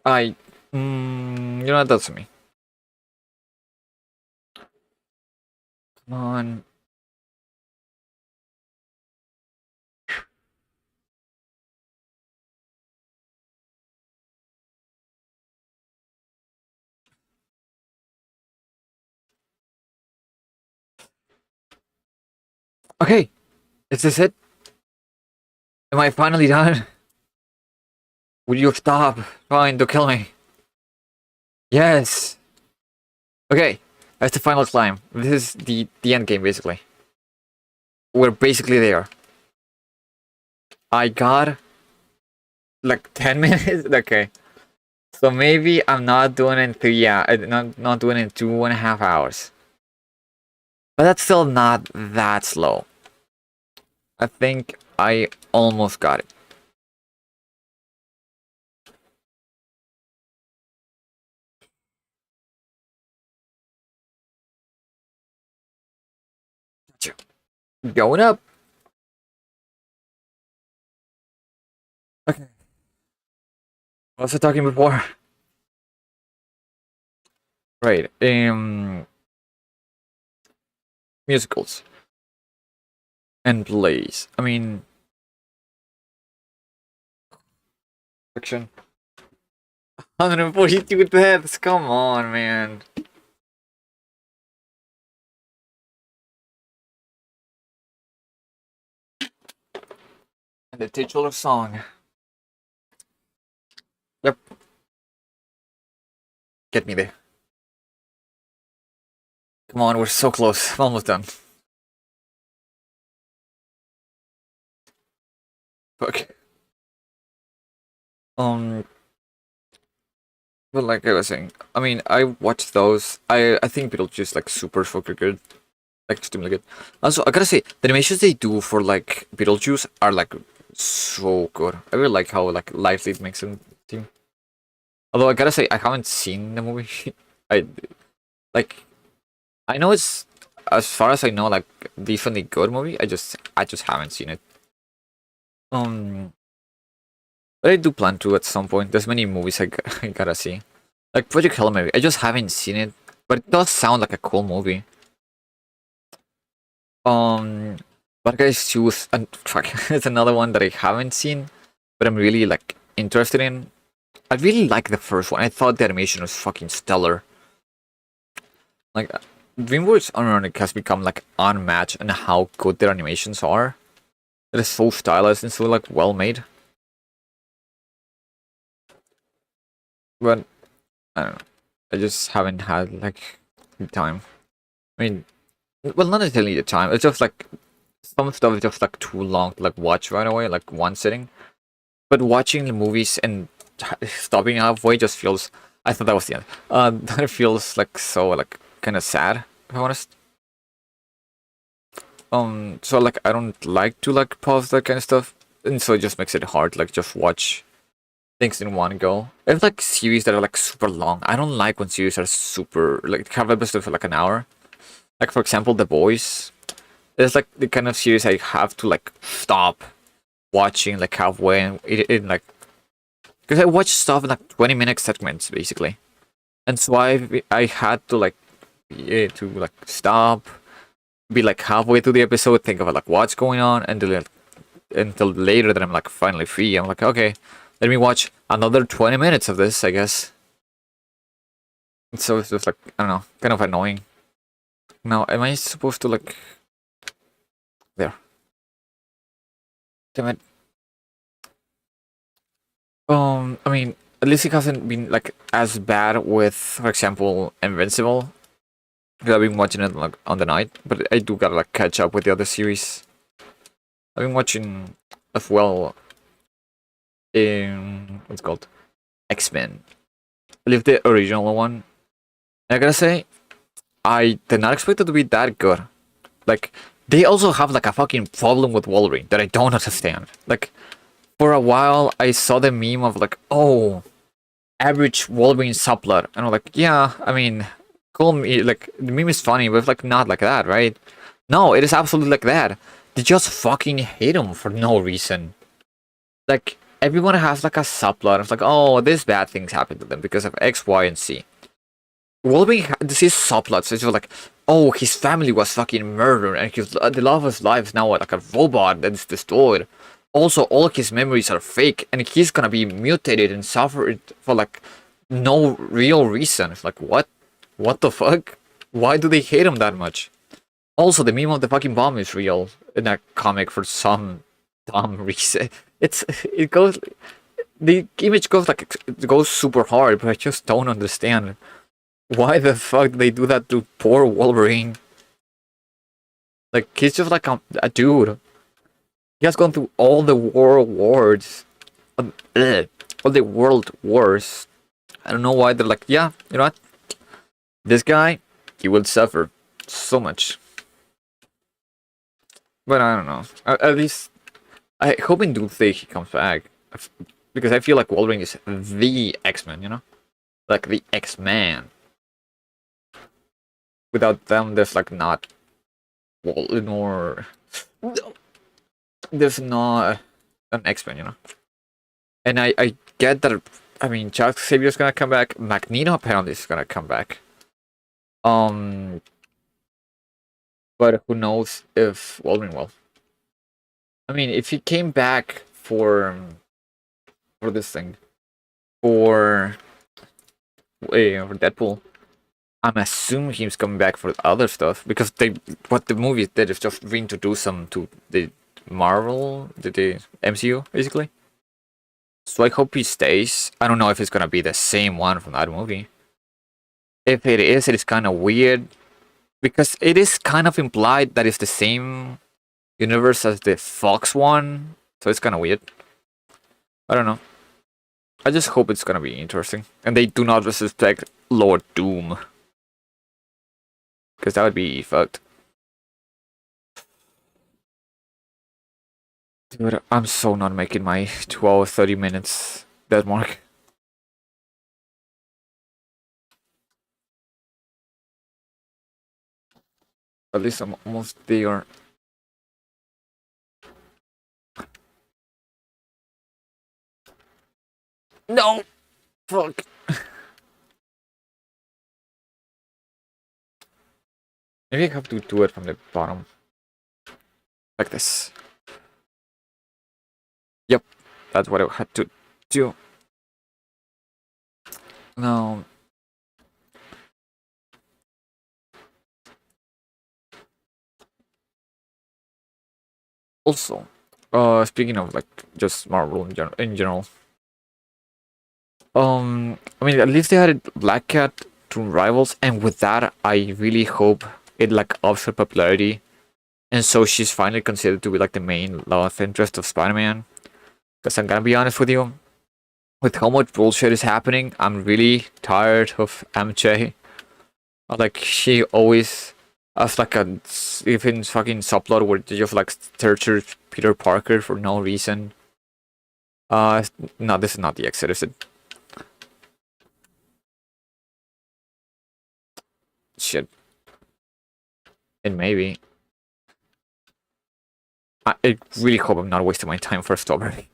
I. You know what? That's me. Come on. Okay. Is this it? Am I finally done? Will you stop trying to kill me? Yes. Okay. That's the final climb. This is the end game, basically. We're basically there. I got like 10 minutes. Okay. So maybe I'm not doing it in 3, yeah, not doing it in 2.5 hours. But that's still not that slow. I think I almost got it. Going up. What was I talking before? Right. Musicals and plays. I mean, fiction. 142 deaths. Come on, man. And the titular song. Yep. Get me there. Come on, we're so close. Almost done. Fuck. But like I was saying, I mean, I watched those. I think Beetlejuice like super fucking good, like extremely good. Also, I gotta say, the animations they do for like Beetlejuice are like so good. I really like how like lively it makes them seem. Although I gotta say, I haven't seen the movie. I like, I know it's as far as I know, like definitely good movie. I just haven't seen it. Um, but I do plan to at some point. There's many movies I gotta see. Like Project Hail Mary. I just haven't seen it, but it does sound like a cool movie. Um, Bad Guys 2 and fuck, it's another one that I haven't seen, but I'm really like interested in. I really like the first one. I thought the animation was fucking stellar. Like DreamWorks Ironic has become like unmatched in how good their animations are. It is so stylized and so like well made. But I don't know. I just haven't had like the time. I mean, well, not necessarily the time. It's just like some stuff is just like too long to like watch right away, like one sitting. But watching the movies and stopping halfway just feels. I thought that was the end. That feels like so like kind of sad. If I'm honest. So like I don't like to like pause that kind of stuff, and so it just makes it hard to like just watch things in one go. It's like series that are like super long. I don't like when series are super like have episodes for like an hour. Like for example, The Boys. It's like the kind of series I have to like stop watching like halfway and it like because I watch stuff in like 20-minute segments basically, and so I had to like to like stop, be like halfway through the episode, think about like what's going on, and until later that I'm like finally free. I'm like, okay, let me watch another 20 minutes of this, I guess. So it's just like I don't know, kind of annoying. Now, am I supposed to like there? Damn it. I mean, at least it hasn't been like as bad with, for example, Invincible. Because I've been watching it like on the night, but I do gotta like catch up with the other series. I've been watching as well in what's it called X-Men. I believe the original one. And I gotta say, I did not expect it to be that good. Like they also have like a fucking problem with Wolverine that I don't understand. Like for a while, I saw the meme of like, oh, average Wolverine subplot, and I'm like, yeah, I mean, cool. Like the meme is funny, but like not like that, right? No, it is absolutely like that. They just fucking hate him for no reason. Like everyone has like a subplot of like, oh, this bad things happen to them because of X, Y, and Z. Wolverine has these subplots. It's just like, oh, his family was fucking murdered, and the love of his life is now like a robot that is destroyed. Also, all his memories are fake, and he's gonna be mutated and suffer it for like no real reason. It's like, what? What the fuck? Why do they hate him that much? Also, the meme of the fucking bomb is real in that comic for some dumb reason. It goes the image goes like it goes super hard, but I just don't understand why the fuck they do that to poor Wolverine. Like he's just like a dude. He has gone through all the world wars, all the world wars. I don't know why they're like, yeah, you know what? This guy, he will suffer so much. But I don't know. At least I hope in Doomsday he comes back because I feel like Wolverine is the X-Men, you know, like the X-Man. Without them, there's like not nor there's not an X-Men, you know. And I get that I mean, Charles Xavier's gonna come back. Magneto apparently is gonna come back. Um, but who knows if Wolverine will. I mean, if he came back for this thing, for for Deadpool, I'm assuming he's coming back for other stuff because what the movie did is just reintroduce him to the the MCU basically. So I hope he stays. I don't know if it's gonna be the same one from that movie. If it is kind of weird because it is kind of implied that it's the same universe as the Fox one, so it's kind of weird. I don't know. I just hope it's gonna be interesting, and they do not disrespect Lord Doom, because that would be fucked. Dude, I'm so not making my 12 30 minutes dead mark. At least I'm almost there. No! Fuck. Maybe I have to do it from the bottom. Like this. Yep. That's what I had to do. Now... Also, speaking of like just Marvel in general, I mean at least they had Black Cat to Rivals, and with that, I really hope it like ups her popularity, and so she's finally considered to be like the main love interest of Spider-Man. Because I'm gonna be honest with you, with how much bullshit is happening, I'm really tired of MJ. Like she always has like a even fucking subplot where they just like torture Peter Parker for no reason. No, this is not the exit, is it? Shit. And maybe. I really hope I'm not wasting my time for a strawberry.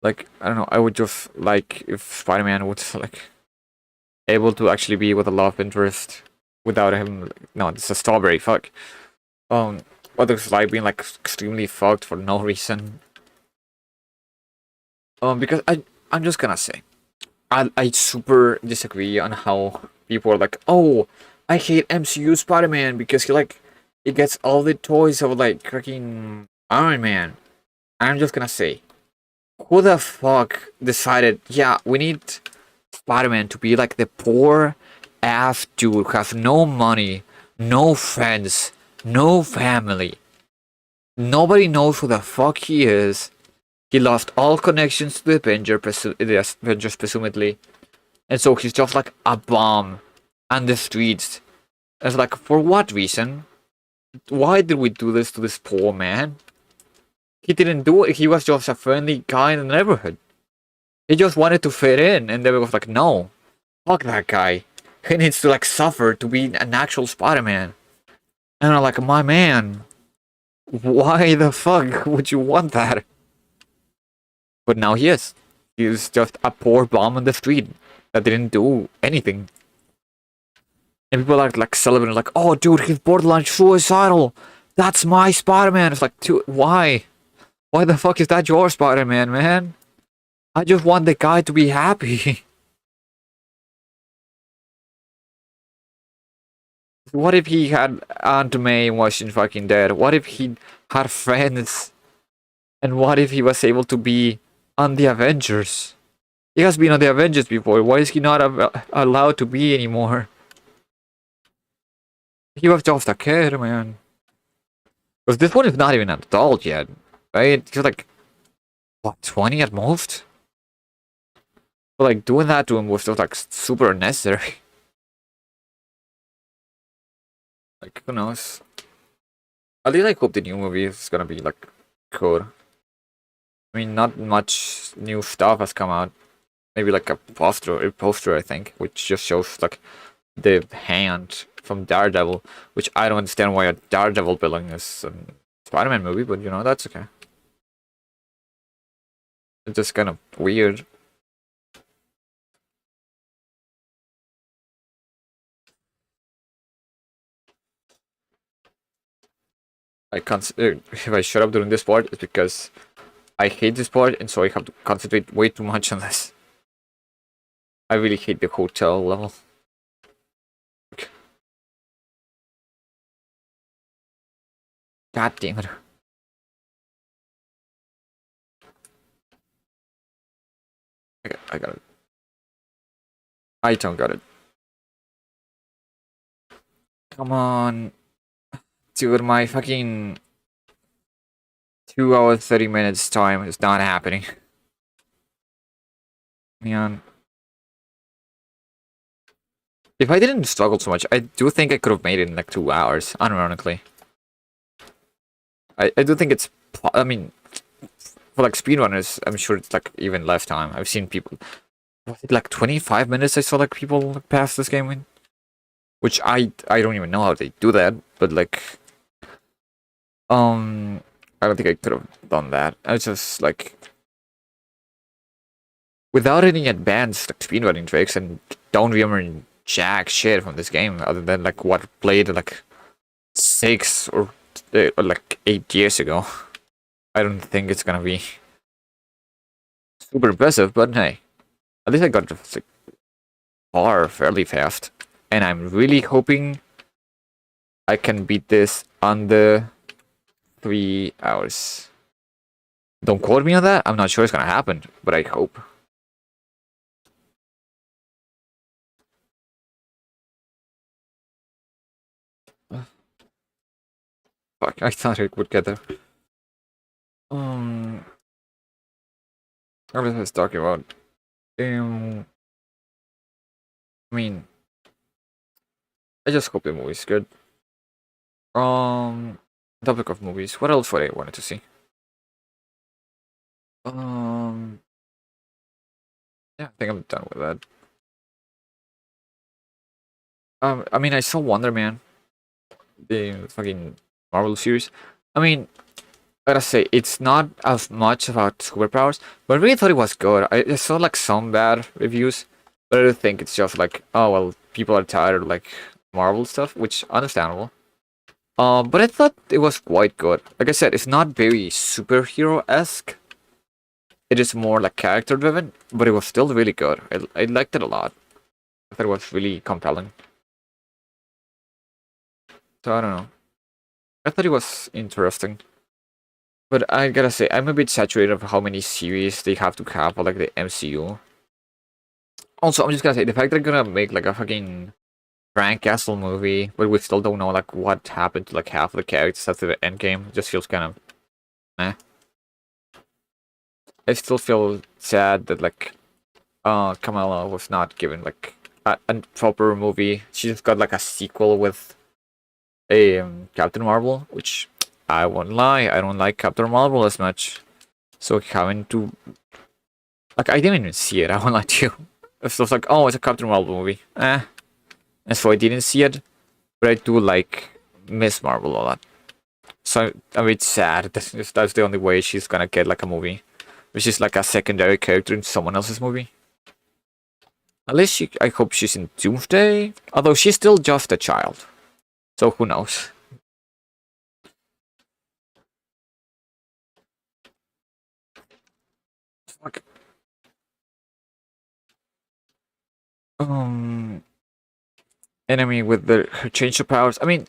Like, I don't know, I would just like if Spider-Man would like able to actually be with a love interest without him. No, it's a strawberry, fuck. What it's like being like extremely fucked for no reason. Because I'm just gonna say, I super disagree on how people are like, oh, I hate MCU Spider-Man because he gets all the toys of like freaking Iron Man. I'm just gonna say, who the fuck decided, yeah, we need Spider-Man to be like the poor ass dude who has no money, no friends, no family. Nobody knows who the fuck he is. He lost all connections to the Avengers, presumably. And so he's just like a bomb on the streets. It's like, for what reason? Why did we do this to this poor man? He didn't do it. He was just a friendly guy in the neighborhood. He just wanted to fit in, and they was like, no, fuck that guy. He needs to like suffer to be an actual Spider-Man. And I'm like, my man, why the fuck would you want that? But now he is. He's just a poor bomb on the street that didn't do anything. And people are like celebrating, like, oh dude, he's borderline suicidal. That's my Spider-Man. It's like, dude, why? Why the fuck is that your Spider-Man, man? I just want the guy to be happy. What if he had Aunt May and wasn't fucking dead? What if he had friends? And what if he was able to be on the Avengers? He has been on the Avengers before. Why is he not allowed to be anymore? He was just a kid, man. Because this one is not even an adult yet, right? He's like, what, 20 at most? But like, doing that to him was just like super unnecessary. Like, who knows? At least I hope the new movie is gonna be like good. I mean, not much new stuff has come out. Maybe like a poster, I think, which just shows like the hand from Daredevil, which I don't understand why a Daredevil villain is a Spider-Man movie, but you know, that's okay. It's just kind of weird. I can't. If I shut up during this part, it's because I hate this part, and so I have to concentrate way too much on this. I really hate the hotel level. God damn it. I got it. I don't got it. Come on. Dude, my fucking 2 hours 30 minutes time is not happening. Man. If I didn't struggle so much, I do think I could have made it in like 2 hours, unironically. I do think it's, I mean, for like speedrunners, I'm sure it's like even less time. I've seen people, was it like 25 minutes I saw like people pass this game in? Which I don't even know how they do that, but like, I don't think I could have done that. I was just like, without any advanced like speedrunning tricks, and don't remember jack shit from this game other than like what played like 6 or like 8 years ago. I don't think it's gonna be super impressive, but hey, at least I got like, far fairly fast, and I'm really hoping I can beat this under 3 hours. Don't quote me on that. I'm not sure it's gonna happen, but I hope. Fuck, I thought it would get there. What was I talking about? I mean, I just hope the movie's good. Topic of movies. What else would I wanted to see? Yeah, I think I'm done with that. I mean, I saw Wonder Man, the fucking Marvel series. I mean, I gotta say, it's not as much about superpowers, but I really thought it was good. I saw like some bad reviews, but I do think it's just like, oh well, people are tired of like Marvel stuff, which understandable. But I thought it was quite good. Like I said, it's not very superhero-esque. It is more like character-driven, but it was still really good. I liked it a lot. I thought it was really compelling. So I don't know. I thought it was interesting. But I gotta say, I'm a bit saturated of how many series they have to have for like the MCU. Also, I'm just gonna say, the fact they're gonna make like a fucking Frank Castle movie, but we still don't know like what happened to like half of the characters after the end game, just feels kind of meh. I still feel sad that like Kamala was not given like a proper movie. She just got like a sequel with a Captain Marvel, which I won't lie, I don't like Captain Marvel as much. So having to like I didn't even see it, I won't lie to you. It's just like, oh, it's a Captain Marvel movie. And so I didn't see it. But I do like Miss Marvel a lot. So I'm a bit sad that's the only way she's gonna get like a movie. Which is like a secondary character in someone else's movie. At least I hope she's in Doomsday. Although she's still just a child. So who knows? Fuck. Enemy with her change of powers. I mean,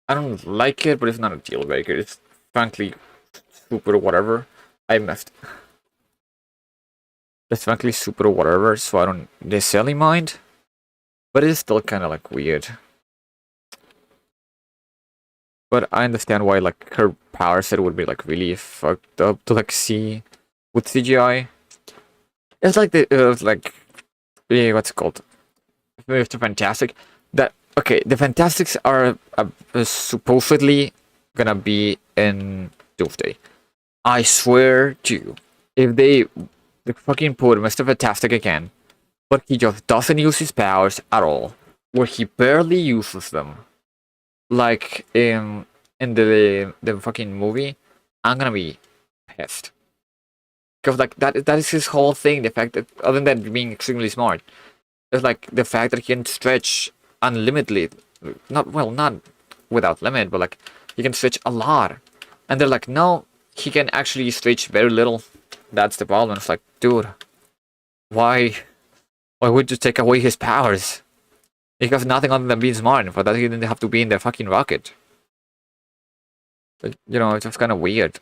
I don't like it, but it's not a deal breaker. It's frankly super whatever. I messed. It's frankly super whatever, so I don't necessarily mind. But it's still kind of like weird. But I understand why like her power set would be like really fucked up to like see with CGI. It's like what's it called? With the Fantastic. That okay, the Fantastics are supposedly gonna be in Doomsday. I swear to you, if they fucking put Mr. Fantastic again, but he just doesn't use his powers at all, where he barely uses them, like in the fucking movie, I'm gonna be pissed. Because like that is his whole thing. The fact that other than being extremely smart, it's like the fact that he can stretch unlimitedly. Not without limit, but like he can stretch a lot. And they're like, no, he can actually stretch very little. That's the problem. It's like, dude, why would you take away his powers? He has nothing other than being smart. For that, he didn't have to be in the fucking rocket. But, you know, it's just kind of weird.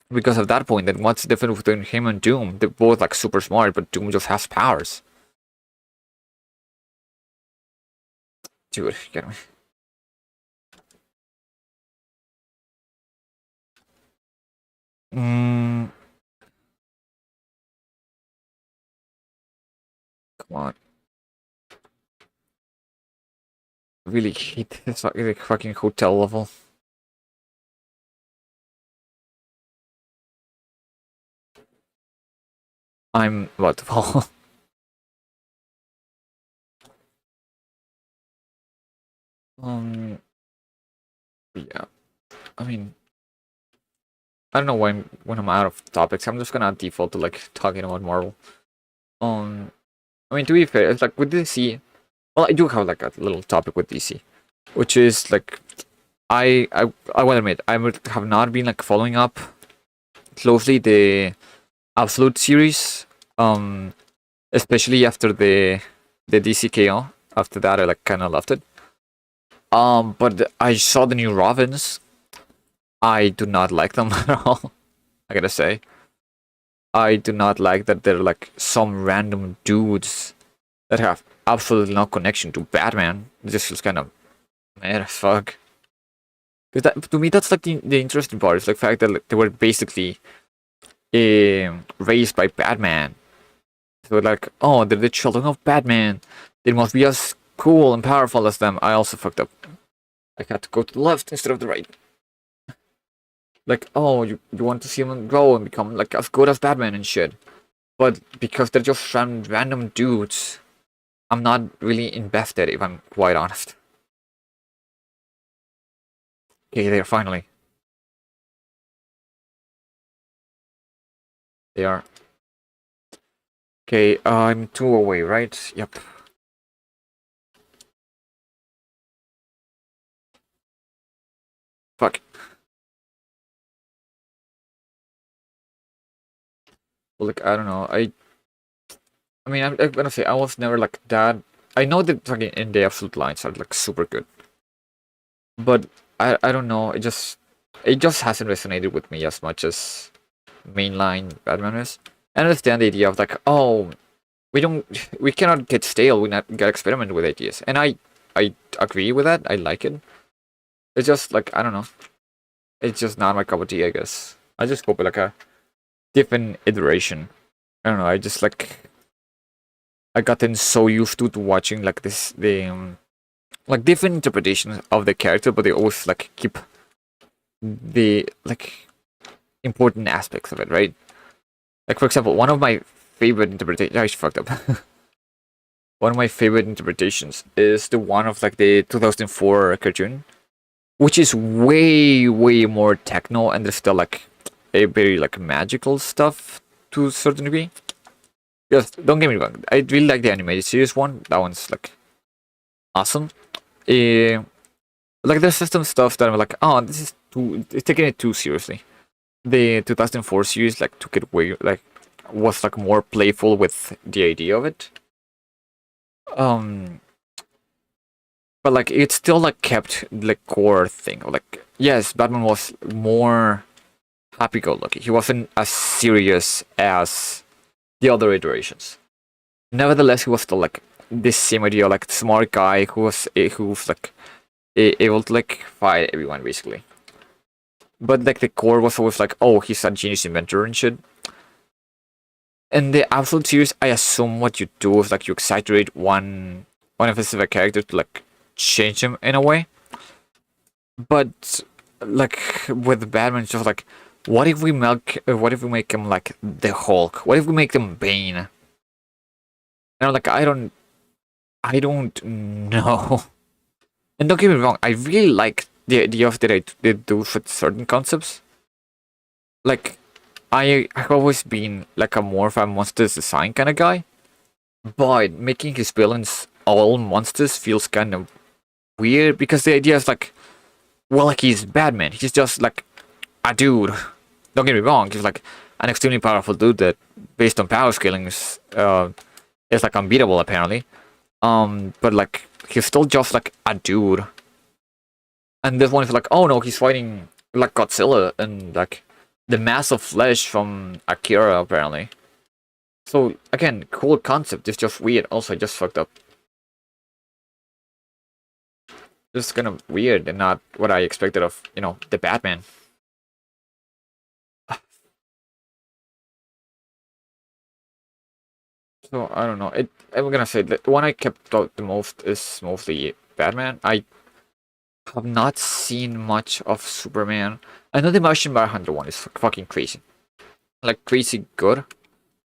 Because at that point, then what's the difference between him and Doom? They're both like super smart, but Doom just has powers. Dude, get me. Come on. I really hate this fucking hotel level. I'm about to fall. Yeah. I mean, I don't know when I'm out of topics. I'm just gonna default to like talking about Marvel. I mean, to be fair, it's like with DC. Well, I do have like a little topic with DC, which is like, I will admit I have not been like following up closely the Absolute series, especially after the DCKO. After that, I like kind of left it. But I saw the new Robins. I do not like them at all. I gotta say, I do not like that they're like some random dudes that have absolutely no connection to Batman. It just feels kind of mad as fuck. Because that, to me, that's like the interesting part. It's like the fact that like, they were basically raised by Batman. So like, oh, they're the children of Batman. They must be as cool and powerful as them. I also fucked up. I had to go to the left instead of the right. Like, oh, you want to see them grow and become like as good as Batman and shit. But because they're just random dudes, I'm not really invested, if I'm quite honest. Okay, there, finally. They are. Okay, I'm 2 away, right? Yep. Fuck. Well, like, I don't know. I mean, I'm gonna say I was never like that. I know that fucking in the Absolute lines are like super good, but I don't know. It just hasn't resonated with me as much as mainline Batman is. I understand the idea of like, oh, we cannot get stale. We not get experiment with ideas, and I agree with that. I like it. It's just like, I don't know. It's just not my cup of tea, I guess. I just hope like a different iteration. I don't know. I just like, I gotten so used to watching like like different interpretations of the character, but they always like keep the like important aspects of it, right? Like, for example, one of my favorite interpretations. I fucked up. One of my favorite interpretations is the one of like the 2004 cartoon, which is way more techno, and there's still like a very like magical stuff to a certain degree. Just don't get me wrong, I really like the animated series one. That one's like awesome. Like there's system stuff that I'm like, oh, this is it's taking it too seriously. The 2004 series like took it way like was like more playful with the idea of it. But like it still like kept the core thing. Like, yes, Batman was more happy-go-lucky. He wasn't as serious as the other iterations. Nevertheless, he was still like this same idea, like smart guy who's like able to like fight everyone basically. But like the core was always like, oh, he's a genius inventor and shit. In the Absolute series, I assume what you do is like you exaggerate one of the specific character to like change him in a way. But like with Batman, it's just like, what if we make him like the Hulk? What if we make him Bane? And I'm like, I don't know. And don't get me wrong, I really like the idea of that they do for certain concepts. Like, I've always been like a more of a monsters design kind of guy, but making his villains all monsters feels kind of weird because the idea is like, well, like he's Batman. He's just like a dude. Don't get me wrong. He's like an extremely powerful dude that, based on power scaling, is like unbeatable apparently. But like he's still just like a dude. And this one is like, oh no, he's fighting like Godzilla and like the mass of flesh from Akira apparently. So again, cool concept. It's just weird. Also, just fucked up. Just kind of weird and not what I expected of, you know, the Batman. So I don't know. I'm gonna say the one I kept out the most is mostly Batman. I have not seen much of Superman. I know the Martian Manhunter one is fucking crazy, like crazy good.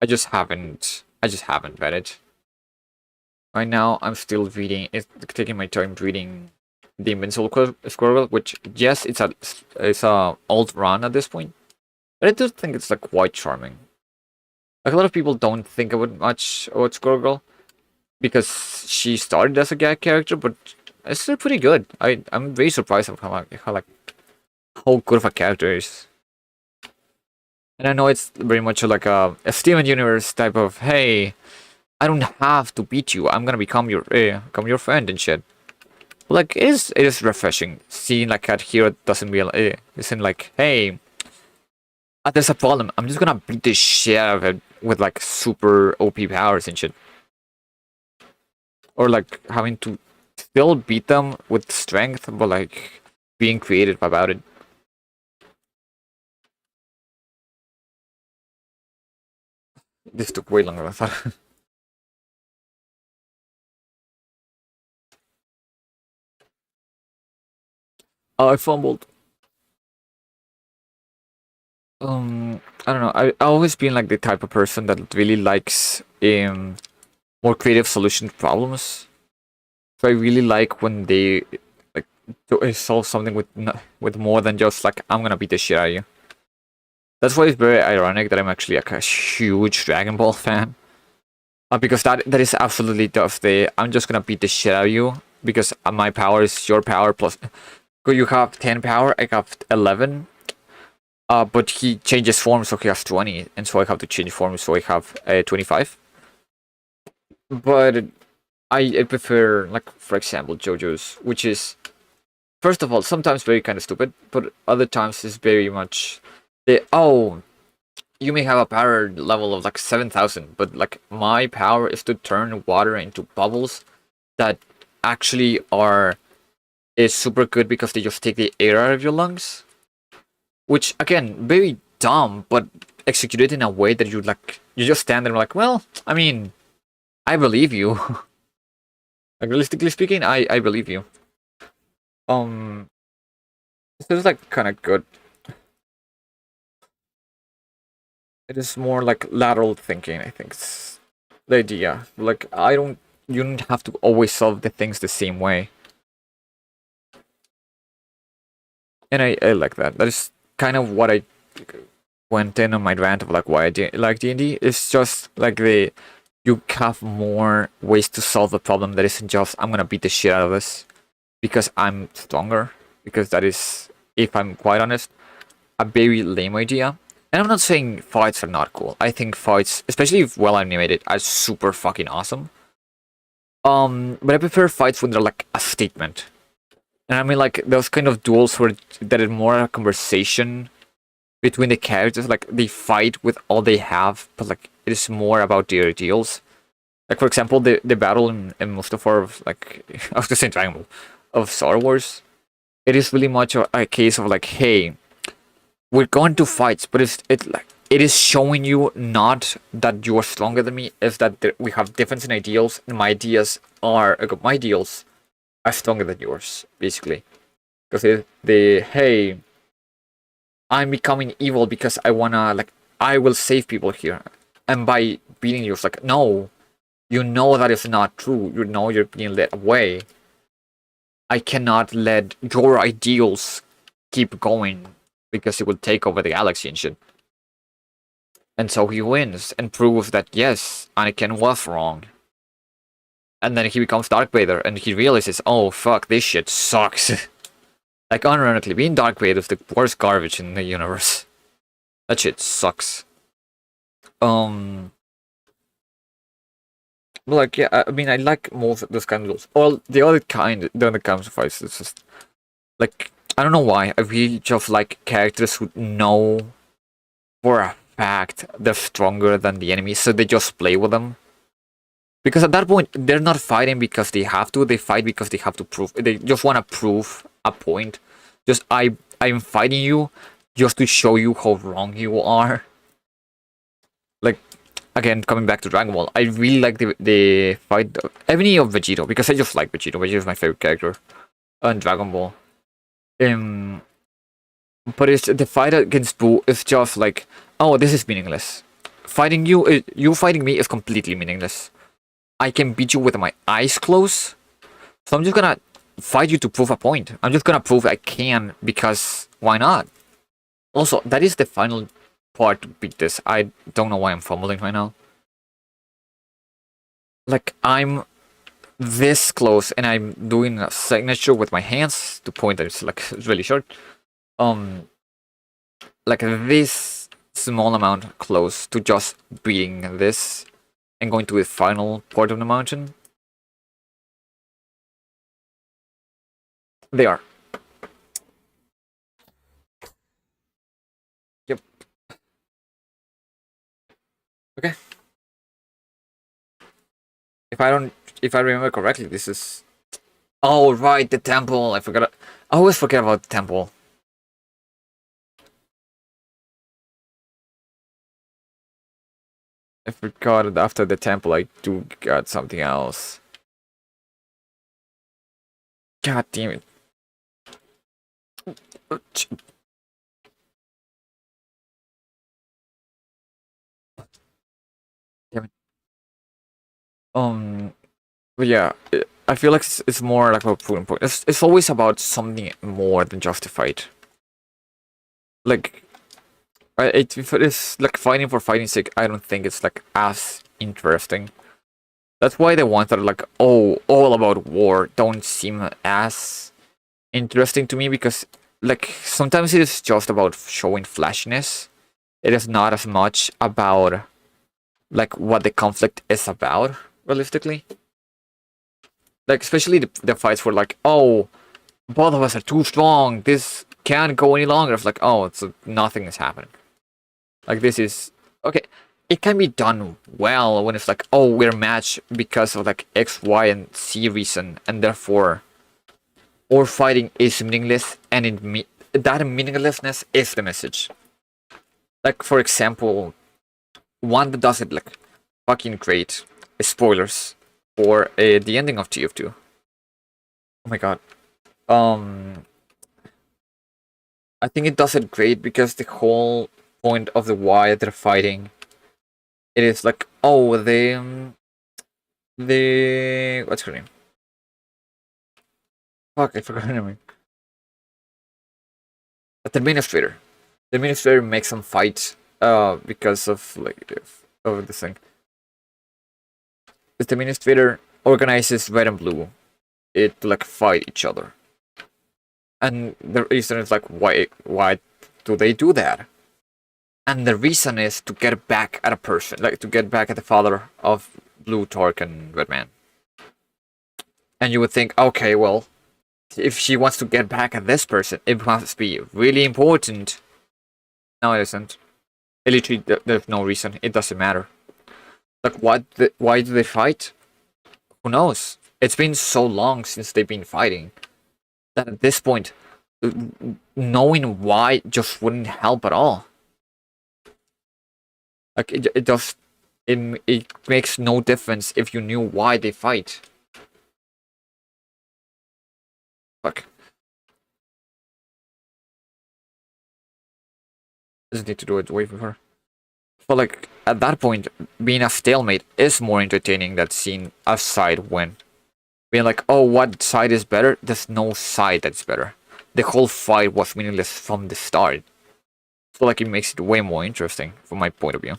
I just haven't read it. Right now, I'm still reading. It's taking my time reading the Invincible Squirrel, which yes, it's a old run at this point, but I do think it's like quite charming. Like a lot of people don't think about much about Squirrel Girl because she started as a gag character, but it's still pretty good. I'm very surprised of how good of a character is. And I know it's very much like a Steven Universe type of, hey, I don't have to beat you. I'm gonna become your friend and shit. But like it is refreshing seeing like a hero doesn't realize isn't like, hey, there's a problem. I'm just gonna beat the shit out of it with like super OP powers and shit. Or like having to still beat them with strength, but like being creative about it. This took way longer than I thought. Oh, I fumbled. I don't know. I always been like the type of person that really likes more creative solution to problems. So I really like when they like solve something with more than just like, I'm gonna beat the shit out of you. That's why it's very ironic that I'm actually like a huge Dragon Ball fan. Because that is absolutely the I'm just gonna beat the shit out of you because my power is your power plus. You have 10 power, I have 11. But he changes form, so he has 20, and so I have to change form, so I have 25. But I prefer, like, for example, JoJo's, which is, first of all, sometimes very kind of stupid, but other times is very much, oh, you may have a power level of like 7,000, but like my power is to turn water into bubbles that actually is super good because they just take the air out of your lungs. Which again, very dumb, but executed in a way that you just stand there and like, well, I mean, I believe you. Like realistically speaking, I believe you. This is like kind of good. It is more like lateral thinking, I think. It's the idea. Like you don't have to always solve the things the same way. And I like that. That is kind of what I went in on my rant of like why I like D&D. It's just like you have more ways to solve the problem that isn't just, I'm gonna beat the shit out of this because I'm stronger. Because that is, if I'm quite honest, a very lame idea. And I'm not saying fights are not cool. I think fights, especially if well animated, are super fucking awesome. But I prefer fights when they're like a statement. And I mean like those kind of duels where that is more a conversation between the characters, like they fight with all they have, but like it is more about their ideals. Like for example, the battle in Mustafar of like I was gonna say Dragon Ball of Star Wars. It is really much a case of like, hey, we're going to fights, but it is showing you not that you are stronger than me, is that we have difference in ideals, and my ideals are stronger than yours, basically. Because hey, I'm becoming evil because I will save people here. And by beating you, it's like, no, you know that is not true. You know you're being led away. I cannot let your ideals keep going because it will take over the galaxy and shit. And so he wins and proves that yes, Anakin was wrong. And then he becomes Darth Vader and he realizes, oh fuck, this shit sucks. Like, unironically, being Darth Vader is the worst garbage in the universe. That shit sucks. Like, yeah, I mean, I like most of those kind of rules. Well, the other kind of fights, it's just, like, I don't know why, I really just like characters who know for a fact they're stronger than the enemy, so they just play with them. Because at that point, they're not fighting because they have to, they fight because they have to prove, they just want to prove a point. Just, I'm fighting you just to show you how wrong you are. Like, again, coming back to Dragon Ball, I really like the fight, any of Vegito, because I just like Vegito. Vegito is my favorite character on Dragon Ball. But it's the fight against Boo is just like, oh, this is meaningless. Fighting you, you fighting me is completely meaningless. I can beat you with my eyes closed, so I'm just gonna fight you to prove a point. I'm just gonna prove I can, because why not? Also, that is the final part to beat this. I don't know why I'm fumbling right now. Like, I'm this close and I'm doing a signature with my hands to point that it's like really short. Like this small amount close to just beating this and going to the final part of the mountain. They are. Yep. Okay. If I remember correctly, this is... Oh, right, the temple. I forgot. I always forget about the temple. I forgot that after the temple, I do got something else. God damn it. Damn it. But yeah, I feel like it's more like a proving point. It's always about something more than just a fight. Like, if it is like fighting for fighting's sake, I don't think it's like as interesting. That's why the ones that are like, oh, all about war don't seem as interesting to me, because like sometimes it is just about showing flashiness. It is not as much about like what the conflict is about, realistically. Like, especially the fights where like, oh, both of us are too strong, this can't go any longer. It's like, oh, so nothing is happening. Like, this is okay. It can be done well when it's like, oh, we're matched because of like X, Y, and Z reason, and therefore our fighting is meaningless, and that meaninglessness is the message. Like, for example, one that does it like fucking great is spoilers for the ending of TF2. Oh my god. I think it does it great because the whole point of the why they're fighting, it is like, oh, what's her name? Fuck, I forgot her name. The administrator. The administrator makes them fight because of like of this thing. The administrator organizes red and blue it to like fight each other. And the reason is like, why do they do that? And the reason is to get back at a person, like to get back at the father of Blue, Torque, and Redman. And you would think, okay, well, if she wants to get back at this person, it must be really important. No, it isn't. It literally, there's no reason. It doesn't matter. Like, why do they fight? Who knows? It's been so long since they've been fighting that at this point, knowing why just wouldn't help at all. Like, it makes no difference if you knew why they fight. Fuck. Just need to do it away from her. But like, at that point, being a stalemate is more entertaining than seeing a side win. Being like, oh, what side is better? There's no side that's better. The whole fight was meaningless from the start. So like, it makes it way more interesting from my point of view.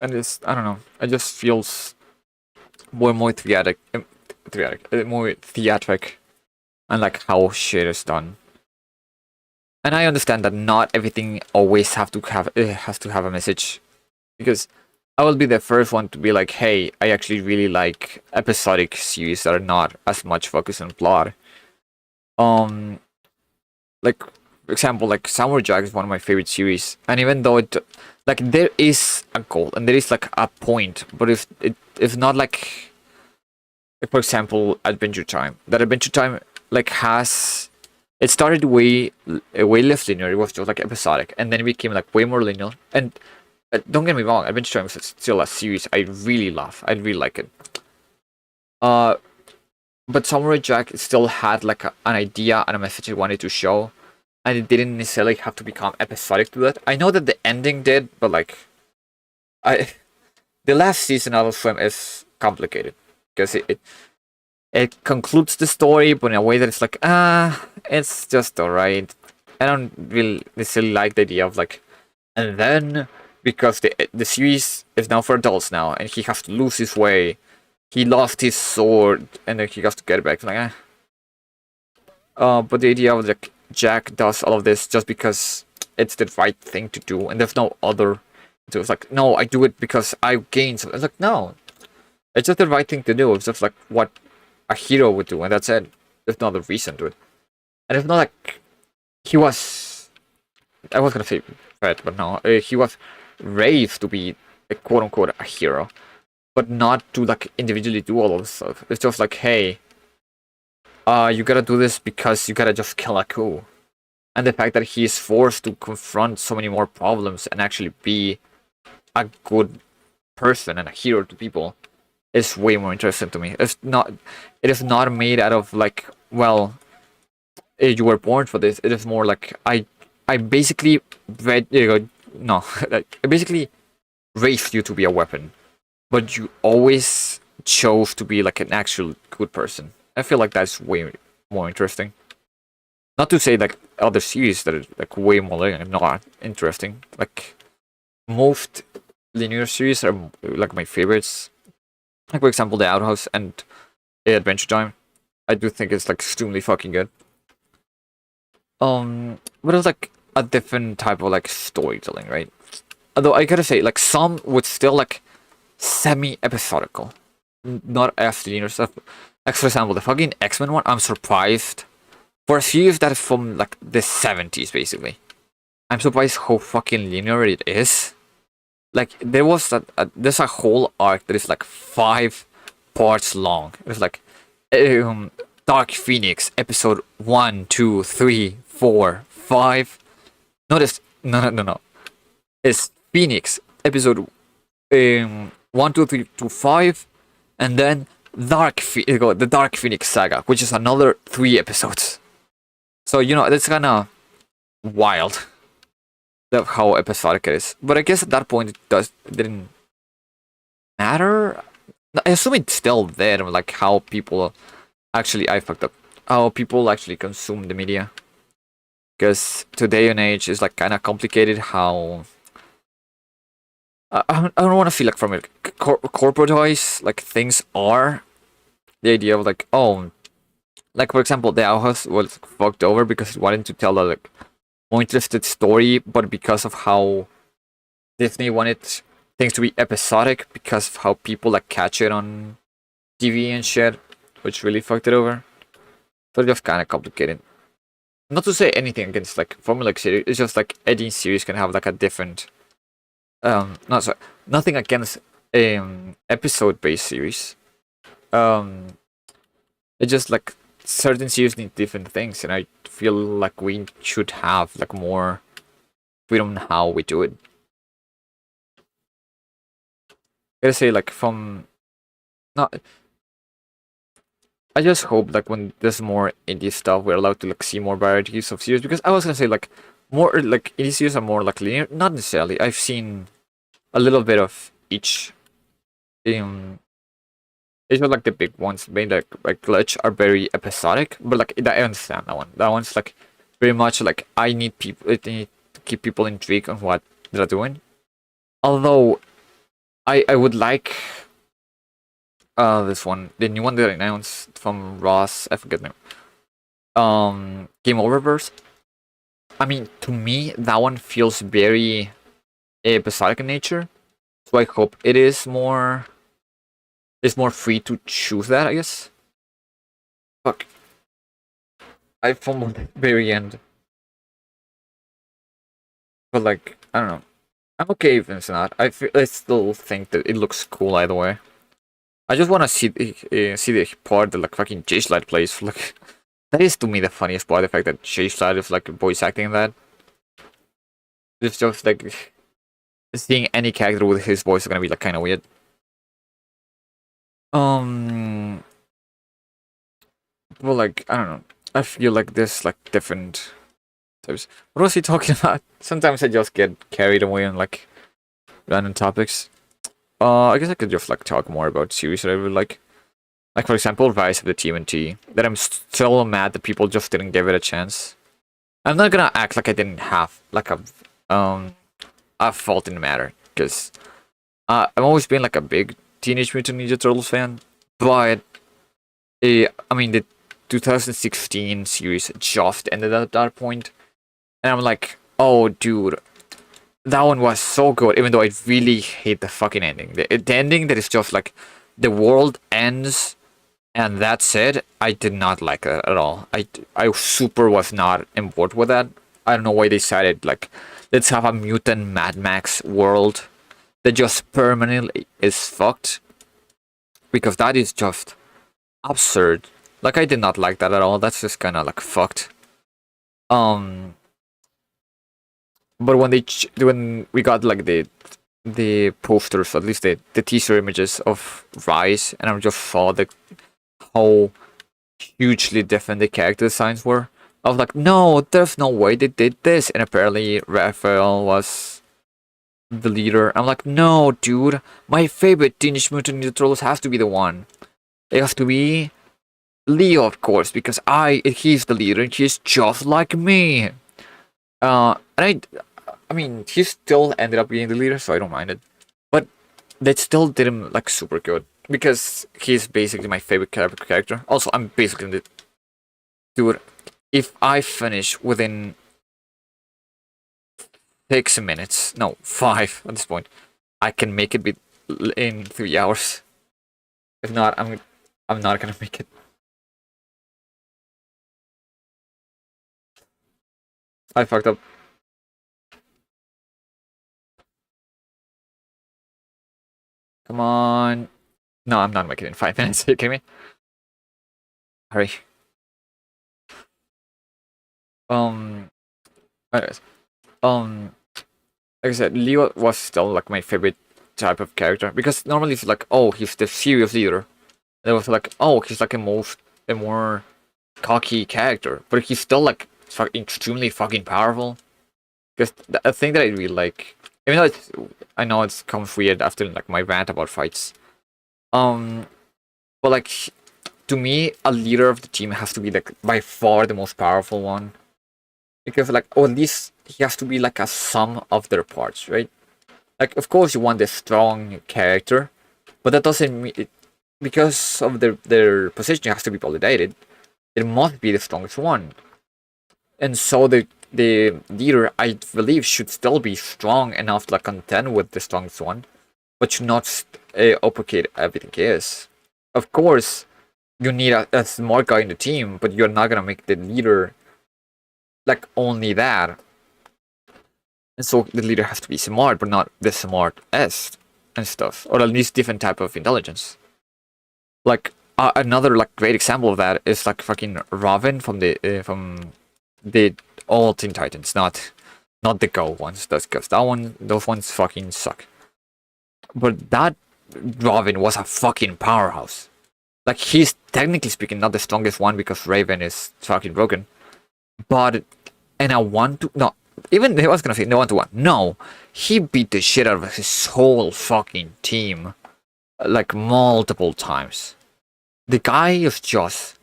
and it's, I don't know, it just feels more more theatric, and like how shit is done. And I understand that not everything always has to have a message, because I will be the first one to be like, hey, I actually really like episodic series that are not as much focused on plot. Um, like for example, like Samurai Jack is one of my favorite series, and even though like there is a goal and there is like a point, but if not like for example, Adventure Time. That Adventure Time like has it started way less linear. It was just like episodic, and then it became like way more linear. And don't get me wrong, Adventure Time is still a series I really love. I really like it. Uh, but Samurai Jack still had like an idea and a message it wanted to show, and it didn't necessarily have to become episodic to that. I know that the ending did, but like, I the last season of Swim is complicated because it concludes the story, but in a way that it's like, it's just alright. I don't really necessarily like the idea of like, and then because the series is now for adults now, and he has to lose his way. He lost his sword, and then he has to get it back. Like, but the idea of like Jack does all of this just because it's the right thing to do, and there's no other. So it's like, no, I do it because I gain something. It's like, no, it's just the right thing to do. It's just like what a hero would do, and that's it. There's no other reason to it. And it's not like he was. I was gonna say red, but no, he was raised to be a quote unquote a hero, but not to like individually do all of this stuff. It's just like, hey, you gotta do this because you gotta just kill a coup. And the fact that he is forced to confront so many more problems and actually be a good person and a hero to people is way more interesting to me. It is not made out of like, well, you were born for this. It is more like I basically no, like, I basically raised you to be a weapon, but you always chose to be like an actual good person. I feel like that's way more interesting. Not to say like other series that are like way more linear, not interesting. Like most linear series are like my favorites. Like for example, The Outhouse and Adventure Time. I do think it's like extremely fucking good. But it was like a different type of like storytelling, right? Although I gotta say, like some would still like semi-episodical, not as linear stuff. Like for example, the fucking X-Men one, I'm surprised for a series that is from like the 70s, basically. I'm surprised how fucking linear it is. Like there was there's a whole arc that is like 5 parts long. It's like Dark Phoenix episode 1, 2, 3, 4, 5. Notice no. It's Phoenix episode 1, 2, 3 to 5, and then the Dark Phoenix saga, which is another 3 episodes. So you know that's kind of wild of how episodic it is. But I guess at that point it didn't matter. I assume it's still there, like how people actually I fucked up. How people actually consume the media. Because today and age is like kind of complicated. How I don't want to feel like from it corporatized like things are. The idea of like, oh, like for example, the Outhouse was fucked over because it wanted to tell a like more interested story, but because of how Disney wanted things to be episodic, because of how people like catch it on TV and shit, which really fucked it over. So it's just kind of complicated. Not to say anything against like formulaic series, it's just like any series can have like a different. Nothing against episode-based series. It's just like certain series need different things, and I feel like we should have like more freedom in how we do it. I gotta say, like from not. I just hope like when there's more indie stuff, we're allowed to like see more varieties of series. Because I was gonna say like more like indie series are more like linear. Not necessarily. I've seen a little bit of each. It's not like the big ones, maybe like Glitch are very episodic, but like I understand that one. That one's like very much like I need to keep people intrigued on what they're doing. Although I would like this one, the new one that I announced from Ross. I forget the name. Game Over Reverse. I mean, to me, that one feels very episodic in nature. So I hope it is more. It's more free to choose that, I guess. Fuck. I fumbled at the very end. But like, I don't know. I'm okay if it's not. I still think that it looks cool either way. I just want to see the part that like fucking Jay Slide plays. Like, that is to me the funniest part. The fact that Jay Slide is like voice acting that. It's just like seeing any character with his voice is gonna be like kind of weird. Well, like I don't know. I feel like there's like different types. What was he talking about? Sometimes I just get carried away on like random topics. I guess I could just like talk more about series that I really like. Like for example, Rise of the TMNT. That I'm still mad that people just didn't give it a chance. I'm not gonna act like I didn't have like a fault in the matter, because I've always been like a big Teenage Mutant Ninja Turtles fan, but I mean the 2016 series just ended at that point, and I'm like, oh dude, that one was so good, even though I really hate the fucking ending. The ending that is just like the world ends and that's it. I did not like that at all. I super was not on board with that. I don't know why they decided like let's have a mutant Mad Max world that just permanently is fucked, because that is just absurd. Like I did not like that at all. That's just kind of like fucked. Um, but when we got like the posters, at least the teaser images of Rise, and I just saw how hugely different the character designs were. I was like, no, there's no way they did this. And apparently Raphael was the leader. I'm like, no, dude, my favorite Teenage Mutant Ninja Turtles has to be the one. It has to be Leo, of course, because he's the leader and he's just like me. And I mean, he still ended up being the leader, so I don't mind it. But that still did him like super good, because he's basically my favorite character. Also, I'm basically the dude. If I finish within 6 minutes, no, 5 at this point, I can make it in 3 hours. If not, I'm not gonna make it. I fucked up. Come on. No, I'm not making it in 5 minutes. Are you kidding me? Hurry. Anyways, like I said, Leo was still like my favorite type of character, because normally it's like, oh, he's the serious leader. And it was like, oh, he's like a more cocky character, but he's still like extremely fucking powerful. Because the thing that I really like, even though I know it comes weird after like my rant about fights, but like to me, a leader of the team has to be like by far the most powerful one. Because like, or at least he has to be like a sum of their parts, right? Like, of course you want a strong character, but that doesn't mean because of their position has to be validated. It must be the strongest one, and so the leader, I believe, should still be strong enough to like contend with the strongest one, but should not opacate everything is. Of course, you need a smart guy in the team, but you're not gonna make the leader like only that. And so the leader has to be smart, but not the smartest and stuff, or at least different type of intelligence. Like another like great example of that is like fucking Robin from the all Teen Titans, not the Go ones. That's because those ones fucking suck. But that Robin was a fucking powerhouse. Like, he's technically speaking not the strongest one because Raven is fucking broken. But in a 1-to... No, even I was gonna say no 1-to-1. No, he beat the shit out of his whole fucking team. Like, multiple times. The guy is just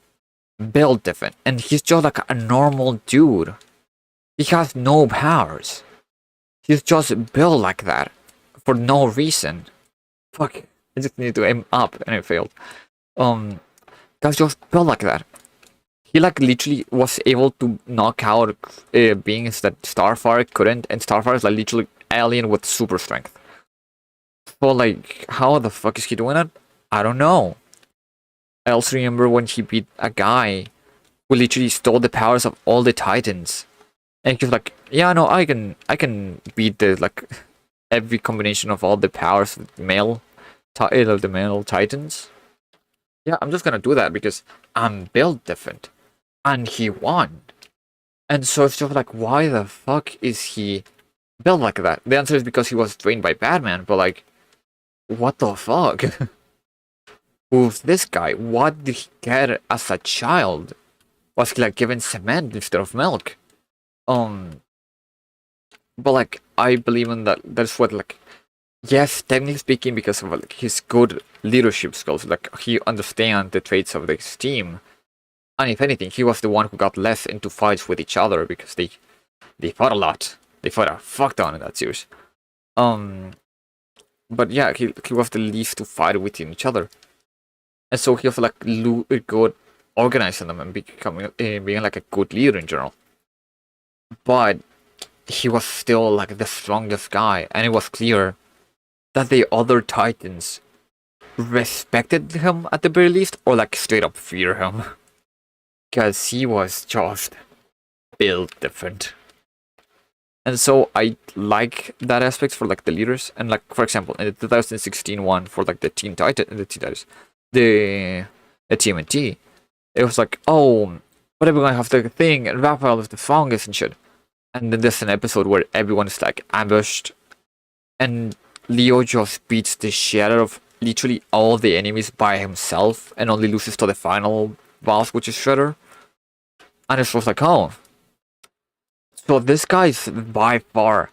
built different. And he's just like a normal dude. He has no powers. He's just built like that. For no reason. fuck, I just need to aim up, and I failed. Guys just felt like that. He like literally was able to knock out beings that Starfire couldn't, and Starfire is like literally alien with super strength. So like, how the fuck is he doing it? I don't know. I also remember when he beat a guy who literally stole the powers of all the Titans, and he was like, "Yeah, no, I can beat the like every combination of all the powers of the male Titans. Yeah, I'm just gonna do that because I'm built different." And he won. And so it's just like, why the fuck is he built like that? The answer is because he was trained by Batman, but like, what the fuck? Who's this guy? What did he get as a child? Was he like given cement instead of milk? But like, I believe in that. That's what like, yes, technically speaking, because of like his good leadership skills, like he understands the traits of his team. And if anything, he was the one who got less into fights with each other because they fought a lot. They fought a fuck ton in that series. But yeah, he was the least to fight within each other, and so he was like good organizing them and becoming being like a good leader in general. But he was still like the strongest guy, and it was clear that the other Titans respected him at the very least, or like straight up fear him. Because he was just built different. And so I like that aspect for like the leaders. And like, for example, in the 2016 one for like the the TMNT, it was like, oh, but everyone have the thing, and Raphael is the fungus and shit. And then there's an episode where everyone is like ambushed, and Leo just beats the shit out of literally all the enemies by himself, and only loses to the final boss, which is Shredder. And it's just like, oh, so this guy's by far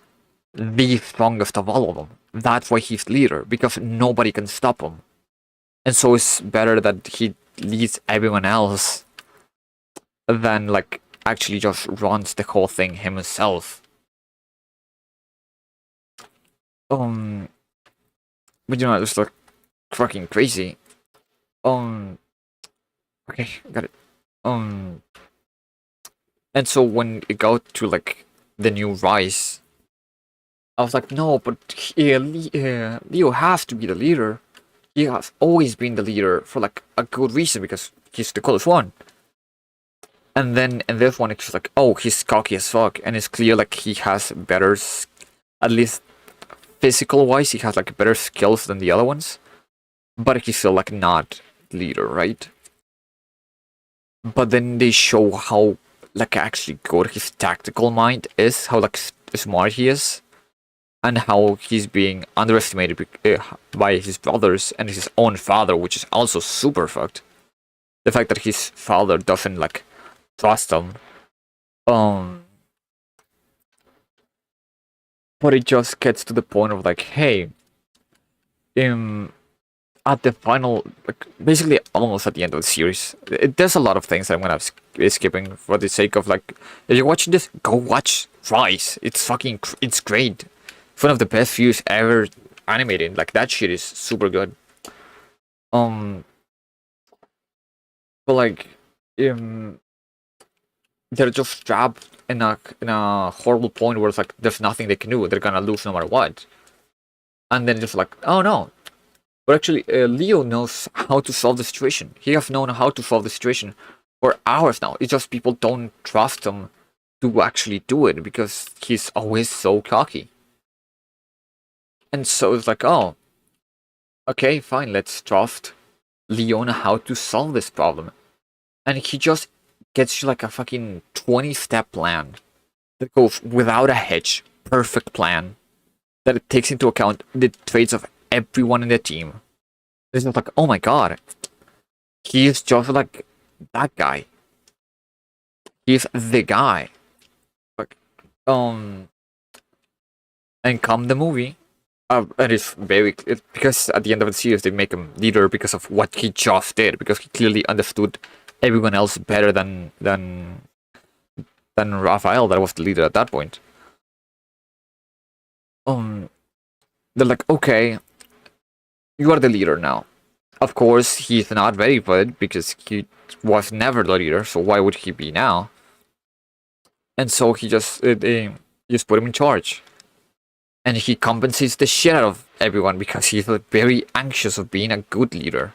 the strongest of all of them. That's why he's leader, because nobody can stop him. And so it's better that he leads everyone else than like actually just runs the whole thing himself. But you know, it's like fucking crazy. Okay, got it. And so when it got to like the new Rise, I was like, no, but Leo has to be the leader. He has always been the leader for like a good reason because he's the coolest one. And then in this one, it's just like, oh, he's cocky as fuck, and it's clear like he has better, at least physical wise, he has like better skills than the other ones. But he's still like not leader, right? But then they show how like actually good his tactical mind is, how like smart he is, and how he's being underestimated by his brothers and his own father, which is also super fucked. The fact that his father doesn't like trust him. But it just gets to the point of like, hey, at the final, like basically almost at the end of the series, there's a lot of things that I'm gonna be skipping for the sake of like, if you're watching this, go watch Rise. It's fucking, it's great. It's one of the best views ever animated. Like that shit is super good. But like, they're just trapped in a horrible point where it's like there's nothing they can do. They're gonna lose no matter what. And then just like, oh no. But actually, Leo knows how to solve the situation. He has known how to solve the situation for hours now. It's just people don't trust him to actually do it because he's always so cocky. And so it's like, oh, okay, fine, let's trust Leon how to solve this problem. And he just gets you like a fucking 20-step plan that goes without a hitch. Perfect plan that it takes into account the traits of everyone in the team. It's not like, oh my god, he's just like that guy. He's the guy. Like, and come the movie, it is very because at the end of the series they make him leader because of what he just did, because he clearly understood everyone else better than Raphael, that was the leader at that point. They're like, okay, You are the leader now. Of course, he's not very good because he was never the leader, so why would he be now? And so he just put him in charge. And he compensates the shit out of everyone because he's like, very anxious of being a good leader.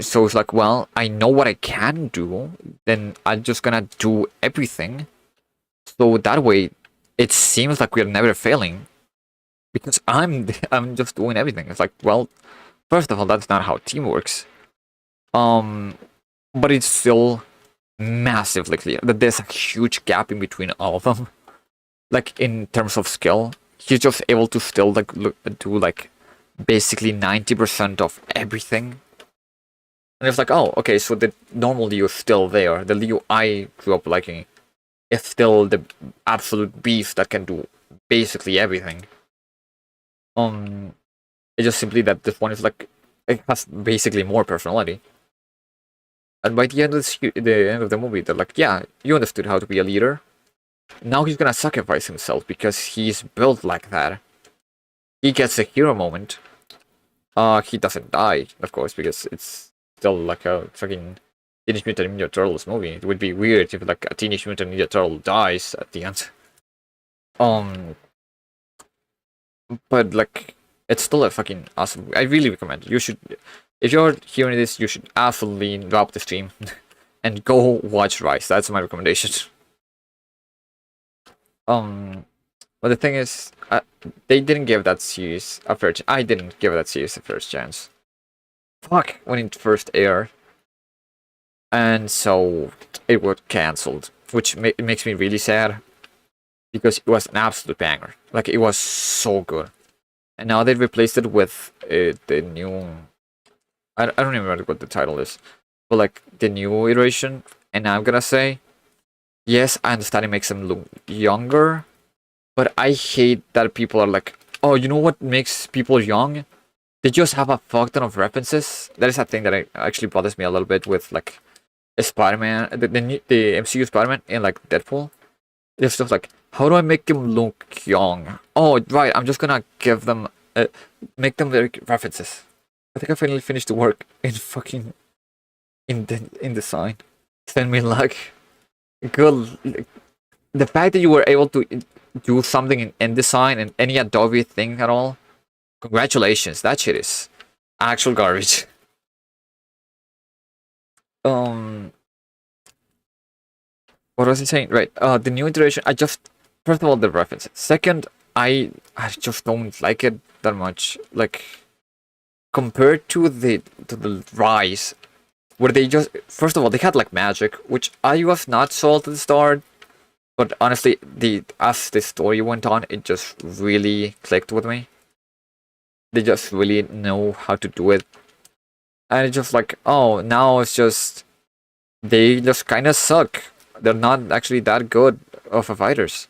So it's like, well, I know what I can do, then I'm just gonna do everything. So that way, it seems like we're never failing. Because I'm just doing everything. It's like, well, first of all, that's not how team works. But it's still massively clear that there's a huge gap in between all of them. Like in terms of skill, he's just able to still like do like basically 90% of everything. And it's like, oh, okay, so the normal Leo is still there. The Leo I grew up liking is still the absolute beast that can do basically everything. It's just simply that this one is like, it has basically more personality. And by the end of the movie, they're like, yeah, you understood how to be a leader. Now he's gonna sacrifice himself because he's built like that. He gets a hero moment. He doesn't die, of course, because it's still like a fucking Teenage Mutant Ninja Turtles movie. It would be weird if like a Teenage Mutant Ninja Turtle dies at the end. But like, it's still a fucking awesome. I really recommend it. You should, if you're hearing this, you should absolutely drop the stream and go watch Rise. That's my recommendation. But the thing is, they didn't give that series a first. I didn't give that series a first chance. Fuck, when it first aired, and so it was cancelled, which makes me really sad because it was an absolute banger. Like it was so good, and now they replaced it with the new. I don't remember what the title is, but like the new iteration. And I'm gonna say, yes, I understand it makes them look younger, but I hate that people are like, oh, you know what makes people young? They just have a fuck ton of references. That is a thing that actually bothers me a little bit with like Spider-Man, the MCU Spider-Man and like Deadpool. It's just like, how do I make him look young? Oh, right, I'm just gonna give them, make them like references. I think I finally finished the work in fucking in design. Send me luck. Good. The fact that you were able to do something in InDesign and any Adobe thing at all, congratulations. That shit is actual garbage. What was I saying? Right. The new iteration. First of all, the references. Second, I just don't like it that much. Like compared to the Rise, where they just, first of all, they had like magic, which I was not sold at the start. But honestly, as the story went on, it just really clicked with me. They just really know how to do it. And it's just like, oh, now it's just, they just kind of suck. They're not actually that good of fighters.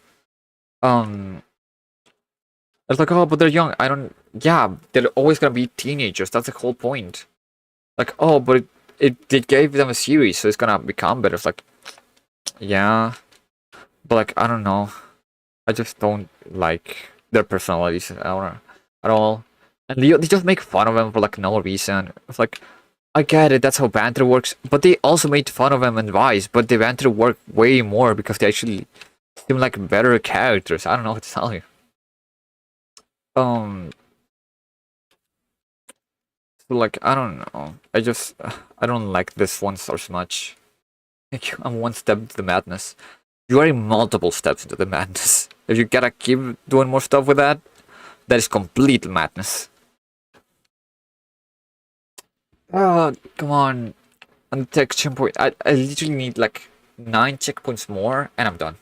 It's like, oh, but they're young. Yeah, they're always gonna be teenagers. That's the whole point. Like, oh, but it gave them a series, so it's gonna become better. It's like, yeah. But like, I don't know. I just don't like their personalities at all. And Leo, they just make fun of them for like no reason. It's like, I get it, that's how banter works. But they also made fun of them in Vice, but the banter worked way more because they actually seem like better characters. I don't know what to tell you. So like, I don't know. I don't like this one so much. I'm one step into the madness. You are in multiple steps into the madness. If you gotta keep doing more stuff with that, that is complete madness. Oh, come on. On the tech checkpoint, I literally need like 9 checkpoints more, and I'm done.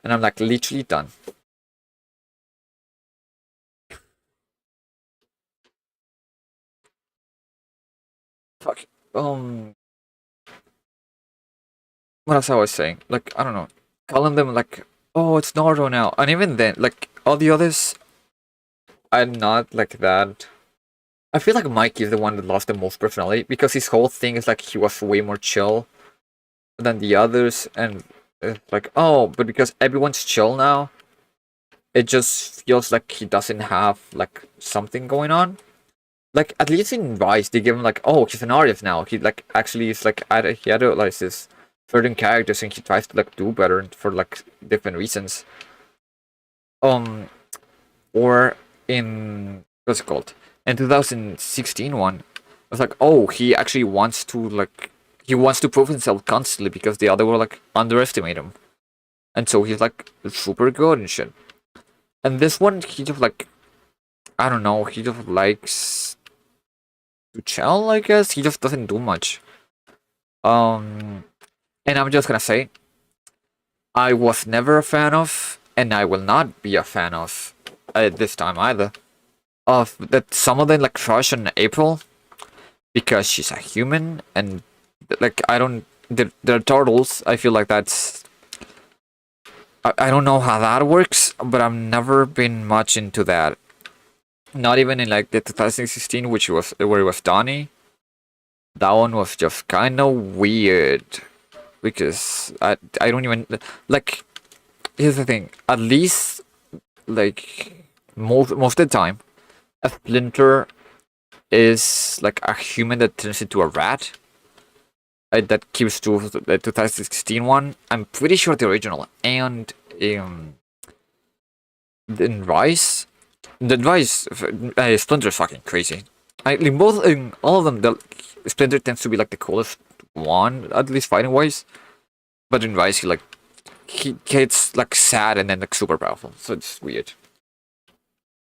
And I'm like literally done. Fuck. What else I was saying? Like, I don't know. Calling them like, oh, it's Naruto now. And even then, like, all the others are not like that. I feel like Mike is the one that lost the most personality because his whole thing is like he was way more chill than the others. And like, oh, but because everyone's chill now, it just feels like he doesn't have like something going on. Like, at least in Rise, they give him like, oh, he's an artist now. He like actually is like he idolizes certain characters and he tries to like do better for like different reasons. Um, or in what's it called? In 2016 one, I was like, oh, he actually wants to like he wants to prove himself constantly because the other will like underestimate him, and so he's like super good and shit. And this one, he just like I don't know, he just likes to chill, I guess. He just doesn't do much. Um, and I'm just gonna say, I was never a fan of, and I will not be a fan of this time either. Of that, some of them like crush on April because she's a human, and like I don't, they're turtles. I feel like that's. I don't know how that works, but I've never been much into that. Not even in like the 2016, which was where it was Donnie. That one was just kind of weird because I don't even like. Here's the thing. At least like most of the time, a splinter is like a human that turns into a rat. That keeps to the 2016 one. I'm pretty sure the original and in Rise, the Rise Splinter is fucking crazy. In both in all of them, the Splinter tends to be like the coolest one, at least fighting wise. But in Rise, he gets like sad and then like super powerful, so it's weird.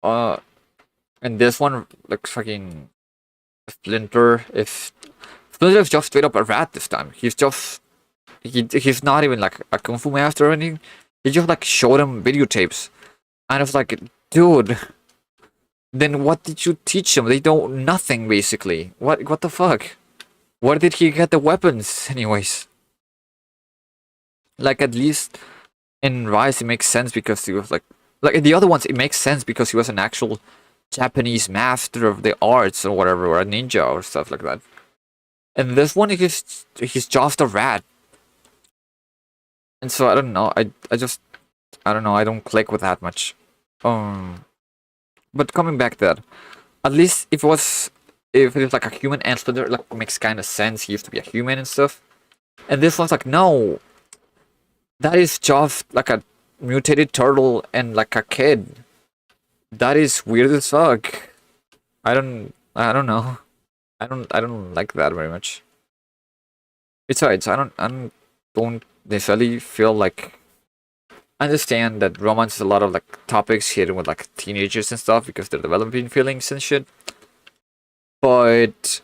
Uh, and this one like fucking Splinter is Splinter is just straight up a rat this time. He's not even like a kung fu master or anything. He just like showed him videotapes, and I was like, dude, then what did you teach him? They don't nothing basically. What the fuck? Where did he get the weapons anyways? Like at least in Rise it makes sense because he was like in the other ones it makes sense because he was an actual Japanese master of the arts or whatever, or a ninja or stuff like that. And this one he's just a rat. And so I don't know. I don't know. I don't click with that much. But coming back to that, at least if it was like a human and Splinter, like makes kind of sense. He used to be a human and stuff. And this one's like no, that is just like a mutated turtle and like a kid. That is weird as fuck. I don't know. I don't like that very much. Besides, don't necessarily feel like I understand that romance is a lot of like topics hidden with like teenagers and stuff because they're developing feelings and shit. But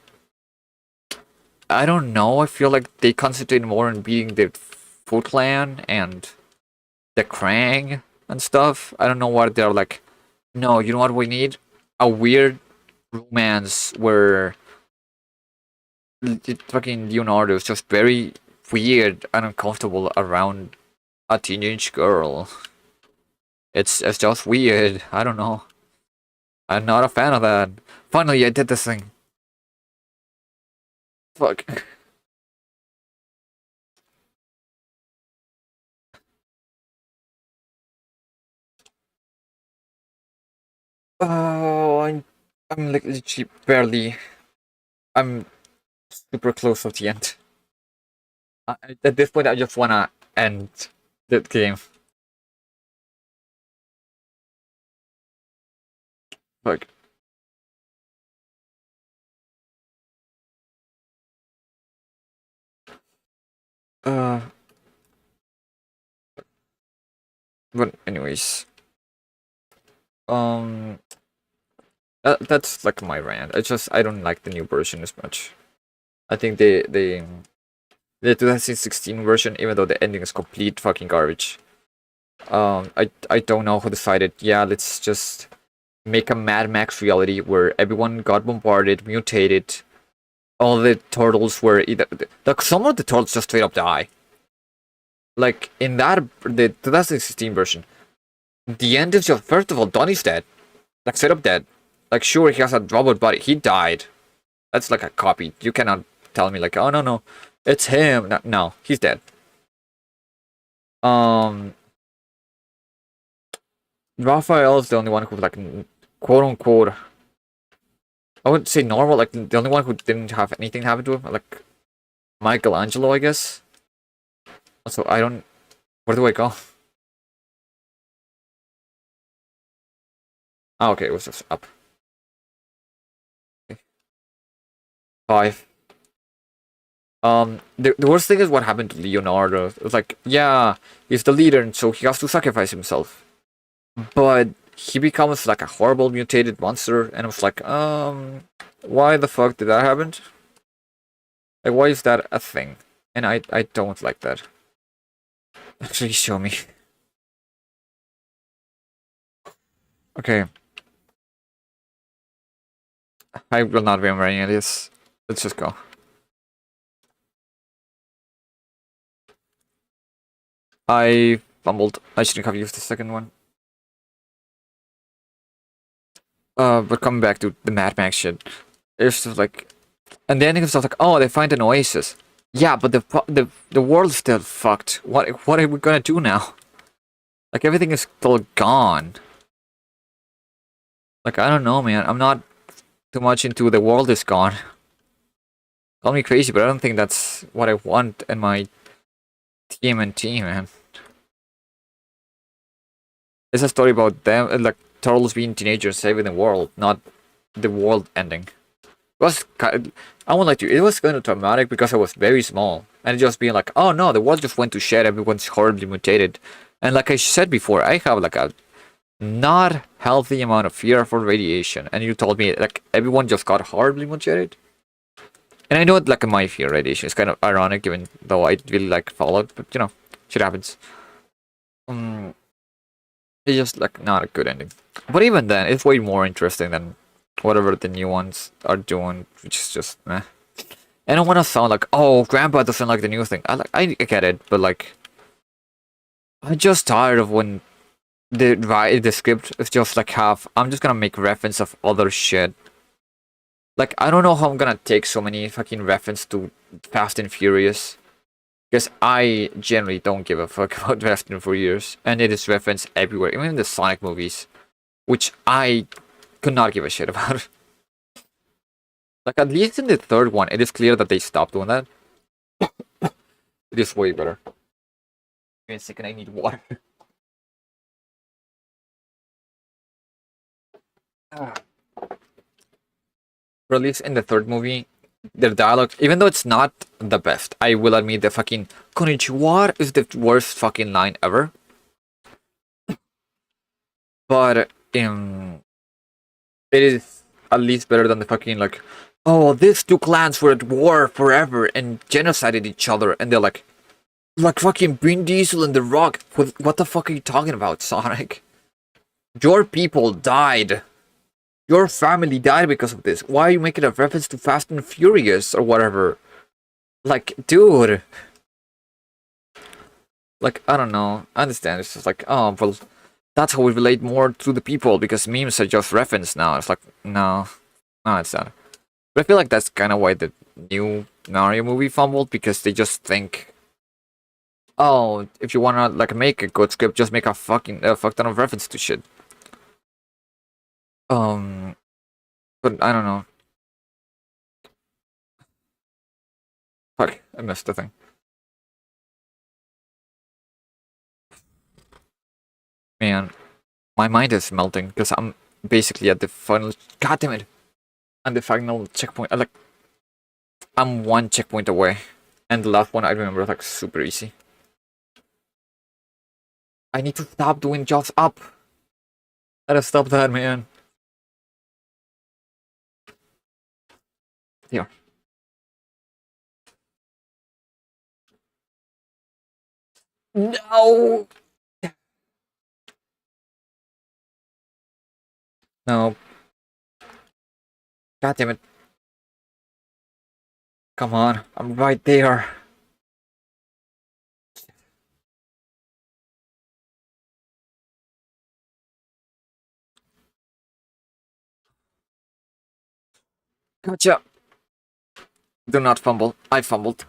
I don't know. I feel like they concentrate more on being the Foot Clan and the Krang and stuff. I don't know what they're like. No, you know what we need? A weird romance where fucking Leonardo is just very weird and uncomfortable around a teenage girl. It's just weird. I don't know. I'm not a fan of that. Finally, I did this thing. Fuck. Oh, I'm like literally barely. I'm super close at the end. At this point, I just wanna end the game. Fuck. Uh, but anyways, um, that's like my rant. I don't like the new version as much. I think the 2016 version, even though the ending is complete fucking garbage. I don't know who decided. Yeah, let's just make a Mad Max reality where everyone got bombarded, mutated. All the turtles were either like some of the turtles just straight up die. Like in the 2016 version, the end is just first of all Donnie's dead, like straight up dead. Like sure he has a robot body, he died. That's like a copy. You cannot tell me like oh no, it's him. No, he's dead. Um, Raphael is the only one who like quote unquote I would say normal, like the only one who didn't have anything happen to him, like Michelangelo, I guess. Also, I don't. Where do I go? Oh, okay, it was just up. Okay. 5. The worst thing is what happened to Leonardo. It was like, yeah, he's the leader, and so he has to sacrifice himself. But he becomes like a horrible mutated monster, and I was like, why the fuck did that happen? Like, why is that a thing? And I don't like that. Actually, show me. Okay. I will not remember any of this. Let's just go. I fumbled. I shouldn't have used the second one. But coming back to the Mad Max shit, it's just like, and the ending is stuff like, oh, they find an oasis. Yeah, but the world's still fucked. What are we gonna do now? Like everything is still gone. Like I don't know, man. I'm not too much into the world is gone. Call me crazy, but I don't think that's what I want in my TMNT, man. It's a story about them, like turtles being teenagers saving the world, not the world ending. It was I won't lie to you, it was kind of traumatic because I was very small. And just being like, oh no, the world just went to shit, everyone's horribly mutated. And like I said before, I have like a not healthy amount of fear for radiation. And you told me like everyone just got horribly mutated. And I know it like my fear radiation is kind of ironic, even though I really like Fallout, but you know, shit happens. It's just like not a good ending. But even then, it's way more interesting than whatever the new ones are doing, which is just meh. I don't want to sound like, oh, Grandpa doesn't like the new thing. I get it, but like, I'm just tired of when the script is just like I'm just gonna make reference of other shit. Like, I don't know how I'm gonna take so many fucking reference to Fast and Furious. Because I generally don't give a fuck about Fast and Furious. And it is referenced everywhere, even in the Sonic movies. Which I could not give a shit about. Like, at least in the third one, it is clear that they stopped doing that. It is way better. Give me a second, I need water. Or at least in the third movie, their dialogue, even though it's not the best, I will admit the fucking Konnichiwa is the worst fucking line ever. But it is at least better than the fucking like, oh, these two clans were at war forever and genocided each other, and they're like fucking Vin Diesel and The Rock. What the fuck are you talking about, Sonic? Your people died. Your family died because of this. Why are you making a reference to Fast and Furious or whatever? Like, dude. Like, I don't know. I understand. It's just like, oh, well, that's how we relate more to the people because memes are just reference now. It's like, no. No, it's not. But I feel like that's kind of why the new Mario movie fumbled because they just think, oh, if you want to like make a good script, just make a fucking fuck ton of reference to shit. But I don't know. Fuck, I missed the thing. Man, my mind is melting because I'm basically at the final. God damn it! And the final checkpoint. I'm one checkpoint away, and the last one I remember like super easy. I need to stop doing jobs up. Gotta stop that, man. Here. No. No. God damn it. Come on, I'm right there. Gotcha. Do not fumble. I fumbled.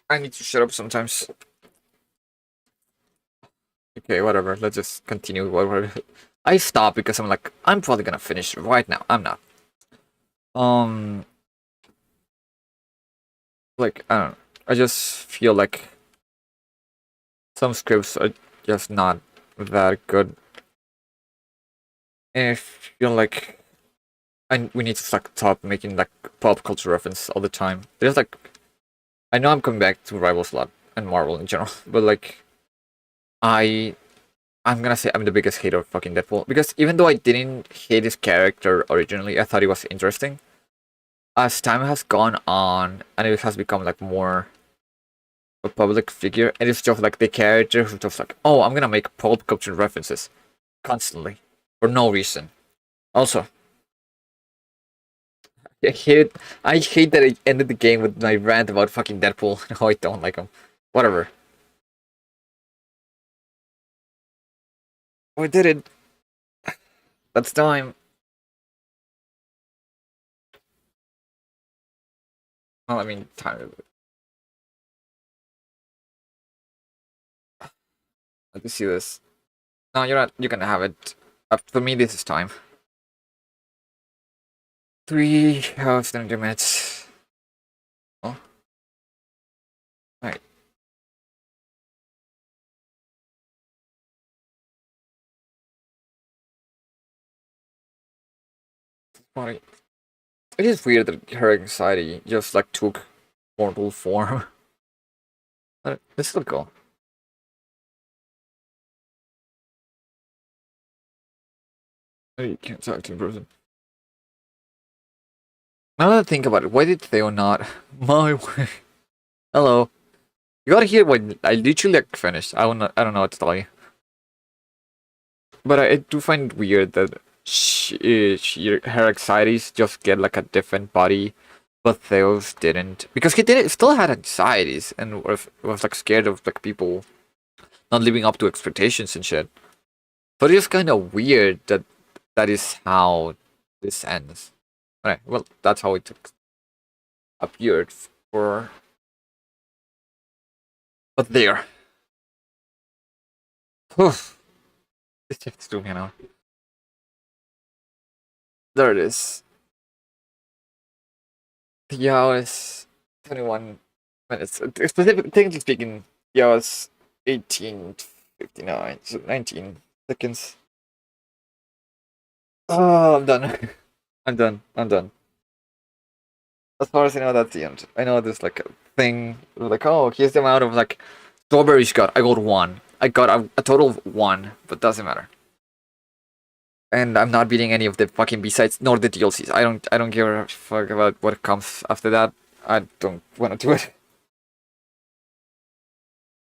I need to shut up sometimes. Okay, whatever. Let's just continue. Whatever. I stopped because I'm like, I'm probably gonna finish right now. I'm not. Um, like I don't know. I just feel like some scripts are just not that good. And I feel like we need to like stop making like pop culture reference all the time. There's like I know I'm coming back to Rivals a lot and Marvel in general, but like I I'm gonna say I'm the biggest hater of fucking Deadpool because even though I didn't hate his character originally, I thought he was interesting. As time has gone on and it has become like more a public figure, and it's just like the character who's just like, oh, I'm gonna make pop culture references constantly for no reason. Also, I hate that I ended the game with my rant about fucking Deadpool and how I don't like him. Whatever. We did it. That's time. Well, I mean, time. Let me see this. No, you're not. You can have it. For me, this is time. 3 hours, 30 minutes. Oh, alright. Funny. It is weird that her anxiety just like took mortal form. This is cool. Maybe you can't talk to in person. Now that I think about it, why did Theo not? My way. Hello. You gotta hear what I literally like finished. I don't know what to tell you. But I do find it weird that her anxieties just get like a different body, but Theo's didn't because he did still had anxieties and was like scared of like people not living up to expectations and shit. But it's kind of weird that that is how this ends. Alright, well that's how it appeared for. But there. Oof. It's just doing now. There it is. 3 hours, 21 minutes. Specific, technically speaking, 3 hours, 18:59, so 19 seconds. Oh, I'm done. I'm done. I'm done. As far as I know, that's the end. I know there's like a thing, like, oh, here's the amount of like strawberries you got. I got one. I got a total of one, but doesn't matter. And I'm not beating any of the fucking B-sides nor the DLCs. I don't give a fuck about what comes after that. I don't want to do it.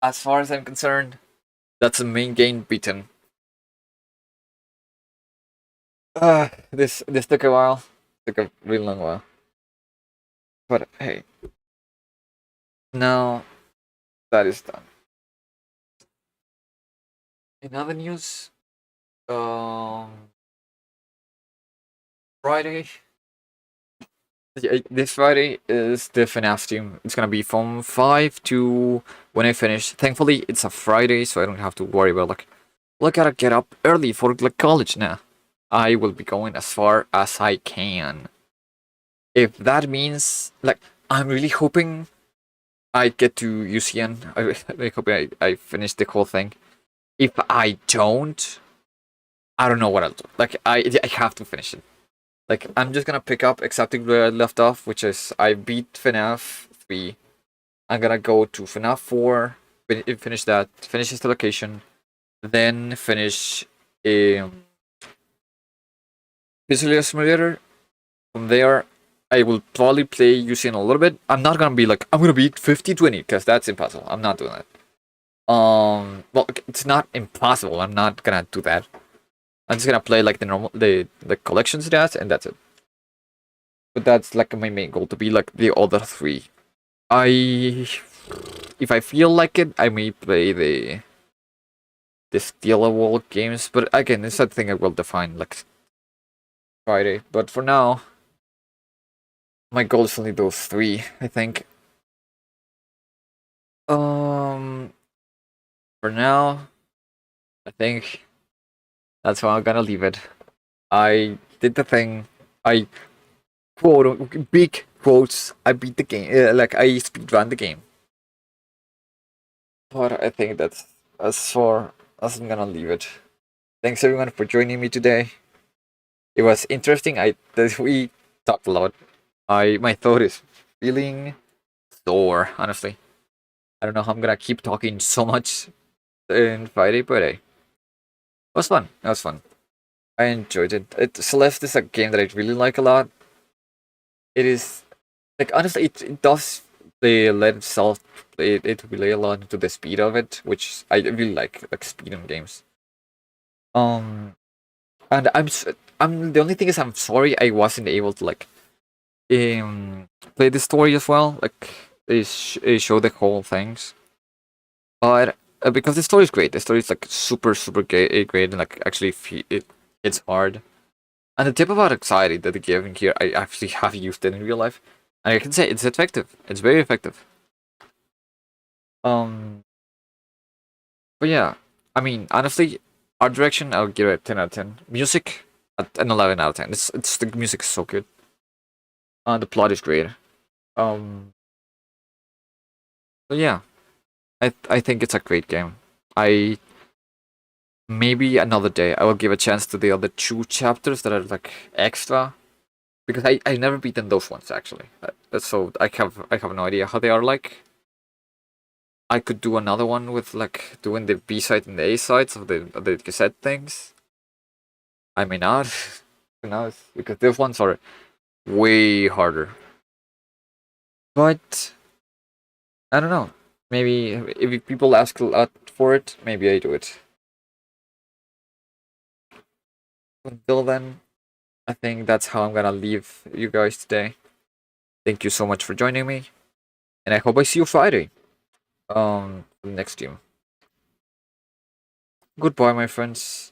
As far as I'm concerned, that's the main game beaten. This took a while. Took a really long while. But hey, now that is done. In other news, Friday. Yeah, this Friday is the FNAF stream. It's gonna be from 5 to when I finish. Thankfully, it's a Friday, so I don't have to worry about like, well, I gotta get up early for like college now. I will be going as far as I can. If that means like, I'm really hoping I get to UCN. I hope I finish the whole thing. If I don't, I don't know what I'll do. Like I have to finish it. Like I'm just gonna pick up exactly where I left off, which is I beat FNAF 3. I'm gonna go to FNAF 4, finish that, finish this location, then finish Visual Simulator. From there, I will probably play UCN a little bit. I'm not gonna be like, I'm gonna beat 50-20, because that's impossible. I'm not doing that. Well, it's not impossible. I'm not gonna do that. I'm just gonna play like the normal, the collection stats, and that's it. But that's like my main goal, to be like the other three. If I feel like it, I may play the Steal-A-Wall games, but again, it's a thing I will define like Friday. But for now, my goal is only those three, I think. For now, I think that's how I'm gonna leave it. I did the thing. I quote big quotes. I beat the game. Like I speedrun the game. But I think that's as far as I'm gonna leave it. Thanks everyone for joining me today. It was interesting. We talked a lot. My throat is feeling sore. Honestly, I don't know how I'm gonna keep talking so much in Friday, but hey, it was fun. It was fun. I enjoyed it. Celeste is a game that I really like a lot. It is like honestly, it does let itself it relay a lot into the speed of it, which I really like speed in games. Um, and I'm the only thing is I'm sorry I wasn't able to like play the story as well, like show the whole things. But because the story is great, the story is like super great, and like actually it's hard. And the tip about anxiety that they give in here, I actually have used it in real life, and I can say it's effective. It's very effective. Um, but yeah, I mean, honestly, art direction, I'll give it a 10 out of 10. Music, an 11 out of 10. It's the music is so good. The plot is great. Um, but yeah, I think it's a great game. I maybe another day I will give a chance to the other two chapters that are like extra because I never beaten those ones actually. So I have no idea how they are like. I could do another one with like doing the B side and the A sides of the cassette things. I may not. Who knows? Because those ones are way harder. But I don't know. Maybe if people ask a lot for it, maybe I do it. Until then, I think that's how I'm gonna leave you guys today. Thank you so much for joining me, and I hope I see you Friday. For the next stream. Goodbye, my friends.